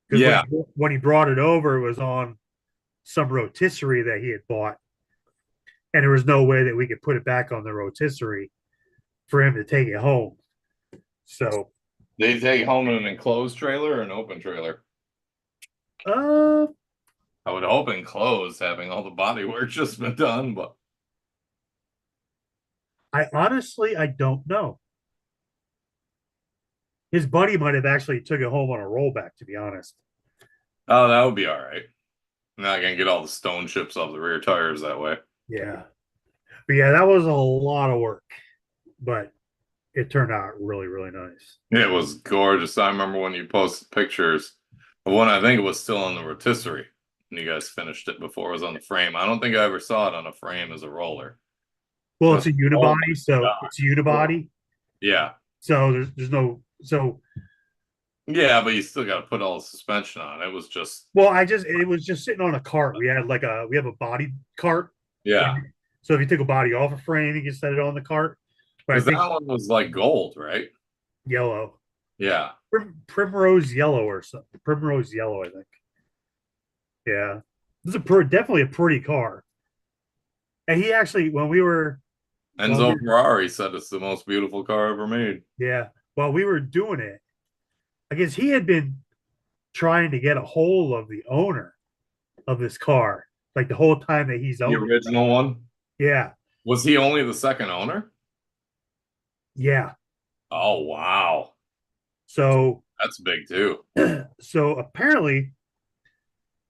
Because Yeah. when he brought it over, it was on some rotisserie that he had bought, and there was no way that we could put it back on the rotisserie for him to take it home. So, They take home in an enclosed trailer or an open trailer? uh, I would hope enclosed, having all the body work just been done, but I don't know. His buddy might have actually took it home on a rollback, to be honest. oh, that would be all right. Not gonna get all the stone chips off the rear tires that way. Yeah, but yeah, that was a lot of work, but it turned out really, really nice. It was gorgeous. I remember when you posted pictures of one, I think it was still on the rotisserie, and you guys finished it before it was on the frame. I don't think I ever saw it on a frame as a roller. Well, it's Just, a oh my unibody, so God. it's a unibody. Yeah. So there's no so Yeah, but you still got to put all the suspension on. It was just, well, it was just sitting on a cart. We have a body cart. yeah. So if you took a body off a frame, you can set it on the cart. But I Because think that one was like gold, right? yellow, Yeah. primrose yellow or something. Primrose yellow, I think. Yeah, this is definitely a pretty car. And he actually, Enzo Ferrari said it's the most beautiful car ever made. yeah, while we were doing it, I guess he had been trying to get a hold of the owner of this car, like the whole time that he's The owned it. original one? Yeah, Was he only the second owner? yeah. Oh, wow. So, That's big too. so apparently,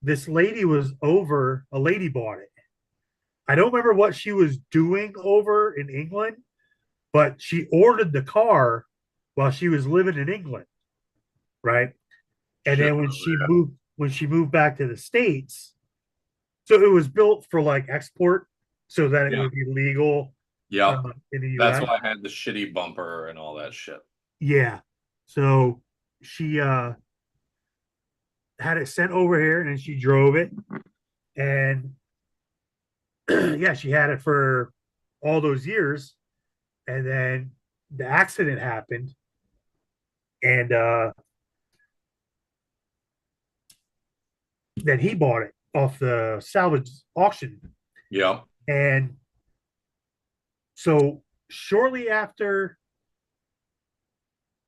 this lady was over. A lady bought it. I don't remember what she was doing over in England, but she ordered the car while she was living in England, right? And Shit. then when she moved back to the States, so it was built for like export so that it Yeah. would be legal Yep. in the That's US. why I had the shitty bumper and all that shit. Yeah. So she had it sent over here and she drove it. And yeah, she had it for all those years. And then the accident happened. And then he bought it off the salvage auction. Yeah. And so shortly after,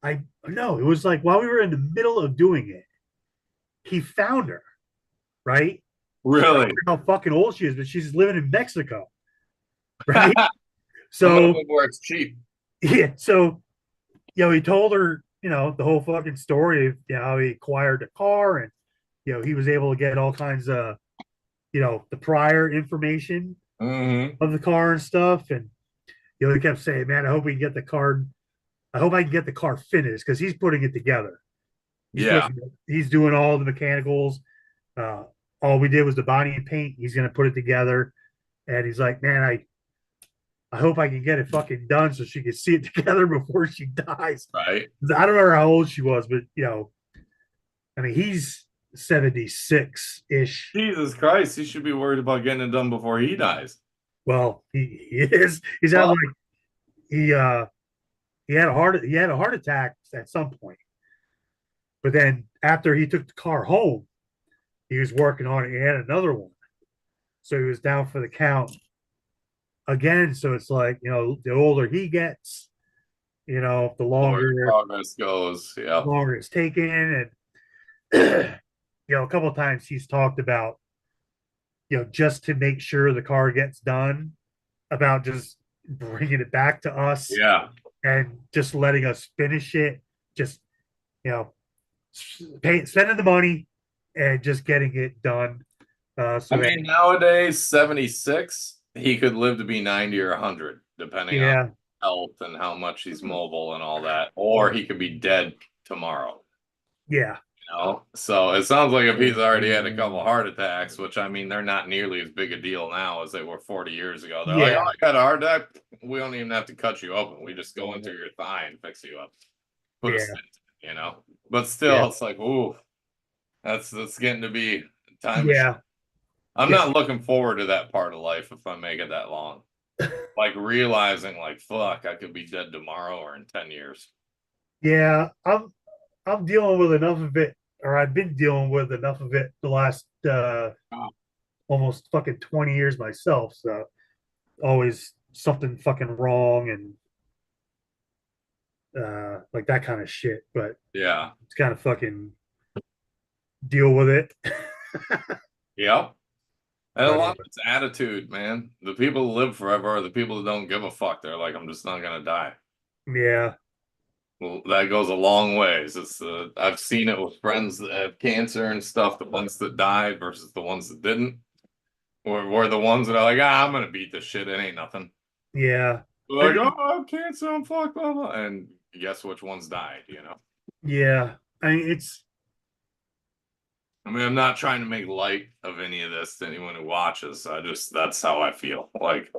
I no, it was like while we were in the middle of doing it, he found her, right? I don't Really? know how fucking old she is, but she's living in Mexico, right? I'm gonna So move where it's cheap. yeah, so he told her, the whole fucking story of how he acquired the car, and he was able to get all kinds of the prior information Hmm. of the car and stuff. And he kept saying, man, I hope we can get the car. I hope I can get the car finished, because he's putting it together. Yeah. He's doing all the mechanicals. uh all we did was the body and paint. He's going to put it together, and he's like, man, I hope I can get it fucking done so she can see it together before she dies. Right. I don't know how old she was, but I mean, he's 76 ish. Jesus Christ, he should be worried about getting it done before he dies. Well, he is. He's had Well, like he had a heart attack at some point, but then after he took the car home, he was working on it. He had another one, so he was down for the count again. So it's like, the older he gets, the where the longer progress goes. Yeah. it's taken. And a couple of times he's talked about, just to make sure the car gets done, about just bringing it back to us Yeah. and just letting us finish it, just spending the money and just getting it done. I mean, nowadays, 76, he could live to be 90 or 100, depending on yeah, health and how much he's mobile and all that. Or he could be dead tomorrow. yeah, So it sounds like if he's already had a couple heart attacks, which I mean, they're not nearly as big a deal now as they were 40 years ago. They're like, yeah, oh, I got a heart attack. We don't even have to cut you open. We just go into your thigh and fix you up. Put a yeah, stent. But still, yeah, it's like, ooh, that's getting to be time machine. yeah, I'm yeah. not looking forward to that part of life if I make it that long. Like realizing, like, fuck, I could be dead tomorrow or in 10 years. Yeah, I'm dealing with enough of it, or I've been dealing with enough of it the last almost fucking 20 years myself. So always something fucking wrong, and like that kind of shit. But Yeah. it's kind of fucking deal with it. Yep. And a But lot of it's attitude, man. The people who live forever are the people who don't give a fuck. They're like, I'm just not gonna die. yeah, Well, that goes a long ways. I've seen it with friends that have cancer and stuff. The ones that died versus the ones that didn't, or the ones that are like, I'm gonna beat this shit. It ain't nothing. yeah, They're like, oh, I have cancer. I'm fucked. Blah, blah. And guess which ones died. yeah. I mean, I mean, I'm not trying to make light of any of this to anyone who watches. That's how I feel. Like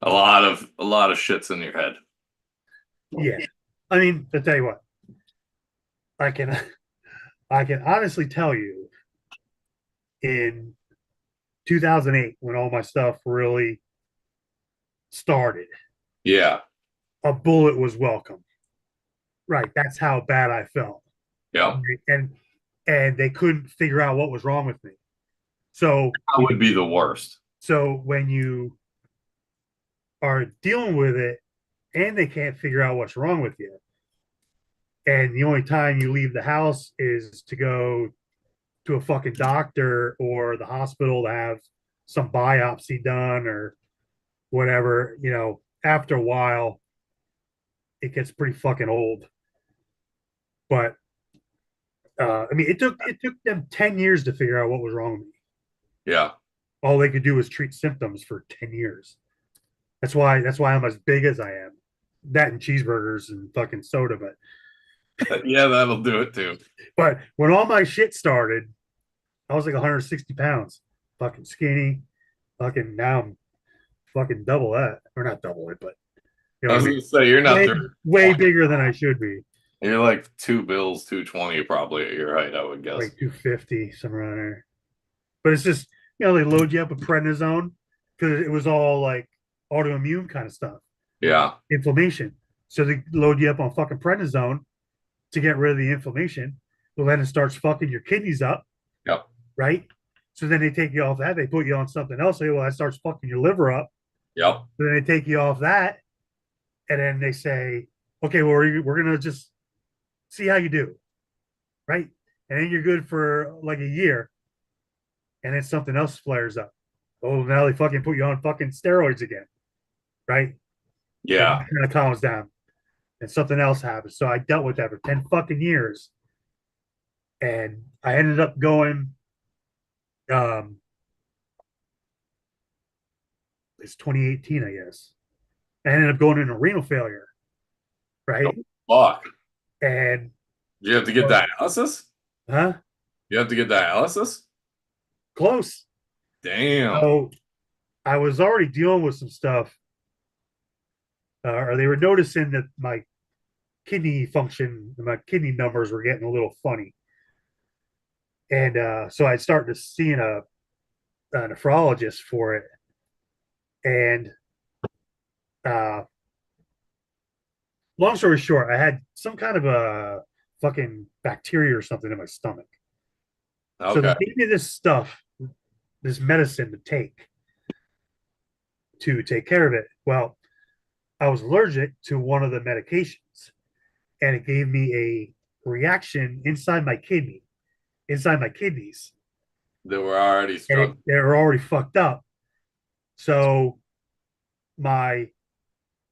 a lot of shit's in your head. yeah. I mean, to tell you what, I can I can honestly tell you, in 2008, when all my stuff really started, Yeah. a bullet was welcome. Right. That's how bad I felt. Yeah. And they couldn't figure out what was wrong with me. So That would be the worst. so when you are dealing with it and they can't figure out what's wrong with you, and the only time you leave the house is to go to a fucking doctor or the hospital to have some biopsy done or whatever, after a while it gets pretty fucking old. But I mean, it took them 10 years to figure out what was wrong with me. Yeah. All they could do was treat symptoms for 10 years. That's why I'm as big as I am. That and cheeseburgers and fucking soda. Yeah, that'll do it too. But when all my shit started, I was like 160 pounds, fucking skinny. Fucking now I'm fucking double that, or not double it, but I was gonna say you're not way bigger than I should be. You're like 2 bills, 220 probably at your height, I would guess. Like 250, somewhere around there. But it's just, they load you up with prednisone because it was all like autoimmune kind of stuff. Yeah. Inflammation. So they load you up on fucking prednisone to get rid of the inflammation. Well, then it starts fucking your kidneys up. Yep. Right? So then they take you off that. They put you on something else. Say, well, that starts fucking your liver up. Yep. So then they take you off that, and then they say, okay, well, we're gonna just see how you do, right? And then you're good for like a year, and then something else flares up. Oh, now they fucking put you on fucking steroids again, right? And Yeah. that kind of calms down, and something else happens. So I dealt with that for 10 fucking years, and I ended up going. Um, it's 2018, I guess. I ended up going into renal failure, Oh, right? fuck. And Do you have to get dialysis? huh? You have to get dialysis? Close. Damn. So I was already dealing with some stuff, or they were noticing that my kidney function, my kidney numbers were getting a little funny. And so I started seeing a nephrologist for it. And uh, long story short, I had some kind of a fucking bacteria or something in my stomach. So they Okay. gave me this stuff, this medicine to take care of it. Well, I was allergic to one of the medications, and it gave me a reaction inside my kidneys, They were already and struggling. they were already fucked up. So my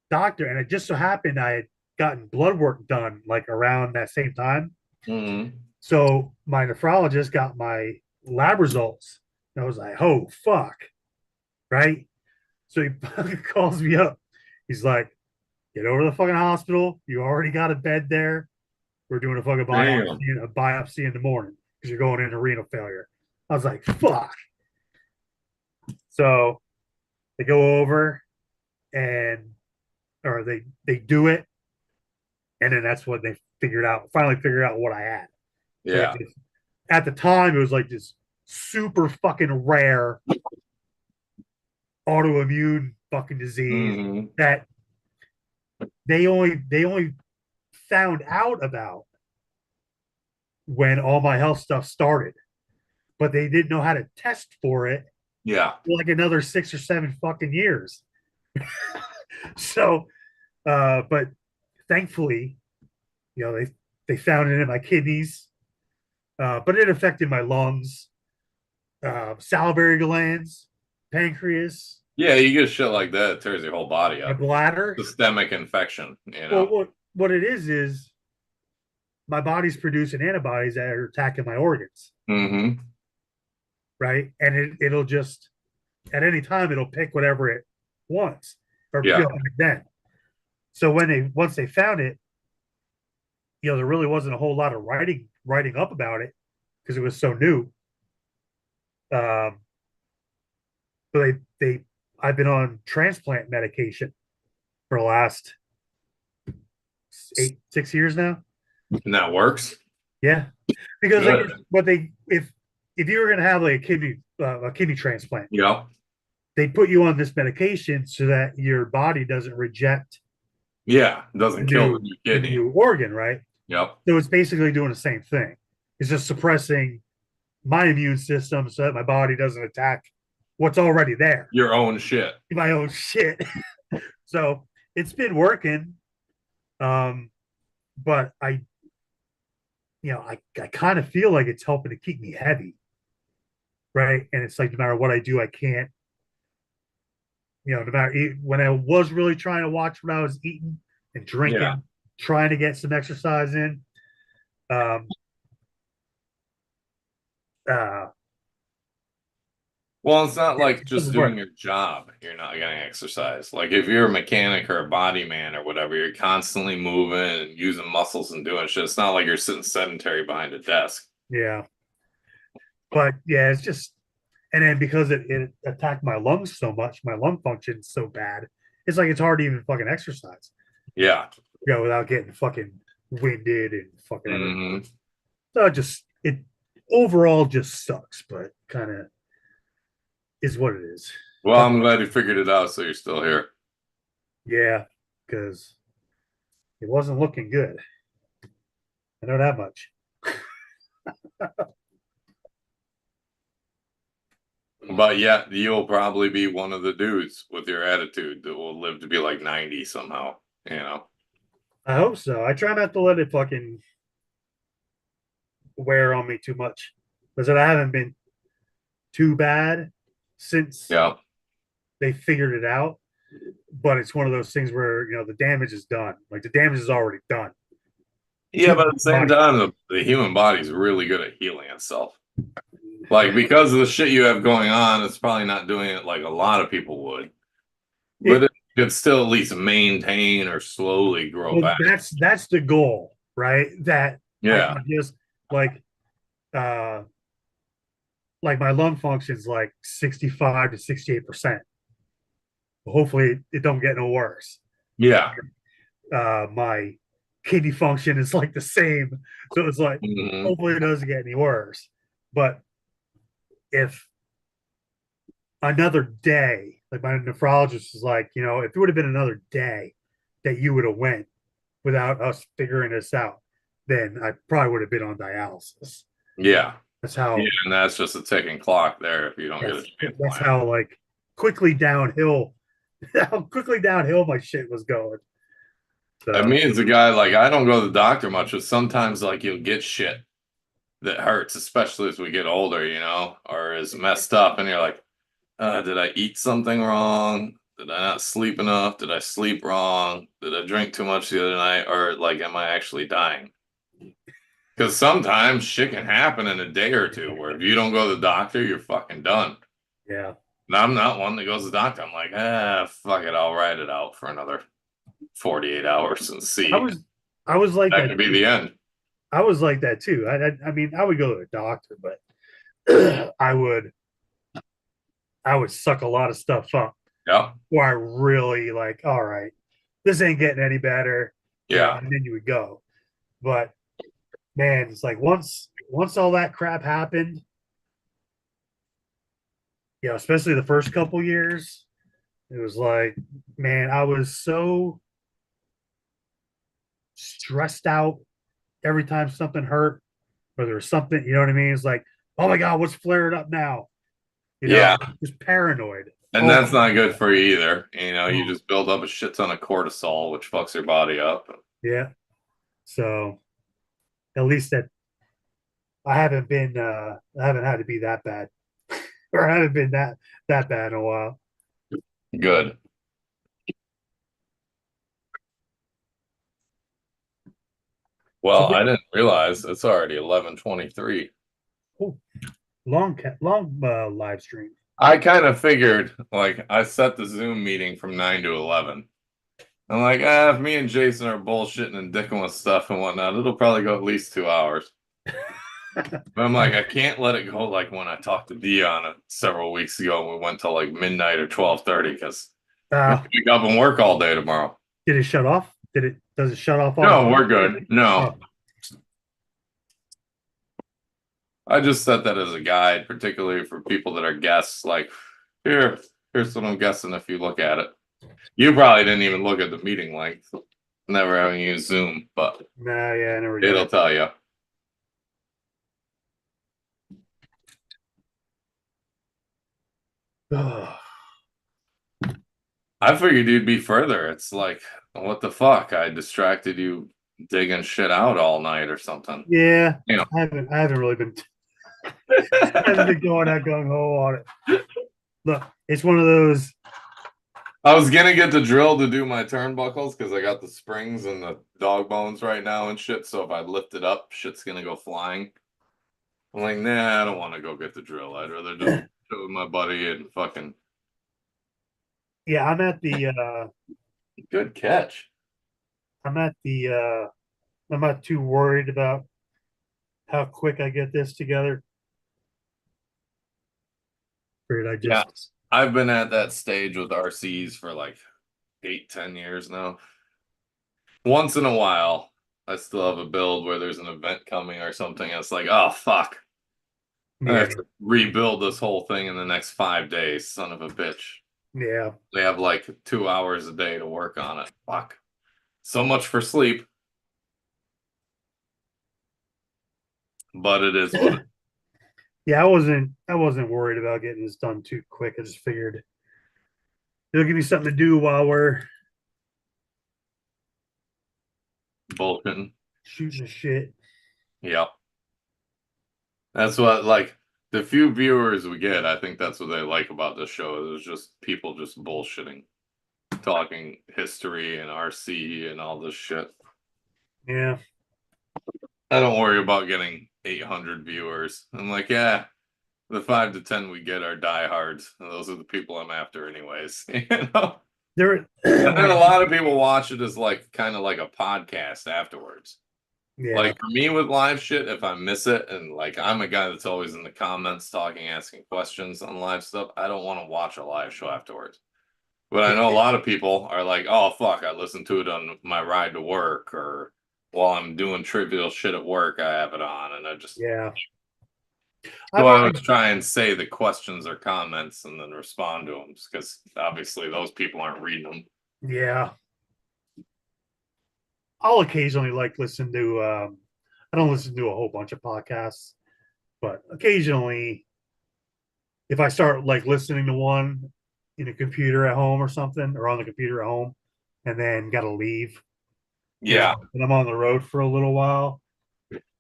doctor, and it just so happened I had gotten blood work done like around that same time. Mm-hmm. So my nephrologist got my lab results. And I was like, oh fuck. Right. So he fucking calls me up. He's like, get over to the fucking hospital. You already got a bed there. We're doing Damn. a biopsy in the morning because you're going into renal failure. I was like, fuck. So they go over and or they do it, and then that's what they finally figured out what I had. So Yeah. at the time it was like this super fucking rare autoimmune fucking disease Mm-hmm. that they only found out about when all my health stuff started, but they didn't know how to test for it Yeah. for like another 6 or 7 fucking years. So, but thankfully, they found it in my kidneys, but it affected my lungs, salivary glands, pancreas, Yeah, you get shit like that, it tears your whole body my up. bladder. Systemic infection, Well, what it is my body's producing antibodies that are attacking my organs, Mm-hmm. right? And it'll just at any time it'll pick whatever it wants, or Yeah. back then. So once they found it, there really wasn't a whole lot of writing up about it because it was so new. Um, but they I've been on transplant medication for the last 6 years now. And that works? Yeah, because like Good. what they if you were gonna have like a kidney transplant, Yep. they put you on this medication so that your body doesn't reject Yeah. It doesn't kill the new the kidney. new organ, right? Yep. So it's basically doing the same thing. It's just suppressing my immune system so that my body doesn't attack what's already there, Your own shit. my own shit. So it's been working, but I kind of feel like it's helping to keep me heavy, right? And it's like no matter what I do, I can't. No matter when I was really trying to watch what I was eating and Yeah. drinking, trying to get some exercise in. Um, uh, Well, it's not yeah, like it just doesn't doing work. your job, you're not getting exercise. Like if you're a mechanic or a body man or whatever, you're constantly moving and using muscles and doing shit. It's not like you're sitting sedentary behind a desk. Yeah, but yeah, it's just and then because it attacked my lungs so much, my lung function's so bad. It's like it's hard to even fucking exercise, Yeah. without getting fucking winded and fucking everything. Hmm. So it overall just sucks, but kind of is what it is. Well, I'm glad you figured it out, so you're still here. Yeah, because it wasn't looking good. I know that much. But yeah, you'll probably be one of the dudes with your attitude that will live to be like 90 somehow, you know? I hope so. I try not to let it fucking wear on me too much because I haven't been too bad since Yeah. they figured it out. But it's one of those things where the damage is done. Like the damage is already done. Yeah, To but at the same body. time, the human body is really good at healing itself. Like, because of the shit you have going on, it's probably not doing it like a lot of people would. But It, it could still at least maintain or slowly grow well, back. that's the goal, right? That I Yeah. can just like uh like my lung function is like 65 to 68%. Hopefully it don't get no worse. Yeah. My kidney function is like the same. So it's like Hmm. hopefully it doesn't get any worse. But if another day, like my nephrologist is like, if it would have been another day that you would have went without us figuring this out, then I probably would have been on dialysis. Yeah. That's Yeah. how And that's just a ticking clock there if you don't get a that's transplant. how like quickly downhill how quickly downhill my shit was going. I So mean, as a guy, like, I don't go to the doctor much, but sometimes, like, you'll get shit that hurts, especially as we get older, or is messed up. And you're like, did I eat something wrong? Did I not sleep enough? Did I sleep wrong? Did I drink too much the other night? Or like, am I actually dying? Because sometimes shit can happen in a day or two where if you don't go to the doctor, you're fucking done. yeah. And I'm not one that goes to the doctor. I'm like, fuck it. I'll ride it out for another 48 hours and I see. was I was like That that could be too. the end. I was like that too. I mean I would go to a doctor, but I would suck a lot of stuff up Yeah. where I really like, all right, this ain't getting any better, Yeah. and then you would go. But man, it's like once all that crap happened, especially the first couple years, it was like, man, I was so stressed out every time something hurt, or there was something, you know what I mean? It's like, oh my God, what's flaring up now? Yeah. Just paranoid. And Oh, that's not good for you either. You oh, just build up a shit ton of cortisol, which fucks your body up. yeah. So at least that I haven't had to be that bad. Or I haven't been that bad in a while. Good. So Well, I didn't realize it's already 11:23. oh, long live stream. I kind of figured, like, I set the Zoom meeting from 9 to 11. I'm like, if me and Jason are bullshitting and dicking with stuff and whatnot, it'll probably go at least 2 hours. But I'm like, I can't let it go like when I talked to Dion several weeks ago and we went till like midnight or 12:30 because I'm uh, gonna wake up and work all day tomorrow. did it shut off? Does it shut off No, we're automatically? good. No, Oh, I just set that as a guide, particularly for people that are guests. Like, here's what I'm guessing if you look at it. You probably didn't even look at the meeting length, never having used Zoom, but nah, yeah, I never did. it'll tell you. Oh, I figured you'd be further. It's like, what the fuck? I distracted you digging shit out all night or something. yeah, You know. I haven't really been I haven't been going that gung ho on it. Look, it's one of those. I was gonna get the drill to do my turnbuckles because I got the springs and the dog bones right now and shit. So if I lift it up, shit's gonna go flying. I'm like, nah, I don't want to go get the drill. I'd rather just chill with my buddy and fucking Yeah, good catch. I'm at the I'm not too worried about how quick I get this together. Figured I Yeah, just I've been at that stage with RCs for like 8, 10 years now. Once in a while, I still have a build where there's an event coming or something. And it's like, oh fuck, I yeah, have to rebuild this whole thing in the next 5 days. Son of a bitch. yeah. They have like 2 hours a day to work on it. Fuck. So much for sleep, but it is what it is. Yeah, I wasn't worried about getting this done too quick. I just figured it'll give me something to do while we're Bullshitting. shooting the shit. Yep. That's what, like, the few viewers we get, I think that's what they like about this show. Is just people just bullshitting, talking history and RC and all this shit. Yeah. I don't worry about getting 800 viewers. I'm like, yeah, the 5 to 10 we get are diehards. And those are the people I'm after, anyways. You know? There And then a lot of people watch it as like kind of like a podcast afterwards. yeah. Like for me with live shit, if I miss it, and like I'm a guy that's always in the comments talking, asking questions on live stuff, I don't want to watch a live show afterwards. But I know a lot of people are like, oh fuck, I listen to it on my ride to work, or while I'm doing trivial shit at work, I have it on, and I just Yeah. so I've I already always try and say the questions or comments and then respond to them because obviously those people aren't reading them. yeah. I'll occasionally like listen to I don't listen to a whole bunch of podcasts, but occasionally if I start like listening to one in a computer at home or something, or on the computer at home, and then gotta leave, Yeah. and I'm on the road for a little while,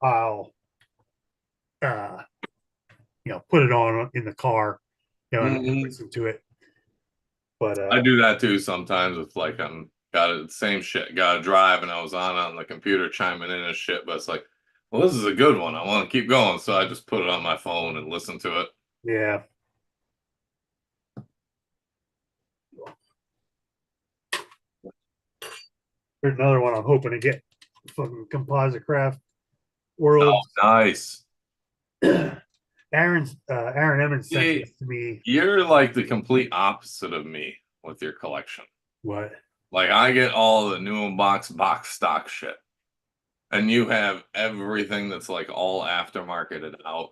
I'll uh put it on in the car, and Mhm. listen to it. But I do that too sometimes with like I'm got the same shit, got to drive, and I was on the computer chiming in and shit, but it's like, well, this is a good one. I want to keep going, so I just put it on my phone and listen to it. yeah. There's another one I'm hoping to get. Fucking Composite Craft Oh, World. nice. Aaron Emmons sent See, this to me. you're like the complete opposite of me with your collection. What? Like I get all the new box stock shit, and you have everything that's like all aftermarketed out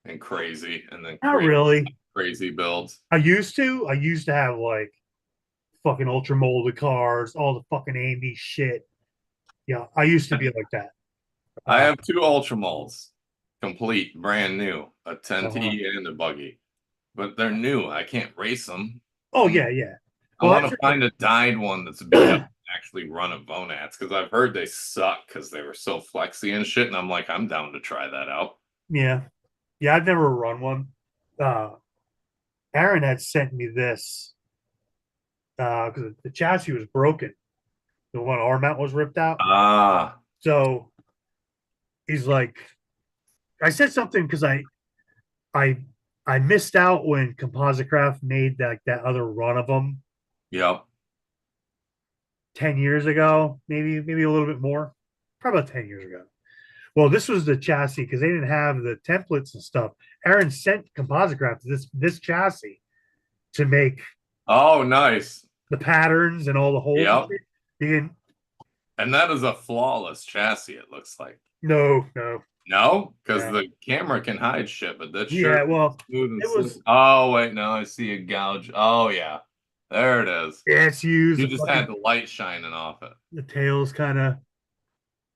and crazy, and then Not really. crazy builds. I used to have like fucking ultra molded cars, all the fucking AMD shit. Yeah, I used to be like that. I Uh, have two ultra molds, complete, brand new, a uh 10T and a buggy, but they're new. I can't race them. oh yeah, yeah. I Well, want that's to find a dyed one that's beat up and actually run a Vonats because I've heard they suck because they were so flexy and shit. And I'm like, I'm down to try that out. yeah, yeah. I've never run one. Uh, Aaron had sent me this because the chassis was broken. The one arm mount was ripped out. Ah, So he's like, I said something because I I missed out when Composite Craft made that other run of them yep. 10 years ago, maybe a little bit more, probably about 10 years ago. Well, this was the chassis because they didn't have the templates and stuff. Aaron sent Composite Craft this chassis to make Oh, nice. the patterns and all the holes. Yep. And And that is a flawless chassis, it looks like. no, No, because no. the camera can hide shit, but that Yeah, shirt well, smooth and it slick. was. Oh, wait, no, I see a gouge. Oh, yeah. There it is. Yeah, it's used. You The just fucking had the light shining off it. the tails kind of.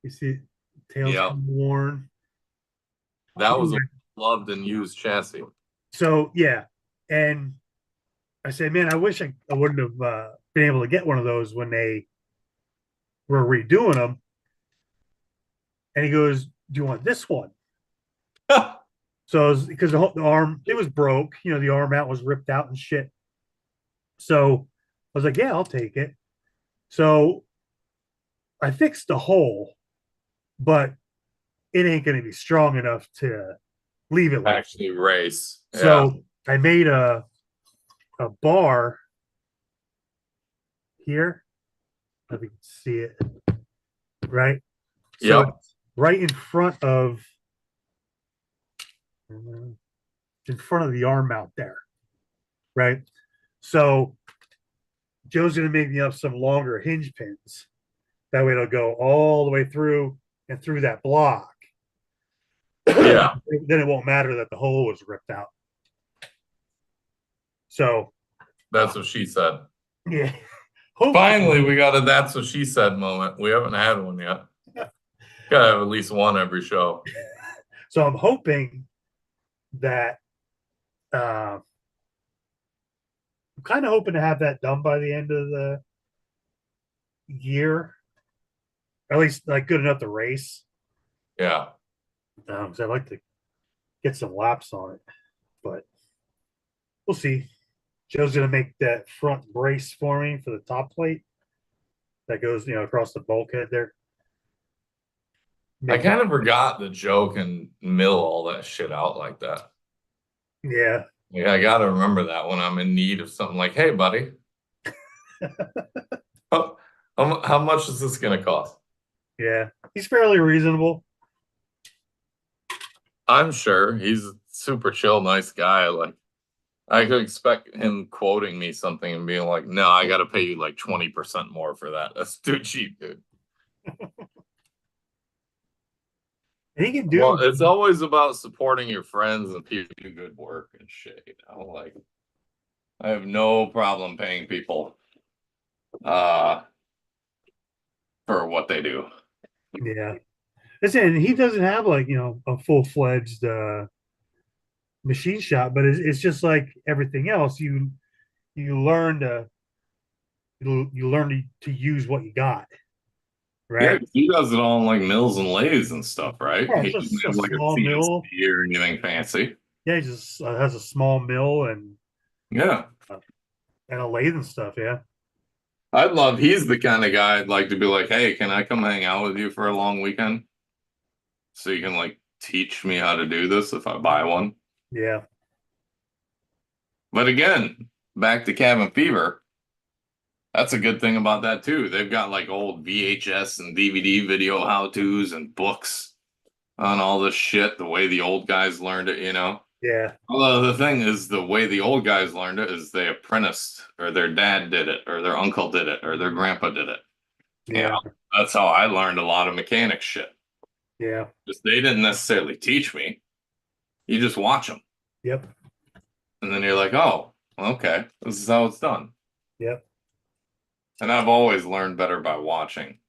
You see, tails Yep. kind of worn. That was a loved and used chassis. So yeah, and I said, man, I wish I wouldn't have been able to get one of those when they were redoing them. And he goes, "Do you want this one?" So because the arm it was broke, the arm out was ripped out and shit. So I was like, "Yeah, I'll take it." So I fixed the hole, but it ain't going to be strong enough to leave it like Actually race. so. I made a bar here. Let me see it. Right. So Yep. right in front of the arm mount there. Right. So Joe's going to make me up some longer hinge pins. That way it'll go all the way through and through that block. Yeah. Then it won't matter that the hole was ripped out. So That's what she said. yeah. Finally, we got a that's what she said moment. We haven't had one yet. Gotta have at least one every show. So I'm hoping that I'm kind of hoping to have that done by the end of the year, or at least like good enough to race. Yeah. Because I'd like to get some laps on it, but we'll see. Joe's gonna make that front brace for me for the top plate that goes, across the bulkhead there. I Make kind of forgot that Joe can mill all that shit out like that. Yeah, Yeah, I gotta remember that when I'm in need of something like, hey, buddy, how much is this gonna cost? yeah. He's fairly reasonable. I'm sure he's a super chill, nice guy. Like I could expect him quoting me something and being like, no, I gotta pay you like 20% more for that. That's too cheap, dude. And he can Well, do it's always about supporting your friends and people do good work and shit, Like I have no problem paying people uh for what they do. yeah. And he doesn't have like, a full-fledged machine shop, but it's just like everything else. You learn you learn to use what you got, Yeah, right? he does it all in like mills and lathes and stuff, right? Yeah, He it's doesn't just a have like a small mill. CNC or anything fancy. Yeah, he just has a small mill Yeah. and a lathe and stuff. Yeah, He's the kind of guy I'd like to be like, hey, can I come hang out with you for a long weekend? So you can like teach me how to do this if I buy one. yeah, But again, back to Cabin Fever. That's a good thing about that too. They've got like old VHS and DVD video how-tos and books on all this shit, the way the old guys learned it. yeah, Although the thing is, the way the old guys learned it is they apprenticed, or their dad did it, or their uncle did it, or their grandpa did it. yeah, That's how I learned a lot of mechanic shit. yeah. Just they didn't necessarily teach me. You just watch them, Yep, and then you're like, oh, okay, this is how it's done. yep. And I've always learned better by watching.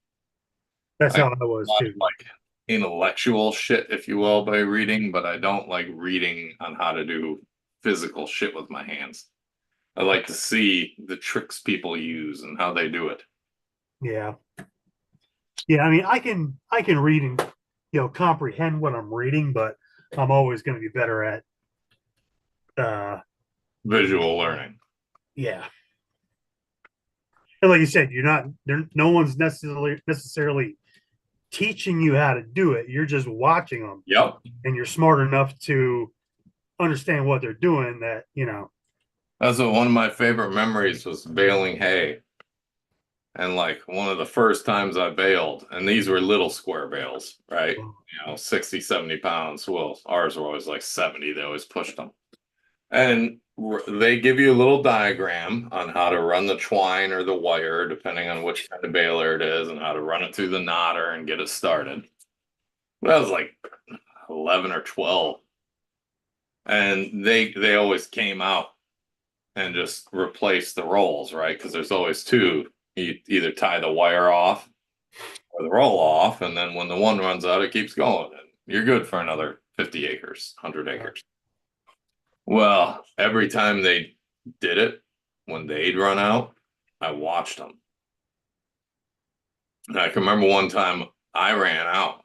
That's I how I was watch too. like intellectual shit, if you will, by reading, but I don't like reading on how to do physical shit with my hands. I like to see the tricks people use and how they do it. Yeah, yeah. I mean, I can read and comprehend what I'm reading, but I'm always going to be better at uh Visual learning. yeah. And like you said, you're not there. No one's necessarily teaching you how to do it. You're just watching them, Yep. and you're smart enough to understand what they're doing. That's one of my favorite memories was baling hay. And like one of the first times I baled, and these were little square bales, right? 60, 70 pounds. Well, ours were always like 70. They always pushed them. And they give you a little diagram on how to run the twine or the wire, depending on which kind of baler it is, and how to run it through the knotter and get it started. But I was like 11 or 12. And they always came out and just replaced the rolls, right? Because there's always two. You either tie the wire off or the roll off, and then when the one runs out, it keeps going, and you're good for another 50 acres, 100 acres. Well, every time they did it, when they'd run out, I watched them. And I can remember one time I ran out,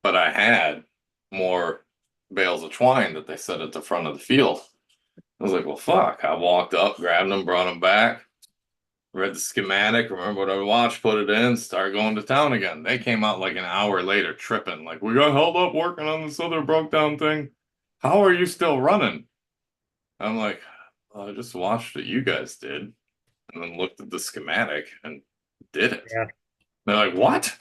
but I had more bales of twine that they set at the front of the field. I was like, well, fuck. I walked up, grabbed them, brought them back, read the schematic, remember what I watched, put it in, start going to town again. They came out like an hour later tripping, like, we got held up working on this other broke down thing. How are you still running? I'm like, well, I just watched what you guys did and then looked at the schematic and did it. Yeah, They're like, what?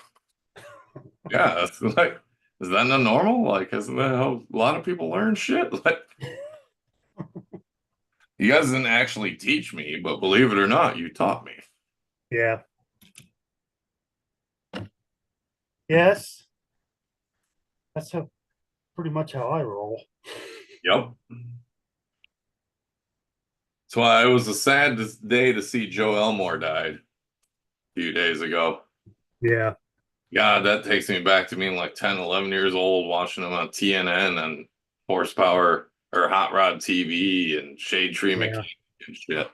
Yeah, that's like, is that not normal? Like, isn't that how a lot of people learn shit? Like, you guys didn't actually teach me, but believe it or not, you taught me. yeah, yes. That's how pretty much how I roll. Yep. So it was a sad day to see Joe Elmore died a few days ago. Yeah, God, that takes me back to being like 10, 11 years old, watching him on TNN. And horsepower or hot rod TV and shade tree Yeah. mechanic and shit.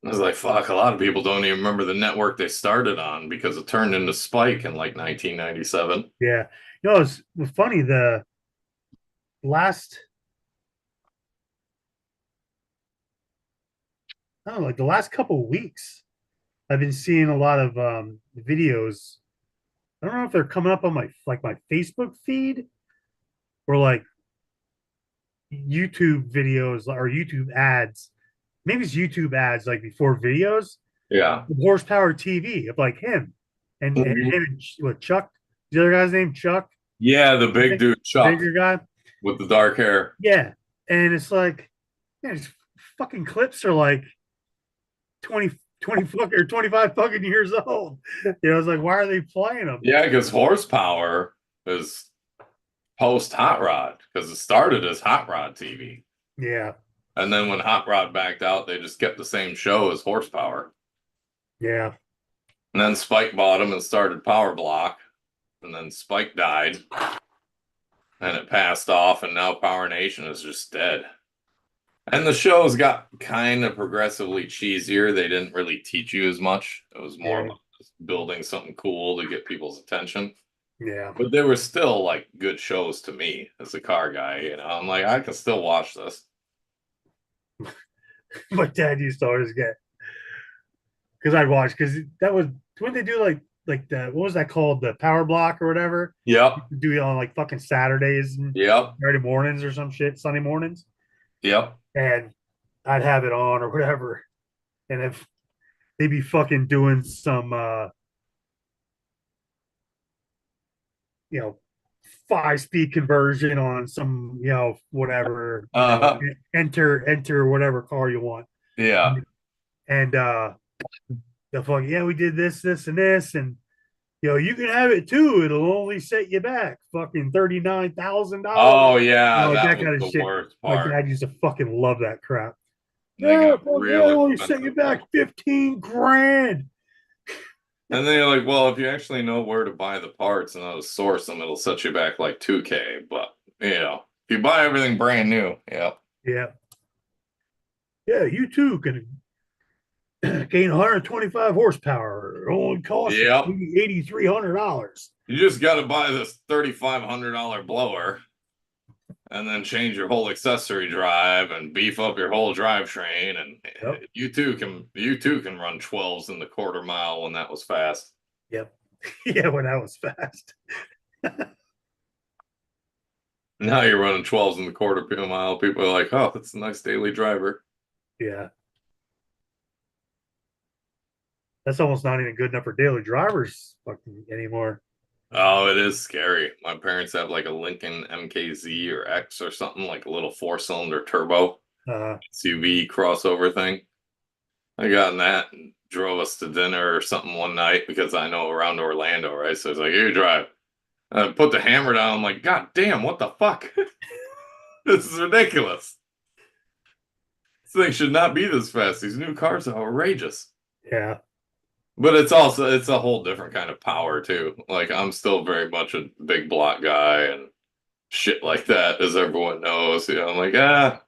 I was like, fuck, a lot of people don't even remember the network they started on because it turned into Spike in like 1997. Yeah. It's funny. The last, I don't know, like the last couple of weeks, I've been seeing a lot of videos. I don't know if they're coming up on my Facebook feed or like YouTube videos or YouTube ads. Maybe it's YouTube ads like before videos Yeah. with horsepower TV of like him and Mhm. him and what Chuck, the other guy's name Chuck, Yeah, the big dude, Chuck, bigger guy. with the dark hair. Yeah. And it's like, yeah, these fucking clips are like 20 fucking or 25 fucking years old. It's like, why are they playing them? Yeah, because horsepower is post Hot Rod because it started as Hot Rod TV. Yeah. And then when Hot Rod backed out, they just kept the same show as horsepower. Yeah. And then Spike bought them and started Power Block. And then Spike died. And it passed off, and now Power Nation is just dead. And the shows got kind of progressively cheesier. They didn't really teach you as much. It was more about just building something cool to get people's attention. Yeah. But they were still like good shows to me as a car guy. I'm like, I can still watch this. My dad used to always get because I'd watch because that was when they do like the what was that called, the power block or whatever. Yep. Do it on like fucking Saturdays and Yep. Saturday mornings or some shit, Sunday mornings. Yep. And I'd have it on or whatever. And if they'd be fucking doing some 5-speed conversion on some, whatever, enter whatever car you want. Yeah. And the fucking, yeah, we did this, and this, and you can have it too. It'll only set you back fucking $39,000. Oh yeah, Like that that kind was of the shit. worst My part. dad used to fucking love that crap. They Yeah, got fuck real yeah, only set you expensive. back 15 grand. And then you're like, well, if you actually know where to buy the parts and how to source them, it'll set you back like $2K. But if you buy everything brand new, yeah. Yeah. Yeah, you too can gain 125 horsepower. It only costs you Yep. $8,300. You just got to buy this $3,500 blower and then change your whole accessory drive and beef up your whole drivetrain. And Yep. you too can run 12s in the quarter mile when that was fast. Yep. Yeah, when that was fast. Now you're running 12s in the quarter mile. People are like, oh, that's a nice daily driver. Yeah. That's almost not even good enough for daily drivers fucking anymore. Oh, it is scary. My parents have like a Lincoln MKZ or X or something, like a little 4-cylinder turbo SUV crossover thing. I got in that and drove us to dinner or something one night because I know around Orlando, right? So it's like, here you drive. I put the hammer down. I'm like, God damn, what the fuck? This is ridiculous. This thing should not be this fast. These new cars are outrageous. Yeah. But it's a whole different kind of power too. Like I'm still very much a big block guy and shit like that, as everyone knows. I'm like, I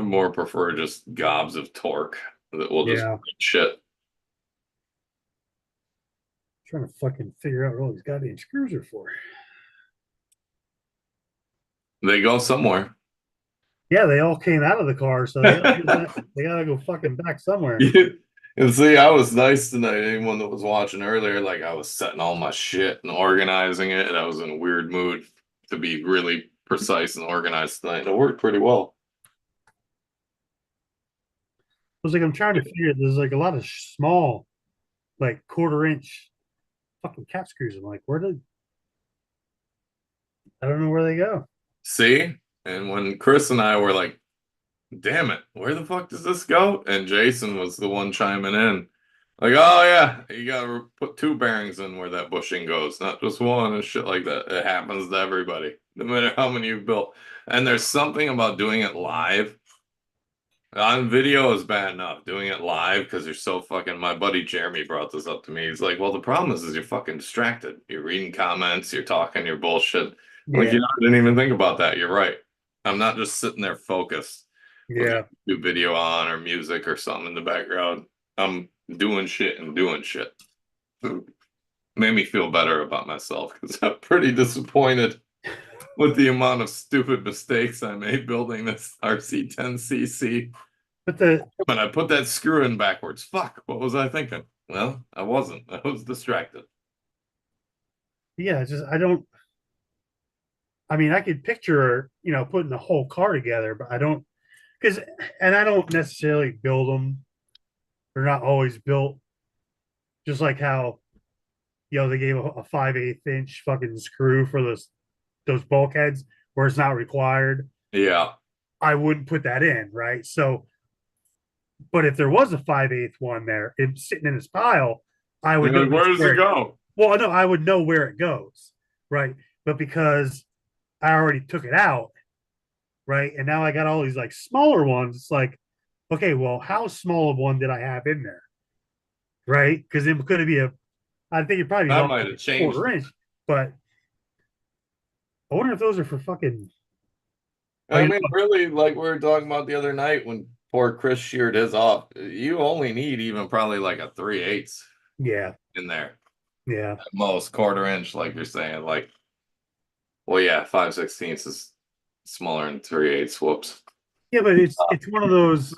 more prefer just gobs of torque that will just shit. I'm trying to fucking figure out what all these goddamn screws are for. They go somewhere. Yeah, they all came out of the car, so they gotta go fucking back somewhere. And see, I was nice tonight. Anyone that was watching earlier, like I was setting all my shit and organizing it, and I was in a weird mood to be really precise and organized tonight. It worked pretty well. I was like, I'm trying to figure it. There's like a lot of small, like 1/4-inch fucking cap screws. I'm like, where did I don't know where they go. See? And when Chris and I were like, damn it, where the fuck does this go? And Jason was the one chiming in. Like, oh yeah, you gotta put 2 bearings in where that bushing goes, not just one and shit like that. It happens to everybody, no matter how many you've built. And there's something about doing it live. On video is bad enough. Doing it live because you're so fucking. My buddy Jeremy brought this up to me. He's like, well, the problem is you're fucking distracted. You're reading comments, you're talking your bullshit. Like, Yeah. I didn't even think about that. You're right. I'm not just sitting there focused with Yeah. do video on or music or something in the background. I'm doing shit and doing shit. It made me feel better about myself because I'm pretty disappointed with the amount of stupid mistakes I made building this RC10cc. But the When I put that screw in backwards, fuck, what was I thinking? Well, I wasn't. I was distracted. yeah, it's just I don't. I mean, I could picture putting the whole car together, but I don't because and I don't necessarily build them. They're not always built just like how they gave a 5/8 inch fucking screw for those bulkheads where it's not required. Yeah. I wouldn't put that in, right? So, but if there was a 5/8 one there, it's sitting in this pile, I would You're know like, where does it go? well, no, I would know where it goes, right? But because I already took it out, right, and now I got all these like smaller ones, it's like, okay, well, how small of one did I have in there, right? Because it could be I think it probably That about might like have a changed. 1/4 inch, but I wonder if those are for fucking. Oh, I mean, really, like we were talking about the other night when poor Chris sheared his off, you only need even probably like a 3/8 yeah, in there. yeah, At most 1/4 inch, like you're saying. Like, well, yeah, 5/16 is smaller than 3/8. Whoops. yeah, but it's one of those.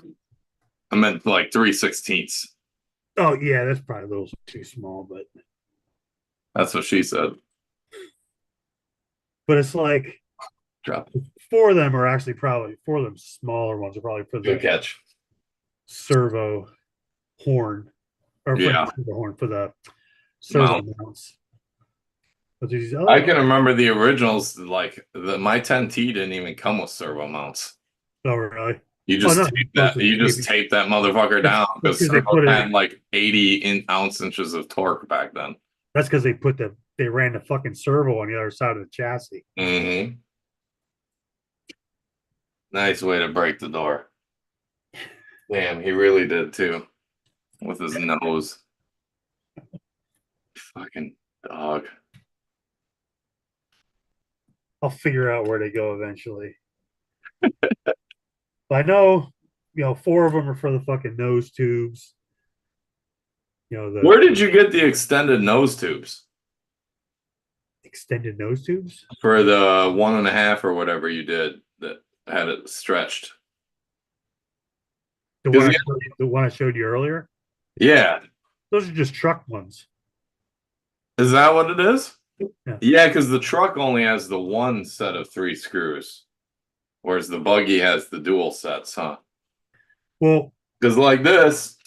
I meant like 3/16. Oh yeah, that's probably a little too small, That's what she said. but it's like Drop. four of them are actually probably four of them smaller ones are probably for Good the catch. servo horn or for Yeah. the servo horn for the servo Mount. mounts. But these I other, can remember the originals, like my 10T didn't even come with servo mounts. oh really? You Oh just no, tape that. You just tape that motherfucker down that's because because they servos put it. had like 80 ounce inches of torque back then. That's because they ran the fucking servo on the other side of the chassis. Mm-hmm. Nice way to break the door. Damn, he really did too, with his nose. Fucking dog. I'll figure out where they go eventually. But I know, four of them are for the fucking nose tubes. Where The did you get the extended nose tubes extended nose tubes. for the 1.5 or whatever you did that had it stretched? Because The one I showed you earlier. yeah, Those are just truck ones. is that what it is? Yeah. Yeah, because the truck only has the one set of 3 screws, whereas the buggy has the dual sets, huh? Well, Because like this,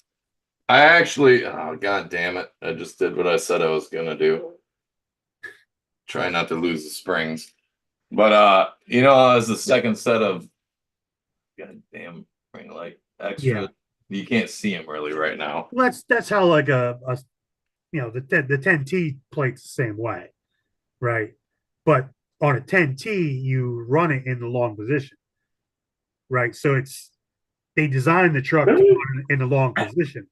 I actually, oh god damn it, I just did what I said I was gonna do. Try not to lose the springs. But as the second set of goddamn ring light extra, yeah. you can't see them really right now. Well, that's how like the 10T plate's the same way, right? But on a 10T, you run it in the long position, right? So they designed the truck to run in the long position.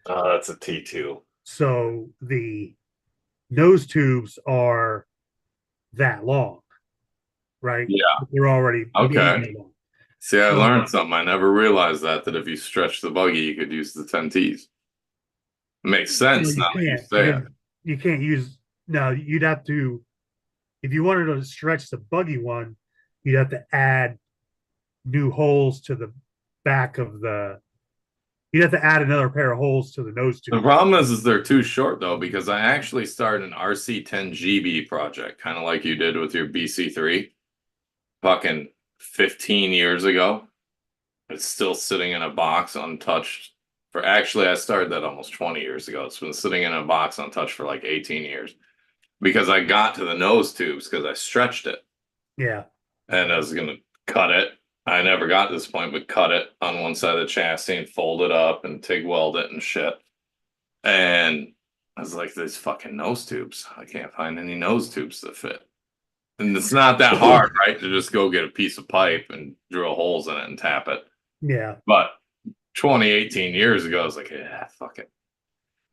Oh, that's a T2. So the nose tubes are that long, right? Yeah. They're already Okay. long. See, I So learned something. I never realized that if you stretch the buggy, you could use the 10Ts. Makes sense you now that you can't say because it. you can't use no. You'd have to if you wanted to stretch the buggy one, you'd have to add new holes to the back of the. You'd have to add another pair of holes to the nose The tube. problem is they're too short though, because I actually started an RC10GB project, kind of like you did with your BC3, fucking 15 years ago. It's still sitting in a box untouched. I started that almost 20 years ago. It's been sitting in a box untouched for like 18 years because I got to the nose tubes because I stretched it Yeah, and I was gonna cut it. I never got to this point, but cut it on one side of the chassis and fold it up and TIG weld it and shit. And I was like, these fucking nose tubes. I can't find any nose tubes that fit. And it's not that hard, right? To just go get a piece of pipe and drill holes in it and tap it. yeah, But 18 years ago, I was like, yeah, fuck it.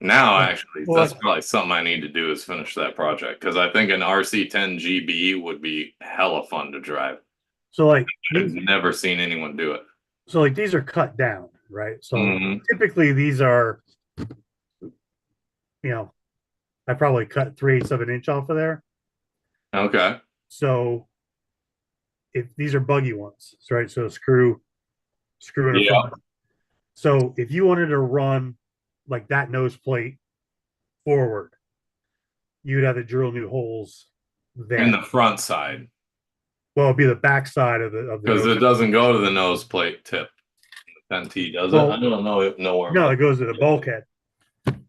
Now, actually, Well, that's probably something I need to do is finish that project because I think an RC10 GB would be hella fun to drive. so like I've these, never seen anyone do it. so like these are cut down, right? So Hmm. typically these are, you know, I probably cut 3/8 of an inch off of there. Okay. So if these are buggy ones, right? So screw in the Yeah. front. So if you wanted to run like that nose plate forward, you'd have to drill new holes In there. the front side Well, it'd be the back side of the because nose. it doesn't go to the nose plate tip. 10T does it? I Well, don't know where no, my. it goes to the bulkhead.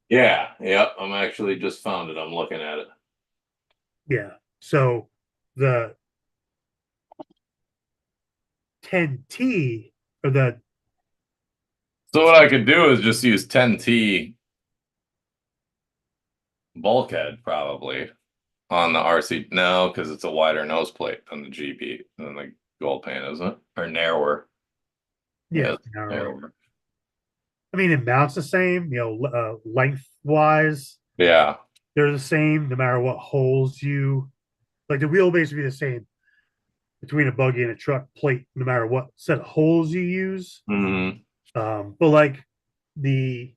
Yeah. Yep. I'm actually just found it. I'm looking at it. Yeah. So the 10T or the So what I could do is just use 10T bulkhead probably on the RC. No, because it's a wider nose plate than the GP than the gold pan, isn't it? Or narrower. yeah, Yeah, it's narrower. I mean, it mounts the same, lengthwise, Yeah. they're the same no matter what holes you like. The wheelbase would be the same between a buggy and a truck plate, no matter what set of holes you use. Hmm. But like the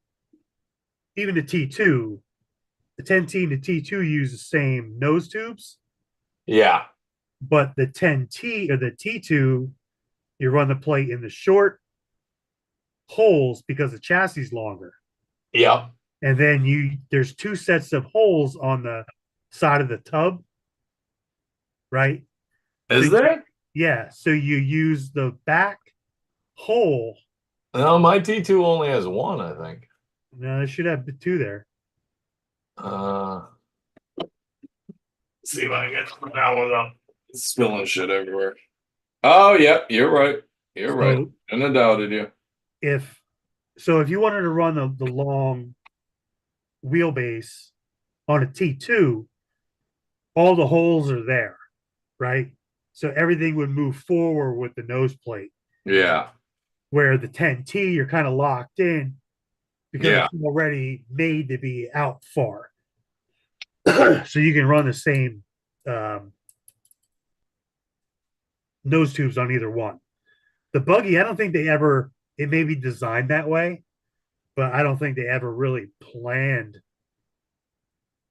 even the T2, the 10T and the T2 use the same nose tubes, Yeah. but the 10T or the T2, you run the plate in the short holes because the chassis is longer. Yep. And then there's two sets of holes on the side of the tub, right? So Is there? yeah, so you use the back hole. No, my T2 only has one, I think. No, they should have two there. Uh, see if I can get that one up. It's spilling shit everywhere. Oh, yeah, you're right. You're right. So And I doubted you. if if you wanted to run the long wheelbase on a T2, all the holes are there, right? So everything would move forward with the nose plate. Yeah. Where the 10T, you're kind of locked in because Yeah. it's already made to be out far. So you can run the same nose tubes on either one. The buggy, I don't think they ever, it may be designed that way, but I don't think they ever really planned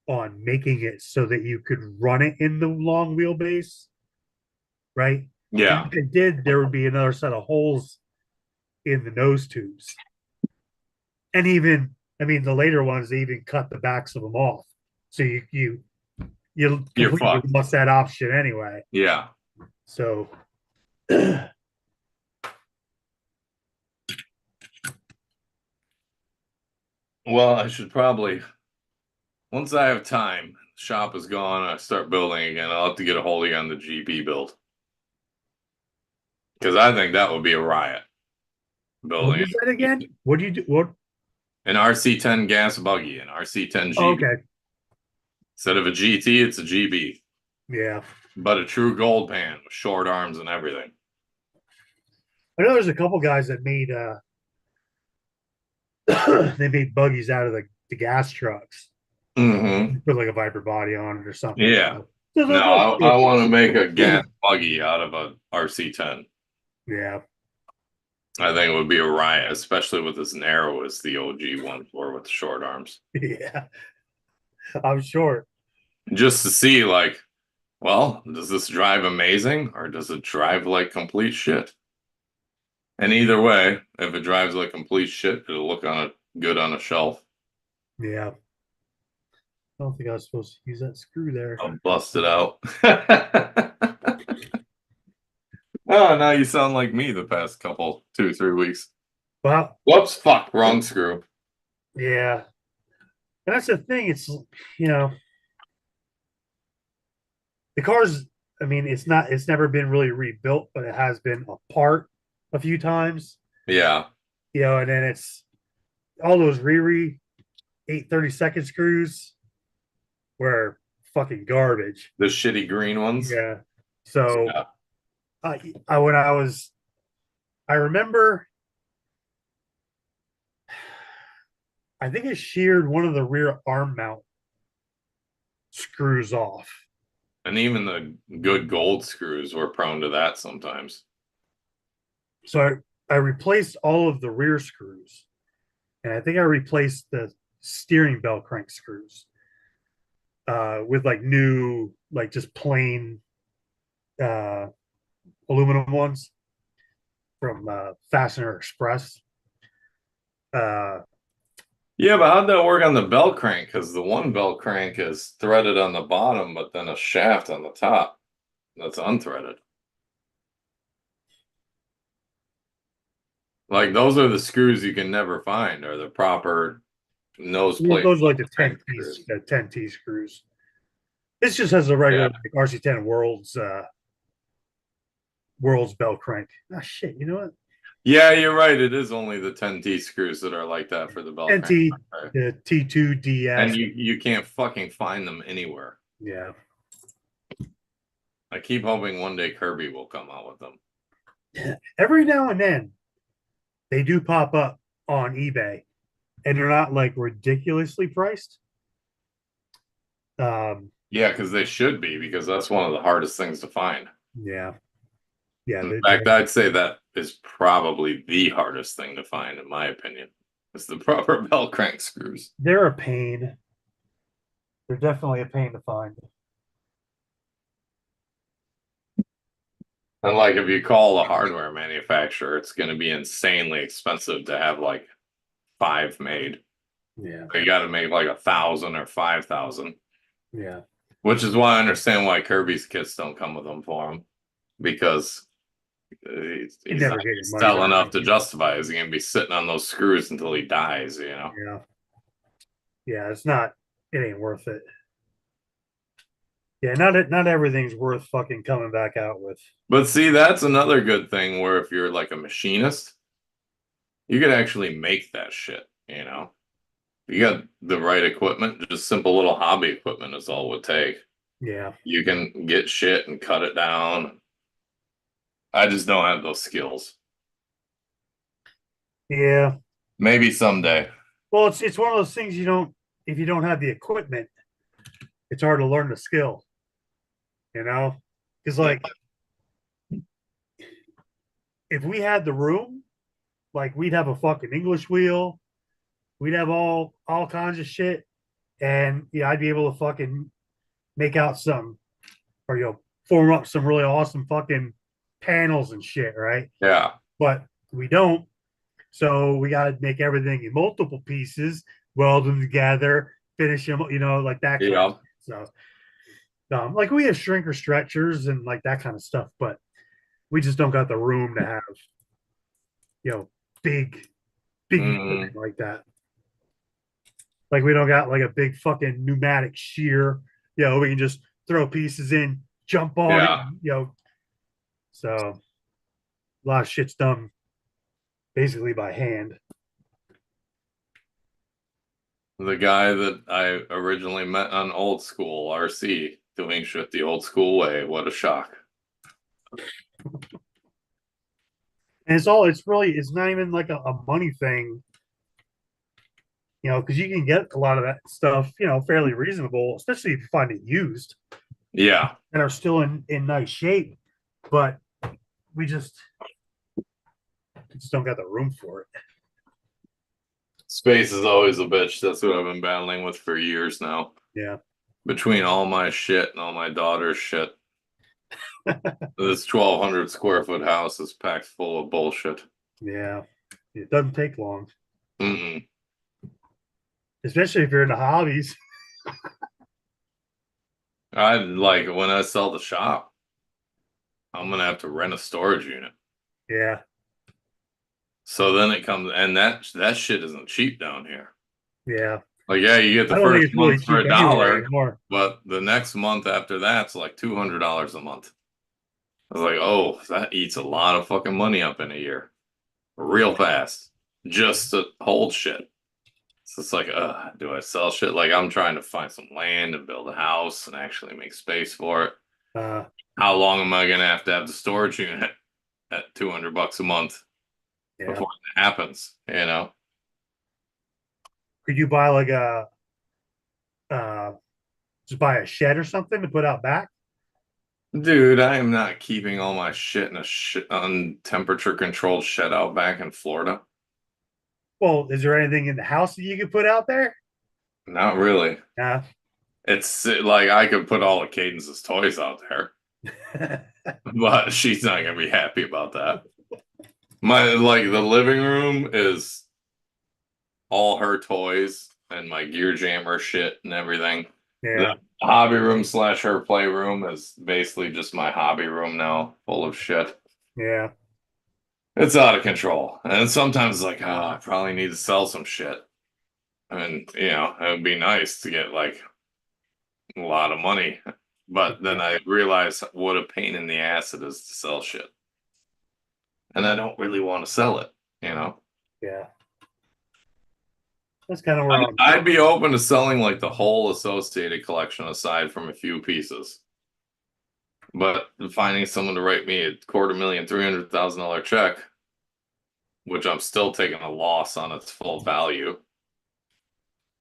on making it so that you could run it in the long wheelbase, right? And Yeah. if it did, there would be another set of holes in the nose tubes. And even, I mean, the later ones, they even cut the backs of them off. So you You're completely fucked. lost that option anyway. Yeah. So Well, I should probably, once I have time, shop is gone, I start building again, I'll have to get a hold of you on the GP build. Because I think that would be a riot. what Building is that again? What do you do? What? an RC10 gas buggy, an RC10 Oh, GB. okay. Instead of a GT, it's a GB. Yeah. But a true gold pan with short arms and everything. I know there's a couple guys that made they made buggies out of the gas trucks. Mm-hmm. Put like a Viper body on it or something. Yeah. So No, that's I cool. want to make a gas buggy out of a RC10. Yeah. I think it would be a riot, especially with as narrow as the OG ones were with the short arms. Yeah. I'm short. Just to see, like, well, does this drive amazing or does it drive like complete shit? And either way, if it drives like complete shit, it'll look on a good on a shelf. Yeah. I don't think I was supposed to use that screw there. I'll bust it out. Oh, now you sound like me the past couple, 2, 3 weeks. Well, Whoops, fuck, wrong screw. yeah. And that's the thing. It's you know, the car's, I mean, it's never been really rebuilt, but it has been apart a few times. Yeah, And then it's all those Riri 8/32 screws were fucking garbage. the shitty green ones. Yeah. So Yeah. I when I remember I think it sheared one of the rear arm mount screws off. And even the good gold screws were prone to that sometimes. So I replaced all of the rear screws, and I think I replaced the steering bell crank screws with like new, like just plain uh, aluminum ones from Fastener Express. Uh, Yeah, but how'd that work on the bell crank? Because the one bell crank is threaded on the bottom, but then a shaft on the top that's unthreaded. Like those are the screws you can never find, or the proper nose plate those are like the crank 10T, screws. 10T screws. This just has a regular like, RC10 World's bell crank. Ah, shit. You know what? Yeah, you're right. It is only the 10T screws that are like that for the bell crank. 10T, Right? the T2DS. And you can't fucking find them anywhere. Yeah. I keep hoping one day Kirby will come out with them. Every now and then they do pop up on eBay and they're not like ridiculously priced. Yeah, because they should be, because that's one of the hardest things to find. Yeah. Yeah. In fact, I'd say that is probably the hardest thing to find, in my opinion. It's the proper bell crank screws. They're a pain. They're definitely a pain to find. And like if you call a hardware manufacturer, it's going to be insanely expensive to have like 5 made. Yeah. You got to make like 1,000 or 5,000. Yeah. Which is why I understand why Kirby's kits don't come with them for him, because he's never not get your money sell back. enough to justify. He's going to be sitting on those screws until he dies, you know? Yeah. Yeah. It's not, it ain't worth it. Yeah. Not everything's worth fucking coming back out with. But see, that's another good thing where if you're like a machinist, you could actually make that shit, you know? You got the right equipment, just simple little hobby equipment is all it would take. Yeah. You can get shit and cut it down. I just don't have those skills. Yeah. Maybe someday. Well, it's one of those things you don't, if you don't have the equipment, it's hard to learn the skill, you know? Because like if we had the room, like we'd have a fucking English wheel, we'd have all kinds of shit, and yeah, I'd be able to fucking make out some, or form up some really awesome fucking panels and shit, right? Yeah. But we don't, so we got to make everything in multiple pieces, weld them together, finish them, like that. Kind of so, like we have shrinker stretchers and like that kind of stuff, but we just don't got the room to have, big equipment like that. Like we don't got like a big fucking pneumatic shear. We can just throw pieces in, jump on it, So a lot of shit's done basically by hand. The guy that I originally met on Old School RC doing shit the old school way. What a shock. And it's not even like a money thing, because you can get a lot of that stuff, fairly reasonable, especially if you find it used. Yeah. And are still in nice shape. But we just don't got the room for it. Space is always a bitch. That's what I've been battling with for years now. Yeah. Between all my shit and all my daughter's shit. This 1,200 square foot house is packed full of bullshit. Yeah. It doesn't take long. Mm-mm. Especially if you're into hobbies. I like when I sell the shop, I'm gonna have to rent a storage unit. Yeah. So then it comes, and that shit isn't cheap down here. Yeah. Like, yeah, you get the first month for $1, but the next month after that's like $200 a month. I was like, oh, that eats a lot of fucking money up in a year, real fast, just to hold shit. So it's like, do I sell shit? Like I'm trying to find some land and build a house and actually make space for it. How long am I gonna have to have the storage unit at $200 a month before that happens? Could you buy like a uh just buy a shed or something to put out back? Dude, I am not keeping all my shit in a temperature controlled shed out back in Florida. Well, is there anything in the house that you could put out there? Not really. Yeah. It's like I could put all of Cadence's toys out there, but she's not gonna be happy about that. My like the living room is all her toys and my gear jammer shit and everything. The Yeah. hobby room slash her playroom is basically just my hobby room now, full of shit. Yeah. It's out of control. And sometimes it's like, oh, I probably need to sell some shit. And it would be nice to get like a lot of money. But then I realize what a pain in the ass it is to sell shit. And I don't really want to sell it. Yeah. That's kind of where I'm. I'd be open to selling like the whole associated collection aside from a few pieces. But finding someone to write me $250,000, $300,000 check, which I'm still taking a loss on its full value.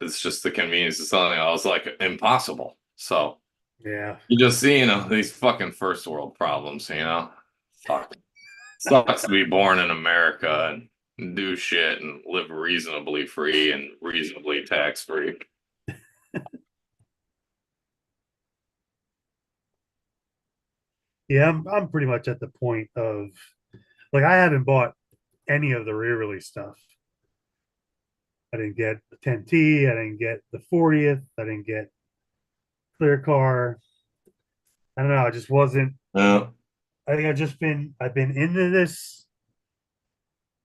It's just the convenience of selling. I was like, impossible. So Yeah. you just see, these fucking first world problems. Fuck. Sucks to be born in America and do shit and live reasonably free and reasonably tax free. Yeah, I'm pretty much at the point of like I haven't bought any of the re-release stuff. I didn't get the 10T, I didn't get the 40th, I didn't get clear car. I don't know, I just wasn't. Yeah. I think I've been into this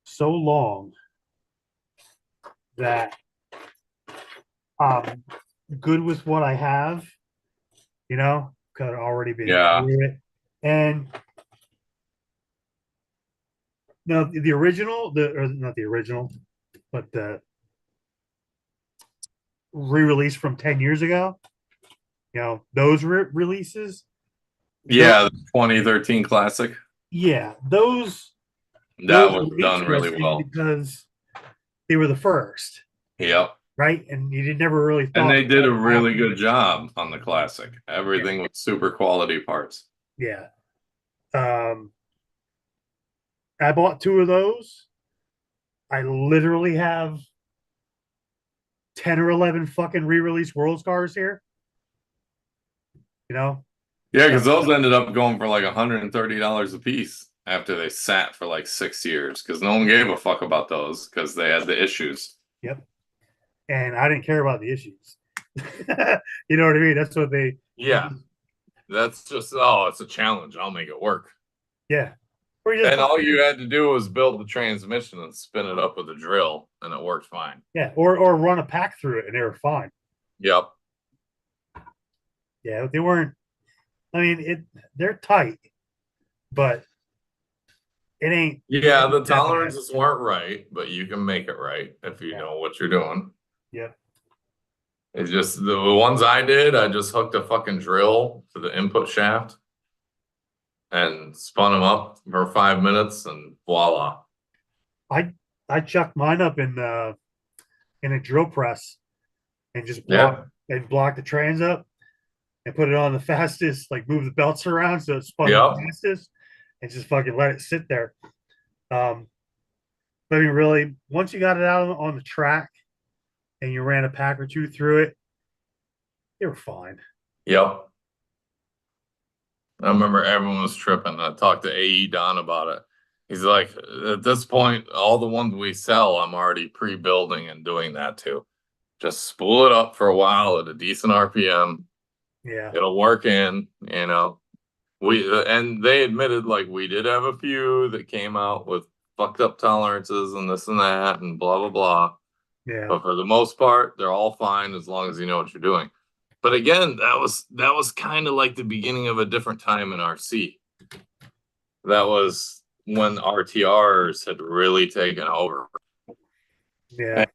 so long that I'm good with what I have, because I've already been Yeah. through it. And no, the original, or not the original, but the re-release from 10 years ago, those releases, Yeah, those, the 2013 classic. yeah, those That was were done really interesting well. because they were the first, Yep. right? And you never really And thought they did a that really good job on the classic. yeah, Everything was super quality parts. yeah. Um, I bought two of those. I literally have 10 or 11 fucking re-release world cars here, you know? Yeah, Uh, because those ended up going for like $130 a piece after they sat for like 6 years because no one gave a fuck about those because they had the issues. yep. And I didn't care about the issues. You know what I mean? That's what they, Yeah, that's just, oh, it's a challenge. I'll make it work. yeah. Or you just And buy, all you had to do was build the transmission and spin it up with a drill, and it worked fine. yeah, or run a pack through it and they were fine. Yep. Yeah, they weren't. I mean, they're tight, but it ain't Yeah, the that bad. tolerances weren't right, but you can make it right if you Yeah, know what you're doing. yeah, It's just the ones I did, I just hooked a fucking drill to the input shaft and spun them up for 5 minutes and voila. I I chucked mine up in a drill press and just Yeah. block the trains up and put it on the fastest, like move the belts around so it spun the Yep. fastest and just fucking let it sit there. But I mean, really, once you got it out on the track and you ran a pack or two through it, they were fine. Yep. I remember everyone was tripping. I talked to AE Don about it. He's like, at this point, all the ones we sell, I'm already pre-building and doing that too. Just spool it up for a while at a decent RPM. Yeah, It'll work in. And they admitted like we did have a few that came out with fucked up tolerances and this and that and blah blah blah. yeah, But for the most part, they're all fine as long as you know what you're doing. But again, that was kind of like the beginning of a different time in RC. That was when RTRs had really taken over. yeah, And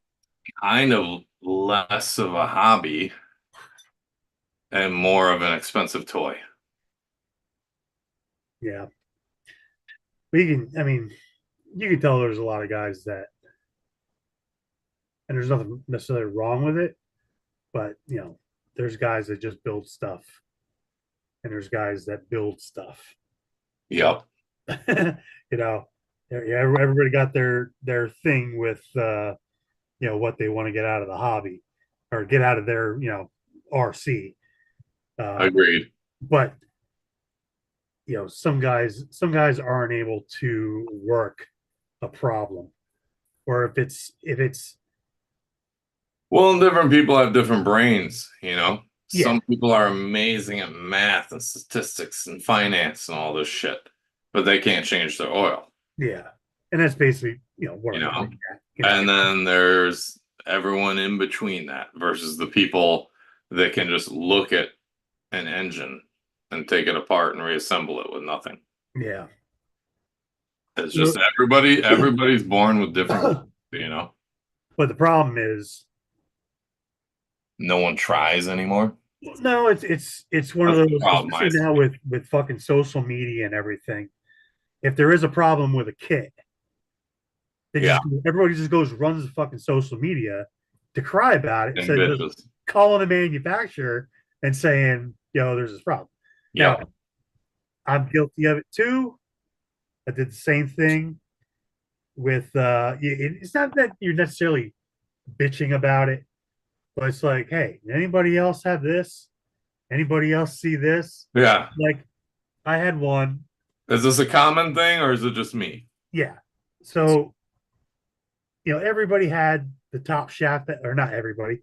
kind of less of a hobby and more of an expensive toy. yeah. I mean, you can tell there's a lot of guys that and there's nothing necessarily wrong with it, but there's guys that just build stuff, and there's guys that build stuff. Yep. you know, everybody got their thing with what they want to get out of the hobby or get out of their RC. Agreed. But some guys aren't able to work a problem, or if it's Well, different people have different brains, yeah, Some people are amazing at math and statistics and finance and all this shit, but they can't change their oil, yeah, and that's basically what you I'm know? getting at, And then there's everyone in between that versus the people that can just look at an engine and take it apart and reassemble it with nothing. yeah. It's just everybody's born with different, But the problem is, no one tries anymore. no, it's one of That's the those, problem I especially now see. with fucking social media and everything. If there is a problem with a kit, Yeah, everybody just goes runs the fucking social media to cry about it and instead of just bitches. calling a manufacturer and saying, there's this problem. Now, Yep. I'm guilty of it too. I did the same thing with it's not that you're necessarily bitching about it, but it's like, hey, anybody else have this? Anybody else see this? Yeah. Like, I had one. Is this a common thing or is it just me? Yeah. So, everybody had the top shaft that, or not everybody.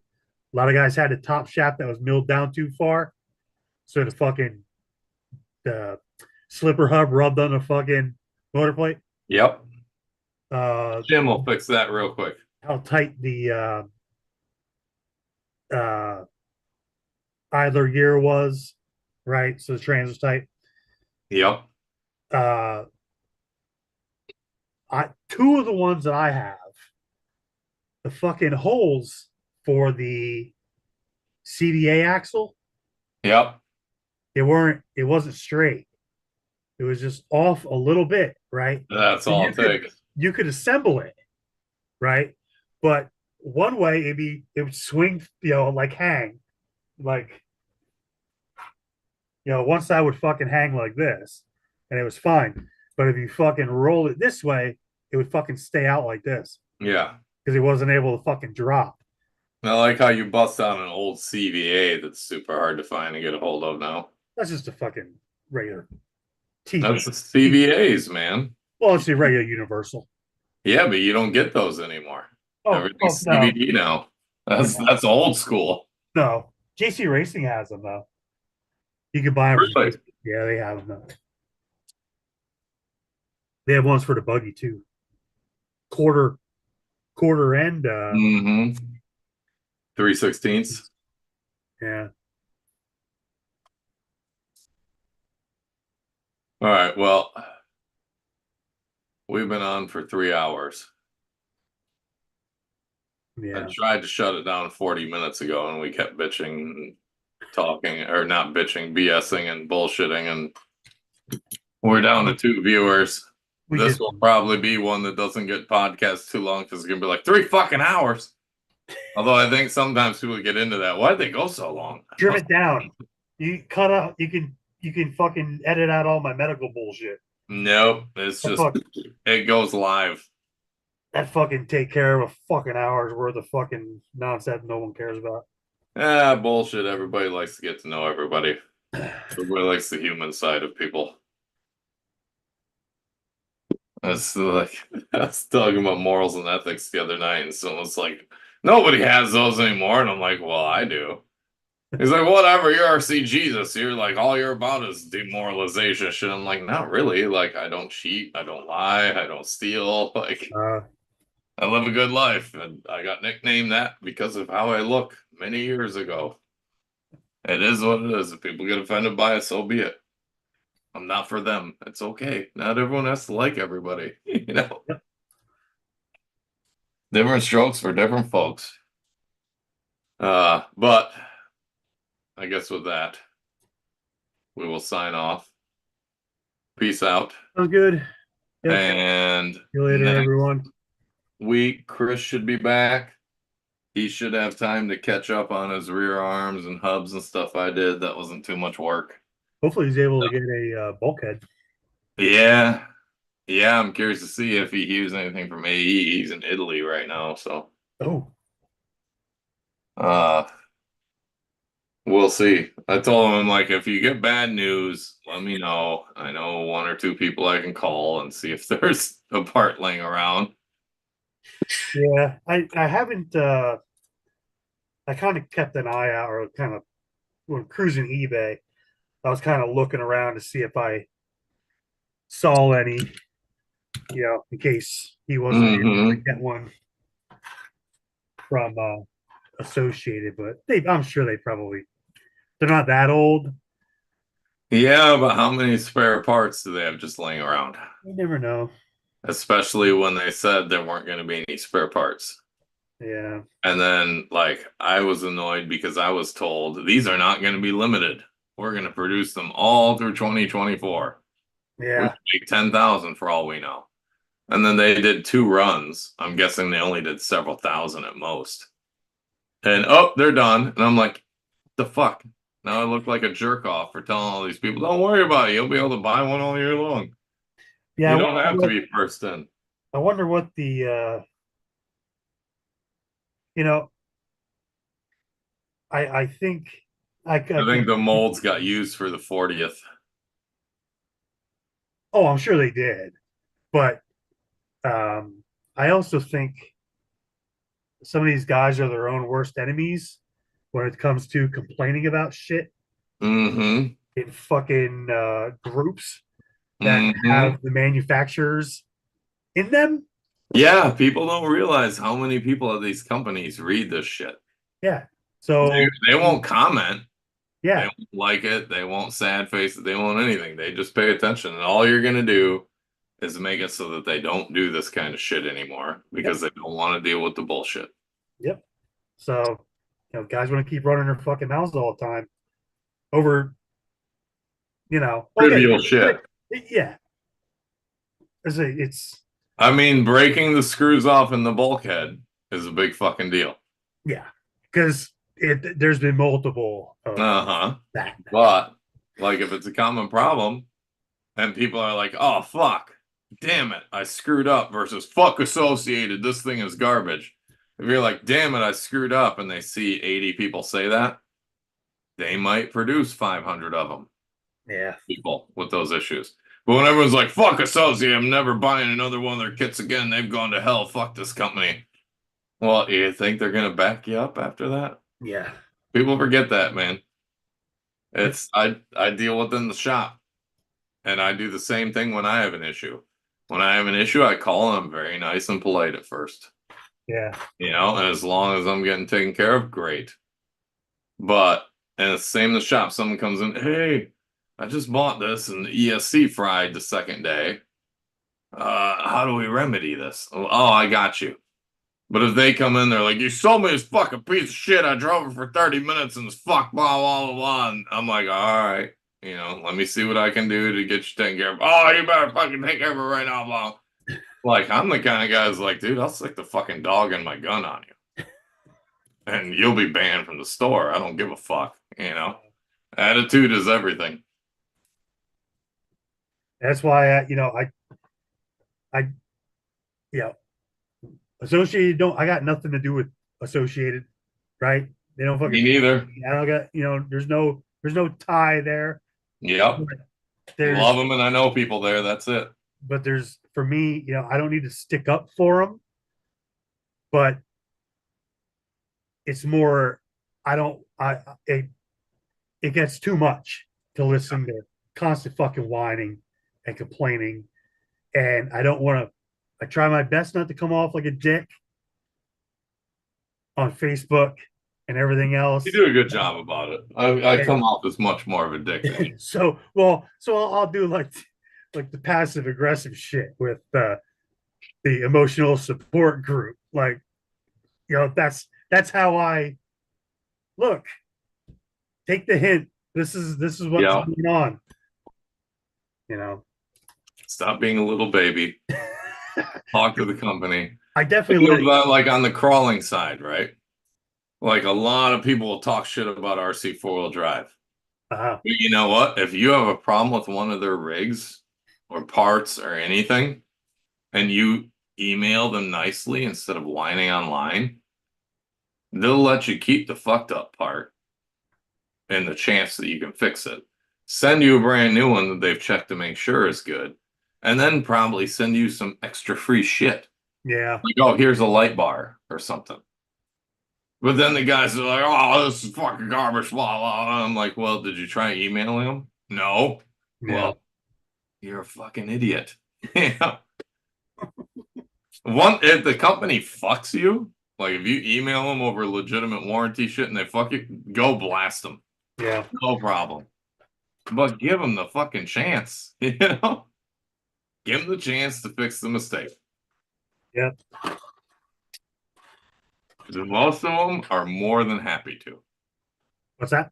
A lot of guys had the top shaft that was milled down too far. So the slipper hub rubbed on the fucking motor plate. Yep. Uh, Jim will fix that real quick. how tight the uh, idler gear was, right? So the trans was tight. Yep. Uh, two of the ones that I have, the fucking holes for the CDA axle, Yep. it wasn't straight. It was just off a little bit, right? That's So all it takes. you could assemble it, right? But one way it would swing, like hang, like one side would fucking hang like this, and it was fine. But if you fucking roll it this way, it would fucking stay out like this Yeah. because it wasn't able to fucking drop. I like how you bust out an old CVA that's super hard to find and get a hold of now. That's just a fucking regular T. That's the CVAs, man. Well, it's a regular universal. Yeah, but you don't get those anymore. Oh Everything's no, CVD now. no, That's old school. no. JC Racing has them though. You can buy them. Really? Yeah, they have them. They have ones for the buggy too. Quarter, quarter end. Mm-hmm. 3/16. Yeah, All right. Well, we've been on for 3 hours. I yeah. tried to shut it down 40 minutes ago and we kept bitching, talking, or not bitching, BSing and bullshitting. And we're down to 2 viewers. We This did. will probably be one that doesn't get podcast too long because it's going to be like 3 fucking hours. Although I think sometimes people get into that. Why'd they go so long? Trim it down. You cut out. You can fucking edit out all my medical bullshit. Nope. It's just, it goes live. That fucking take care of a fucking hour's worth of fucking nonsense no one cares about. Bullshit. Everybody likes to get to know everybody. Everybody likes the human side of people. That's like, I was talking about morals and ethics the other night, and someone's like, nobody has those anymore. And I'm like, well, I do. He's like, whatever, you're RCJesus. You're like, all you're about is demoralization shit. I'm like, not really. Like, I don't cheat. I don't lie. I don't steal. Like, I live a good life. And I got nicknamed that because of how I look many years ago. It is what it is. If people get offended by it, so be it. I'm not for them. It's okay. Not everyone has to like everybody, Yep. Different strokes for different folks. But I guess with that, we will sign off. Peace out. Sounds good. Yep. And See you later, next everyone. week, Chris should be back. He should have time to catch up on his rear arms and hubs and stuff I did. That wasn't too much work. Hopefully, he's able to get a bulkhead. Yeah. Yeah, I'm curious to see if he hears anything from AE. He's in Italy right now, so Oh, uh we'll see. I told him, like, if you get bad news, let me know. I know one or two people I can call and see if there's a part laying around. yeah. I haven't. I kind of kept an eye out, or kind of when cruising eBay. I was kind of looking around to see if I saw any, in case he wasn't able to Mm-hmm. get one from Associated. But I'm sure they're not that old. Yeah, but how many spare parts do they have just laying around? You never know. Especially when they said there weren't going to be any spare parts. Yeah, And then, like, I was annoyed because I was told these are not going to be limited. We're going to produce them all through 2024. We yeah, could make 10,000 for all we know. And then they did 2 runs. I'm guessing they only did several thousand at most. And oh, they're done. And I'm like, the fuck? Now I look like a jerk off for telling all these people, don't worry about it. You'll be able to buy one all year long. yeah. You don't have to be first in. I wonder what the you know. I think I I think could. the molds got used for the 40th. Oh, I'm sure they did, but I also think some of these guys are their own worst enemies when it comes to complaining about shit Mm-hmm. in fucking groups that Mm-hmm. have the manufacturers in them. Yeah, people don't realize how many people at these companies read this shit. Yeah. They, So they won't comment. They yeah, won't like it. They won't sad face it. They won't anything. They just pay attention. And all you're going to do is make it so that they don't do this kind of shit anymore yep, because they don't want to deal with the bullshit. yep. So guys want to keep running their fucking mouths all the time over, okay, Trivial shit. yeah, it's I mean, breaking the screws off in the bulkhead is a big fucking deal. yeah, because there's been multiple of Uh-huh. that. But, like, if it's a common problem and people are like, oh, fuck, damn it, I screwed up versus fuck associated, this thing is garbage. If you're like, damn it, I screwed up, and they see 80 people say that, they might produce 500 of them, Yeah, people with those issues. But when everyone's like, fuck associate, I'm never buying another one of their kits again, they've gone to hell, fuck this company. Well, you think they're going to back you up after that? yeah, People forget that, man. yep, I deal within the shop, and I do the same thing when I have an issue. When I have an issue, I call them very nice and polite at first, yeah, and as long as I'm getting taken care of, great. But and it's the same in the shop. Someone comes in, hey, I just bought this and the ESC fried the second day. How do we remedy this? Oh, I got you. But if they come in, they're like, you sold me this fucking piece of shit. I drove it for 30 minutes and it's fuck, blah, blah, blah, blah. And I'm like, all right, let me see what I can do to get you taken care of. Oh, you better fucking take care of it right now, blah. Like, I'm the kind of guy who's like, dude, I'll stick the fucking dog and my gun on you. And you'll be banned from the store. I don't give a fuck. Attitude is everything. that's why I Associated don't. I got nothing to do with Associated, right? They don't fucking Me pay neither. me. I don't got there's no tie there. Yep. There's Love them and I know people there. That's it. but there's for me, I don't need to stick up for them, but it's more I don't I it gets too much to listen to constant fucking whining and complaining, and I don't want to. I try my best not to come off like a dick on Facebook and everything else. You do a good job about it. I come off as much more of a dick than you. So I'll do like the passive aggressive shit with the emotional support group. Like, that's how I look. Take the hint. This is what's Yeah. going on. You know, Stop being a little baby. Talk to the company. I I definitely do that like on the crawling side, right? Like a lot of people will talk shit about RC four-wheel drive. Uh-huh. But you know what? If you have a problem with one of their rigs or parts or anything, and you email them nicely instead of whining online, they'll let you keep the fucked up part and the chance that you can fix it. Send you a brand new one that they've checked to make sure is good, and then probably send you some extra free shit. Yeah. Like, oh, here's a light bar or something. But then the guys are like, oh, this is fucking garbage, blah, blah. I'm like, well, did you try emailing them? No. Yeah. Well, you're a fucking idiot. Yeah. If the company fucks you, like if you email them over legitimate warranty shit and they fuck you, go blast them. Yeah. No problem. But give them the fucking chance, you know? Give them the chance to fix the mistake. Yep. Most of them are more than happy to. What's that?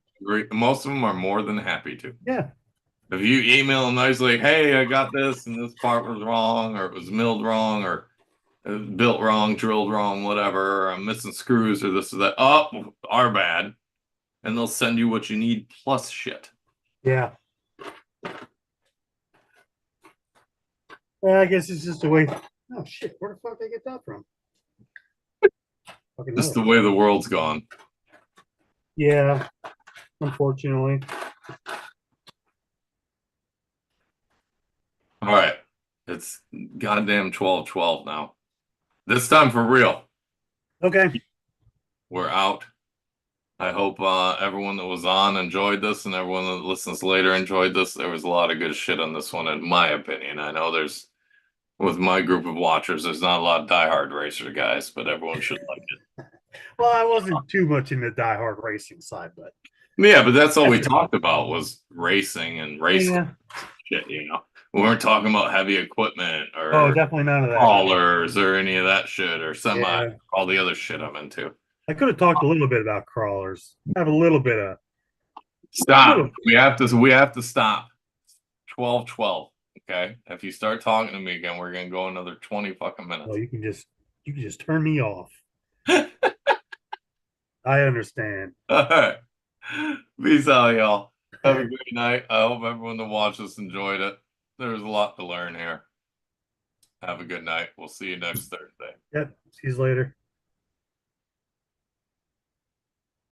Most of them are more than happy to. Yeah. If you email them nicely, hey, I got this and this part was wrong, or it was milled wrong, or it was built wrong, drilled wrong, whatever, or I'm missing screws or this or that. Oh, our bad. And they'll send you what you need plus shit. Yeah. I guess it's just a way. Oh shit! Where the fuck did I get that from? Fucking Just know. the way the world's gone. Yeah. Unfortunately. All right. It's goddamn 12:12 now. This time for real. Okay. We're out. I hope everyone that was on enjoyed this and everyone that listens later enjoyed this. There was a lot of good shit on this one, in my opinion. I know with my group of watchers, there's not a lot of diehard racer guys, but everyone should like it. Well, I wasn't too much in the diehard racing side, but Yeah, but that's all we talked about was racing and racing yeah. shit, you know. We weren't talking about heavy equipment or Oh, definitely none of that. crawlers or any of that shit or semi, Yeah. all the other shit I'm into. I could have talked a little bit about crawlers. I have a little bit of Stop. We have to stop. 12:12. Okay. If you start talking to me again, we're gonna go another 20 fucking minutes. well, you can just turn me off. I understand. All right. Peace out, y'all. Have a great night. I hope everyone that watched this enjoyed it. There's a lot to learn here. Have a good night. We'll see you next Thursday. Yep. See you later.